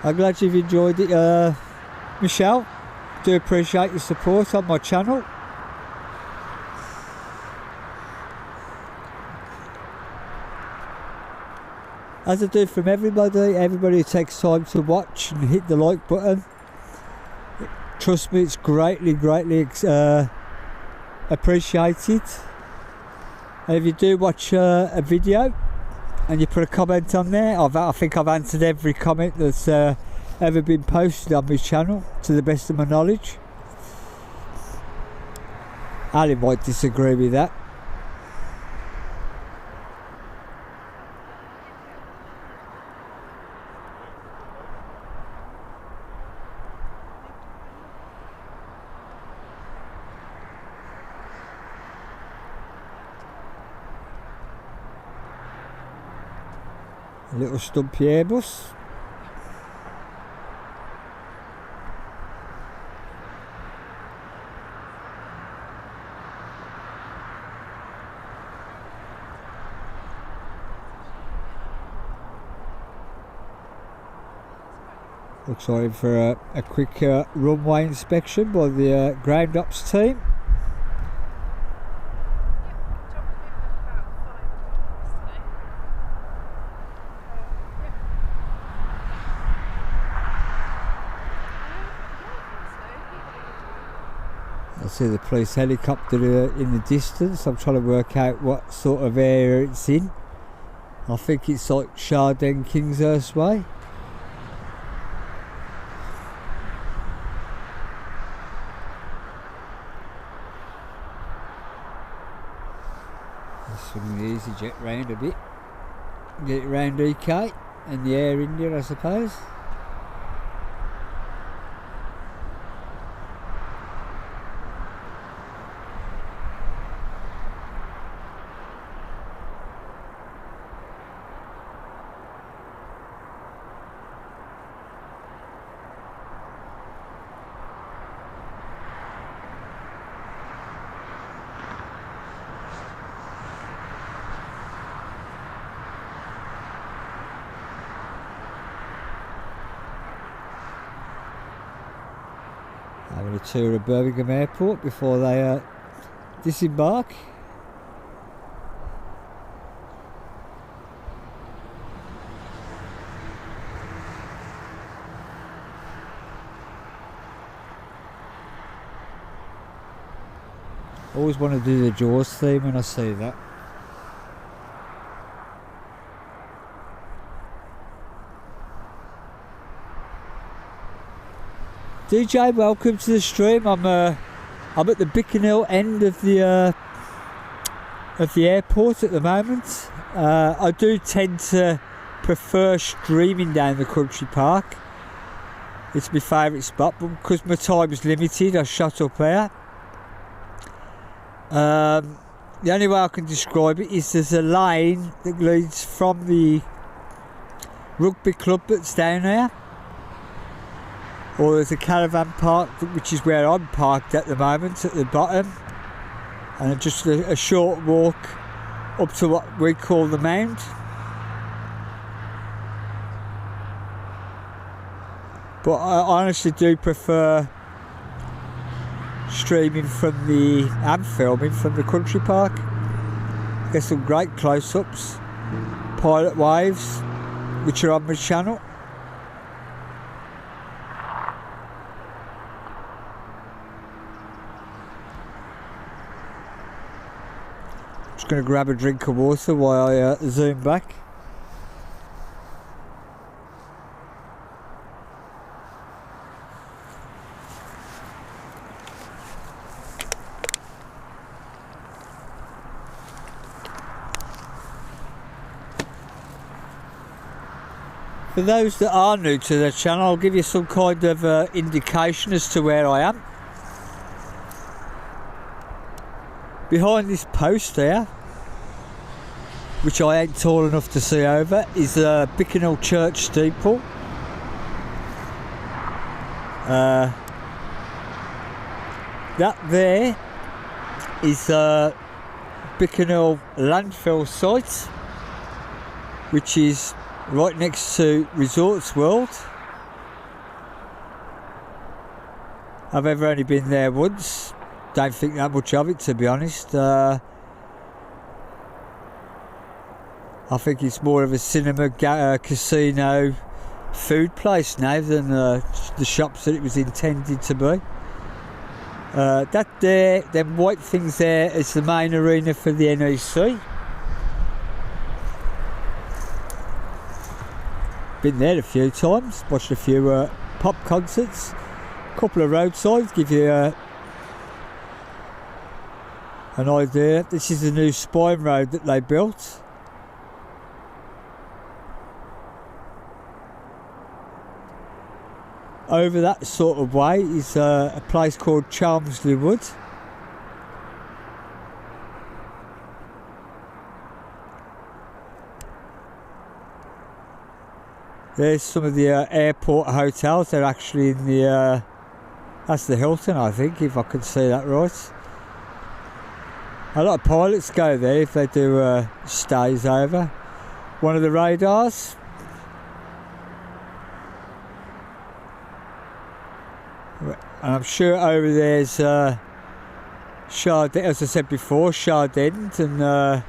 I'm glad you've enjoyed it, Michelle. Do appreciate your support on my channel. As I do from everybody who takes time to watch and hit the like button. Trust me, it's greatly appreciated. And if you do watch a video and you put a comment on there, I think I've answered every comment that's ever been posted on my channel, to the best of my knowledge. Ali might disagree with that. A little stumpy Airbus. Looks like for a quick runway inspection by the ground ops team. I see the police helicopter in the distance. I'm trying to work out what sort of area it's in. I think it's like Chardin Kingshurst way. Let's swing the EasyJet round a bit. Get it round EK and the Air India, I suppose. Having a tour of Birmingham Airport before they disembark. Always want to do the Jaws theme when I see that. DJ, welcome to the stream. I'm at the Birmingham end of the airport at the moment. I do tend to prefer streaming down the country park. It's my favourite spot, but because my time is limited, I shut up here. The only way I can describe it is there's a lane that leads from the rugby club that's down there, or there's a caravan park, which is where I'm parked at the moment, at the bottom, and just a short walk up to what we call the mound. But I honestly do prefer streaming from and filming from the country park. Get some great close-ups, pilot waves, which are on my channel. Just going to grab a drink of water while I zoom back. For those that are new to the channel, I'll give you some kind of indication as to where I am. Behind this post there, which I ain't tall enough to see over, is a Birmingham church steeple. That there is a Birmingham landfill site, which is right next to Resorts World. I've ever only been there once. Don't think that much of it, to be honest. I think it's more of a cinema, casino, food place now than the shops that it was intended to be. That there, them white things there, is the main arena for the NEC. Been there a few times, watched a few pop concerts, a couple of roadsides, give you an idea. This is the new spine road that they built. Over that sort of way is a place called Chelmsley Wood. There's some of the airport hotels. They're actually in the that's the Hilton, I think, if I can see that right. A lot of pilots go there if they do stays over. One of the radars. And I'm sure over there's Shard, as I said before, Shard End and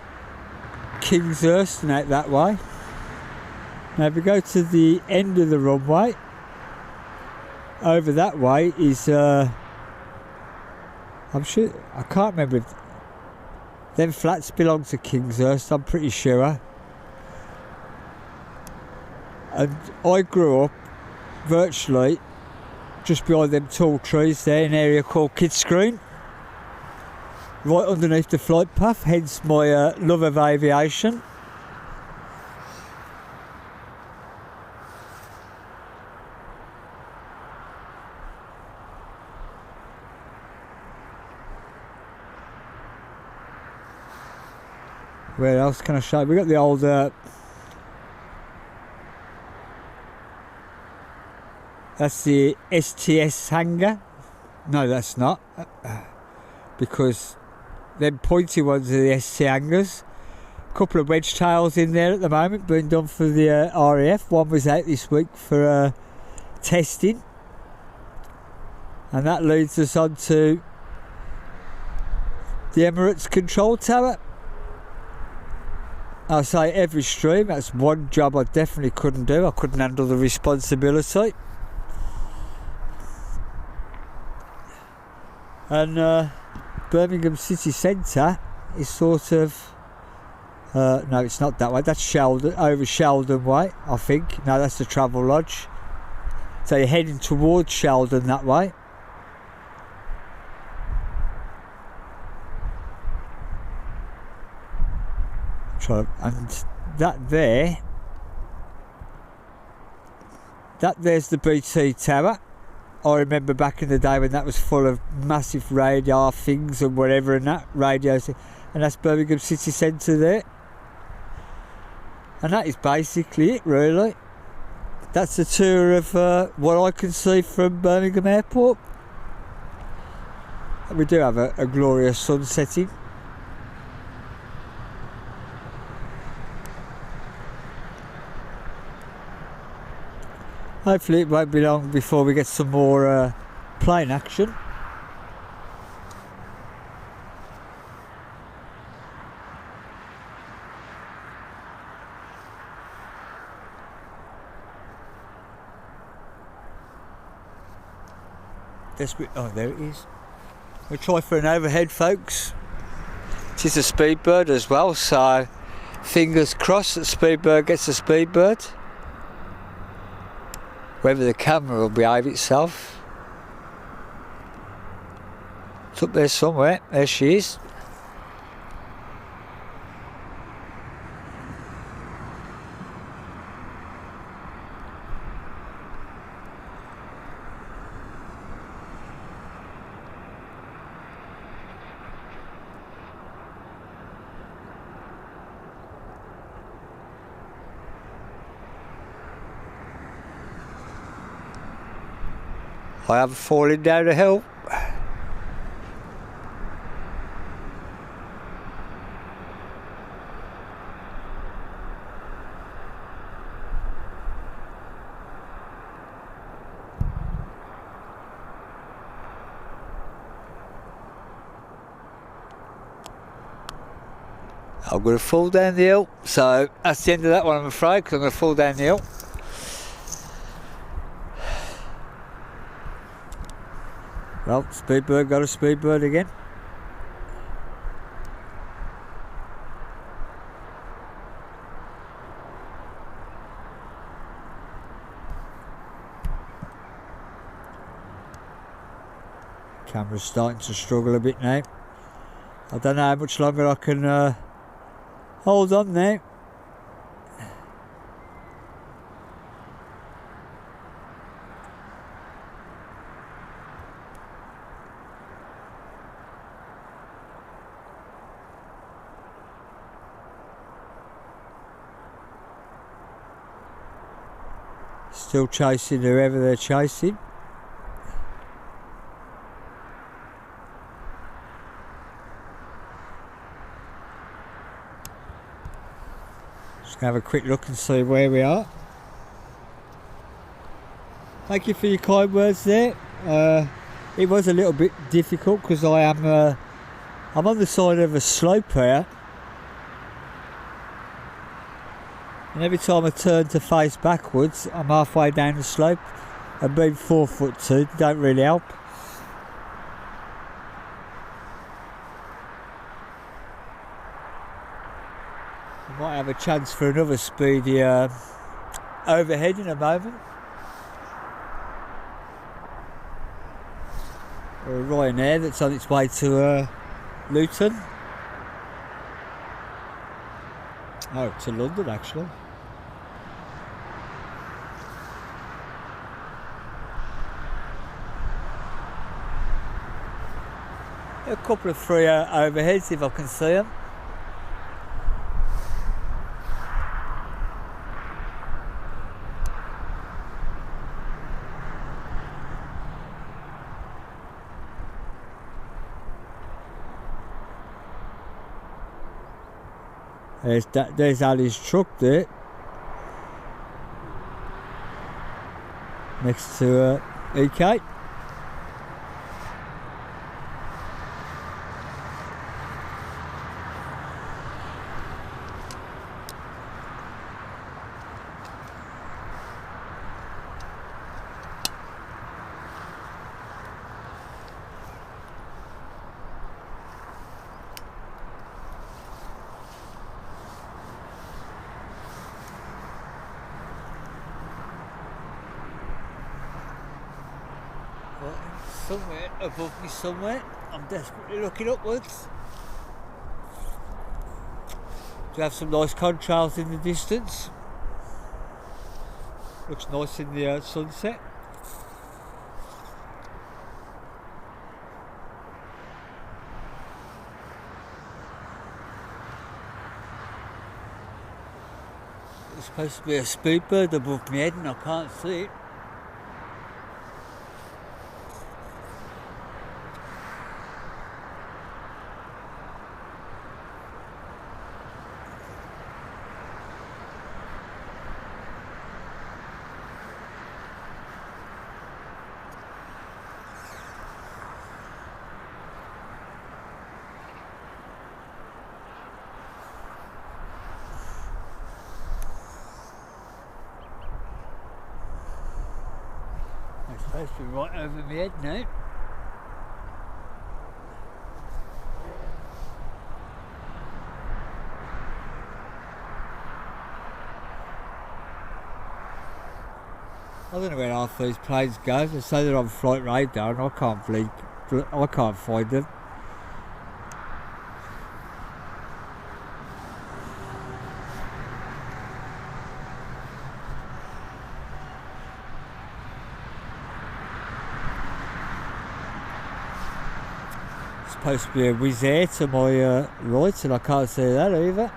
Kingshurst and out that way. Now if we go to the end of the runway, over that way is, I'm sure, I can't remember if them flats belong to Kingshurst, I'm pretty sure. And I grew up virtually just behind them tall trees there in an area called Kidscreen, right underneath the flight path, hence my love of aviation. Where else can I show? We got the old that's the STS hangar. No, that's not, because them pointy ones are the ST hangars. A couple of wedge tails in there at the moment being done for the RAF. One was out this week for testing, and that leads us on to the Emirates control tower. I say every stream, that's one job I definitely couldn't do. I couldn't handle the responsibility. And Birmingham city centre is sort of... no, it's not that way. That's Sheldon, over Sheldon way, I think. No, that's the Travel Lodge. So you're heading towards Sheldon that way. And there's the BT Tower. I remember back in the day when that was full of massive radar things and whatever, and that radios, and that's Birmingham city centre there. And that is basically it, really. That's a tour of what I can see from Birmingham Airport. And we do have a glorious sun setting. Hopefully it won't be long before we get some more plane action. Oh, there it is. We'll try for an overhead, folks. It is a Speedbird as well, so fingers crossed that Speedbird gets a Speedbird. Whether the camera will behave itself. It's up there somewhere. There she is. I haven't fallen down the hill. I'm going to fall down the hill, so that's the end of that one, I'm afraid, because I'm going to fall down the hill. Well, Speedbird got a Speedbird again. Camera's starting to struggle a bit now. I don't know how much longer I can hold on now. Still chasing whoever they're chasing. Just gonna have a quick look and see where we are. Thank you for your kind words there. It was a little bit difficult because I'm on the side of a slope here. And every time I turn to face backwards, I'm halfway down the slope, and being 4'2" don't really help. I might have a chance for another speedy overhead in a moment. Or a Ryanair that's on its way to Luton. Oh, to London actually. A couple of free overheads if I can see them. There's Ali's truck there. Next to EK. somewhere above me somewhere. I'm desperately looking upwards. Do have some nice contrails in the distance. Looks nice in the sunset. There's supposed to be a speedbird above my head and I can't see it. It's supposed to be right over my head now. I don't know where half these planes go. They say they're on flight radar and I can't find them. Supposed to be a Wizz Air to my right and I can't see that either.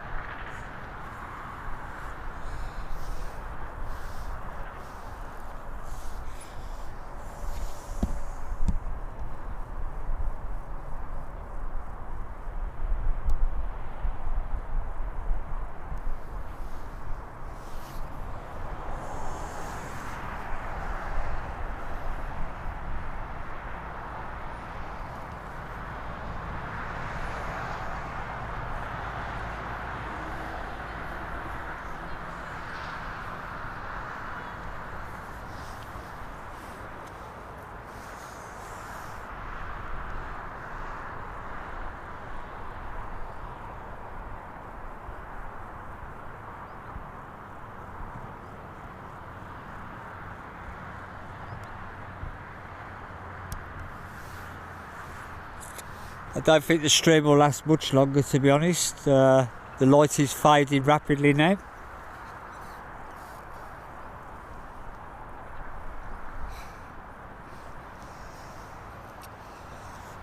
I don't think the stream will last much longer, to be honest. The light is fading rapidly now.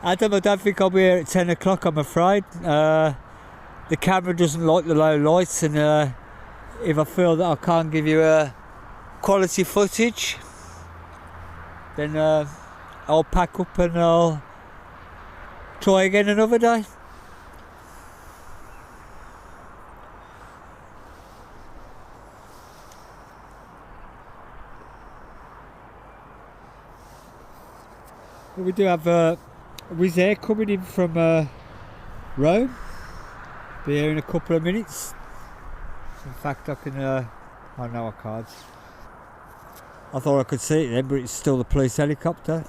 Adam, I don't think I'll be here at 10 o'clock, I'm afraid. The camera doesn't like the low lights, and if I feel that I can't give you quality footage, then I'll pack up and I'll try again another day. Well, we do have a Wizz Air coming in from Rome. Be here in a couple of minutes. In fact, I can. Oh no, I can't. I thought I could see it then, but it's still the police helicopter.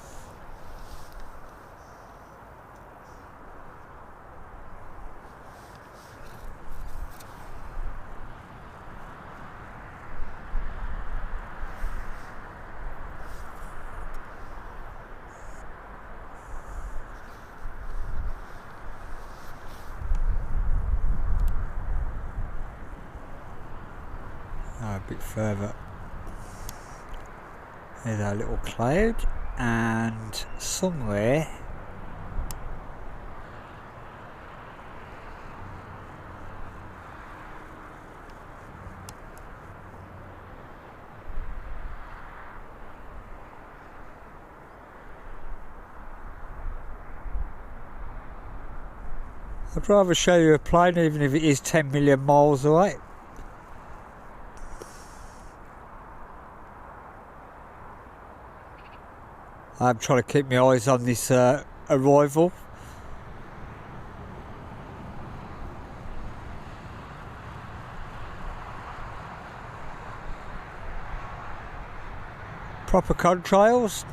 A bit further. There's our little cloud, and somewhere I'd rather show you a plane even if it is 10 million miles away. I'm trying to keep my eyes on this arrival. Proper contrails.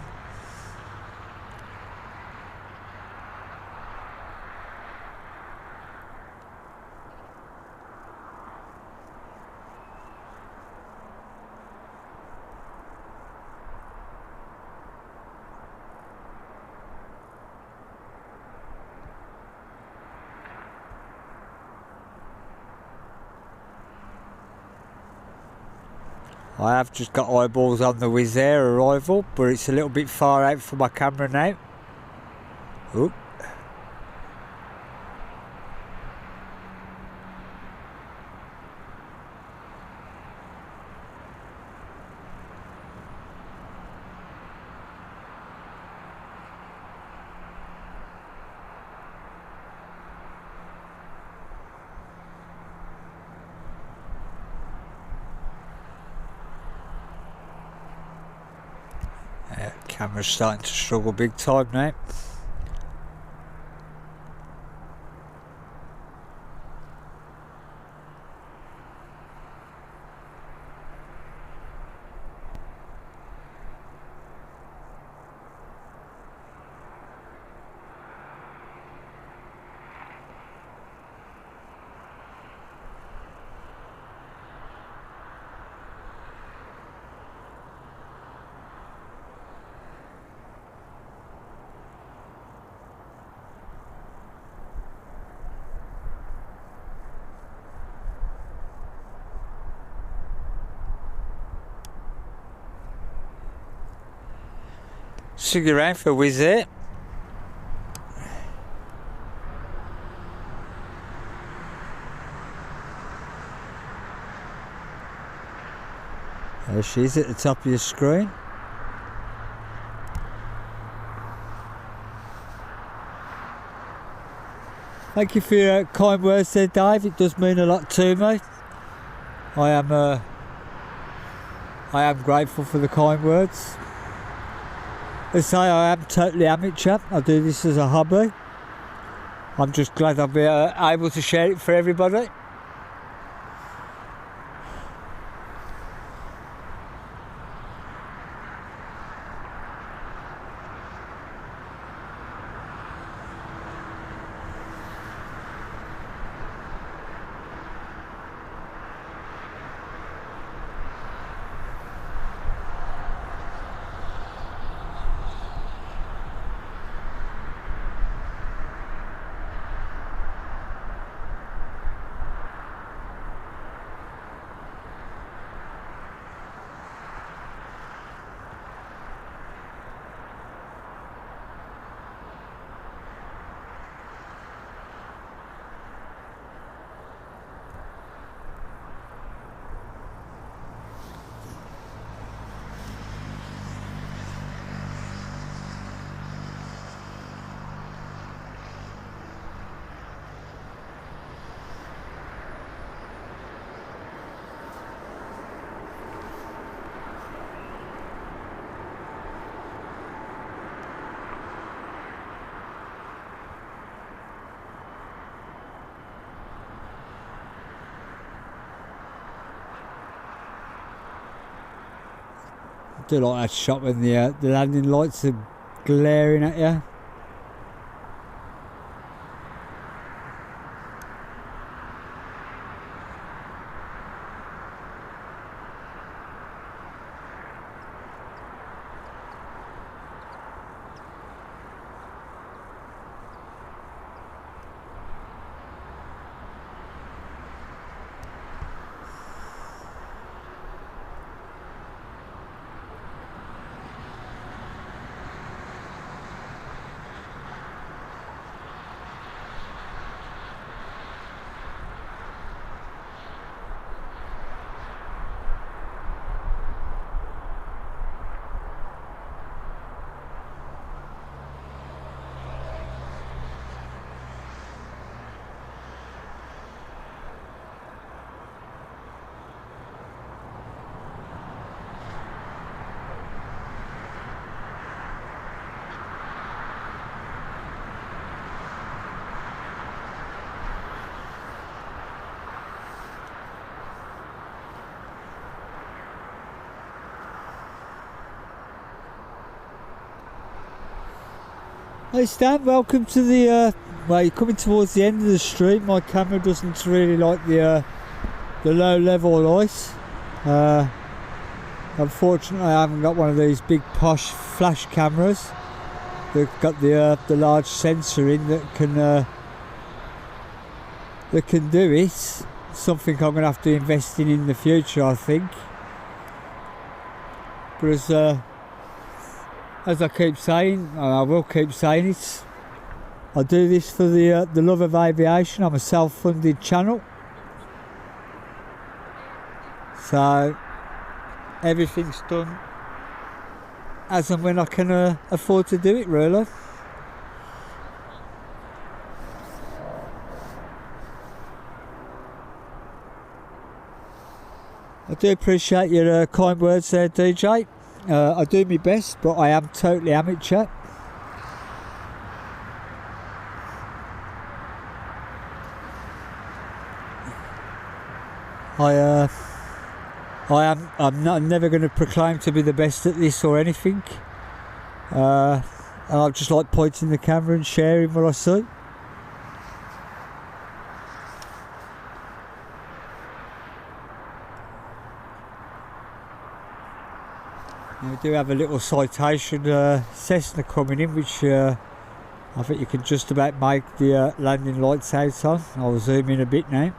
I have just got eyeballs on the Wizz Air arrival, but it's a little bit far out for my camera now. Oop. Camera's starting to struggle big time now. Stick around for Wizz Air. There she is at the top of your screen. Thank you for your kind words there, Dave. It does mean a lot to me. I am grateful for the kind words. As I say, I am totally amateur. I do this as a hobby. I'm just glad I'll be able to share it for everybody. I do like that shot when the landing lights are glaring at you. Hey Stan, welcome to the, well, you're coming towards the end of the street. My camera doesn't really like the low level light. Unfortunately I haven't got one of these big posh flash cameras. They've got the large sensor in that can do it. Something I'm going to have to invest in the future, I think. But as I keep saying, and I will keep saying it, I do this for the love of aviation. I'm a self-funded channel, so everything's done as and when I can afford to do it, really. I do appreciate your kind words there, DJ. I do my best, but I am totally amateur. I'm never going to proclaim to be the best at this or anything. And I just like pointing the camera and sharing what I see. We do have a little citation Cessna coming in, which I think you can just about make the landing lights out on. I'll zoom in a bit now.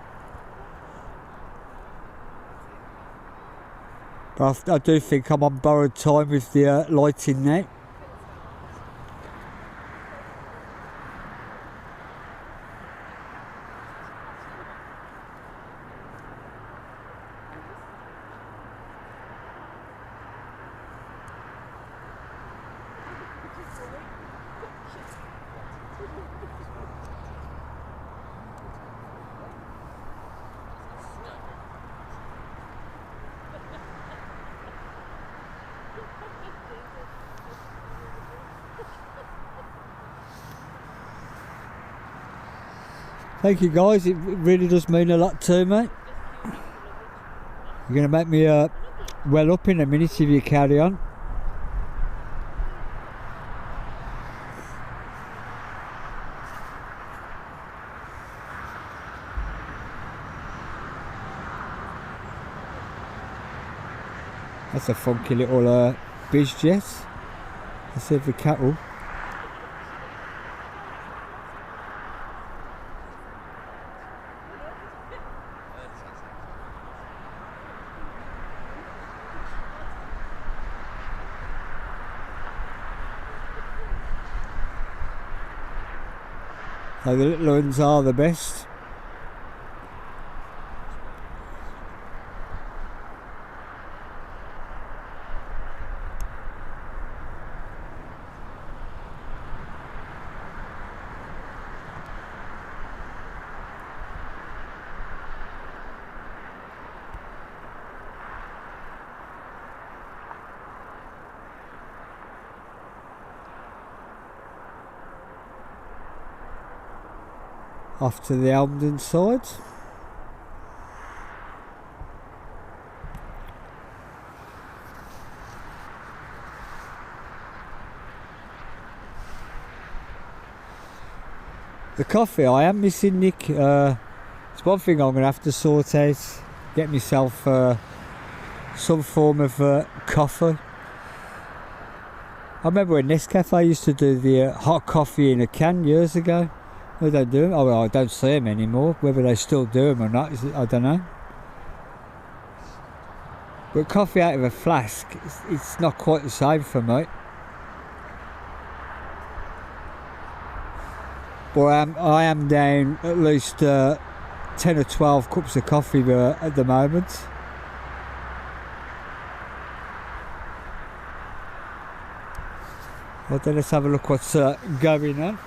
But I do think I'm on borrowed time with the lighting now. Thank you guys, it really does mean a lot to me. You're going to make me well up in a minute if you carry on. That's a funky little biz jet. Let's see if the cattle. So the little ones are the best. Off to the Elmden side. The coffee, I am missing, Nick. It's one thing I'm going to have to sort out. Get myself some form of coffee. I remember when Nescafe used to do the hot coffee in a can years ago. Well, they do. Oh, well, I don't see them anymore. Whether they still do them or not, I don't know. But coffee out of a flask, it's not quite the same for me. But I am down at least 10 or 12 cups of coffee at the moment. Well, then let's have a look what's going on.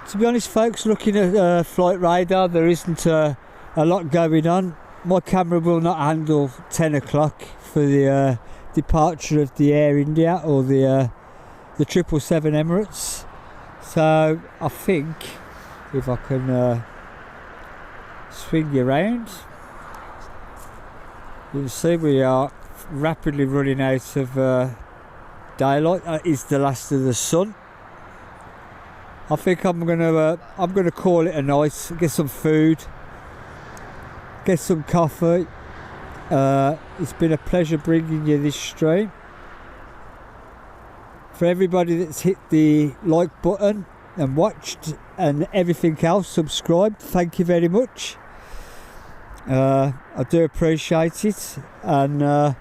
To be honest, folks, looking at flight radar, there isn't a lot going on. My camera will not handle 10 o'clock for the departure of the Air India or the 777 Emirates. So I think if I can swing you around. You can see we are rapidly running out of daylight. That is the last of the sun. I think I'm gonna call it a night. Get some food, get some coffee. It's been a pleasure bringing you this stream. For everybody that's hit the like button and watched and everything else, subscribed, thank you very much. I do appreciate it, and I'm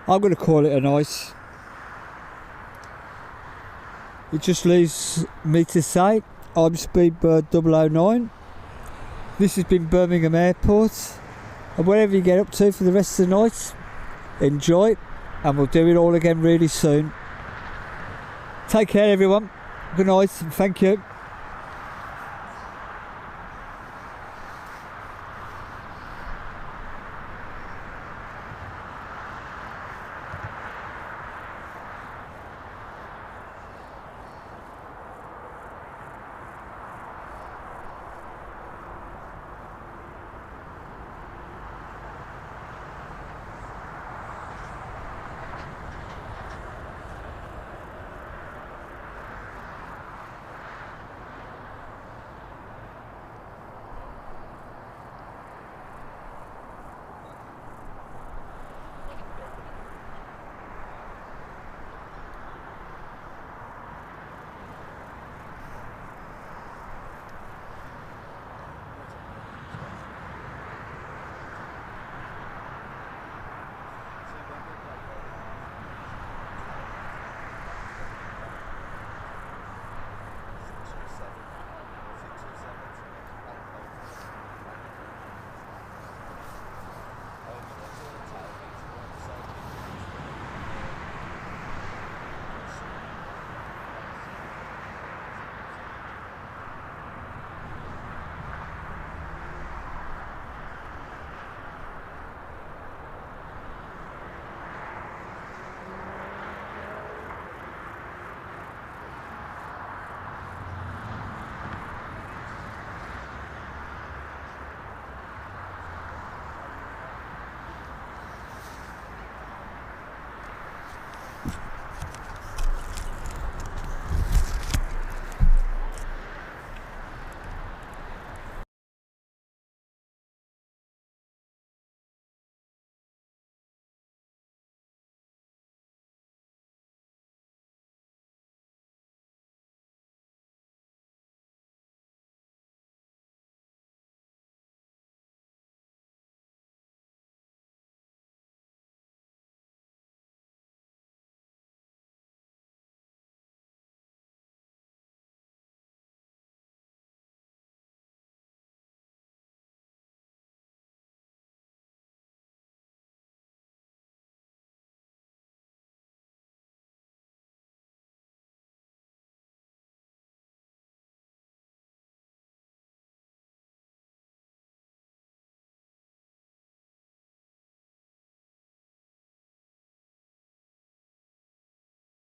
going to call it a night. It just leaves me to say, I'm Speedbird 009. This has been Birmingham Airport, and whatever you get up to for the rest of the night, enjoy, and we'll do it all again really soon. Take care everyone, good night, thank you.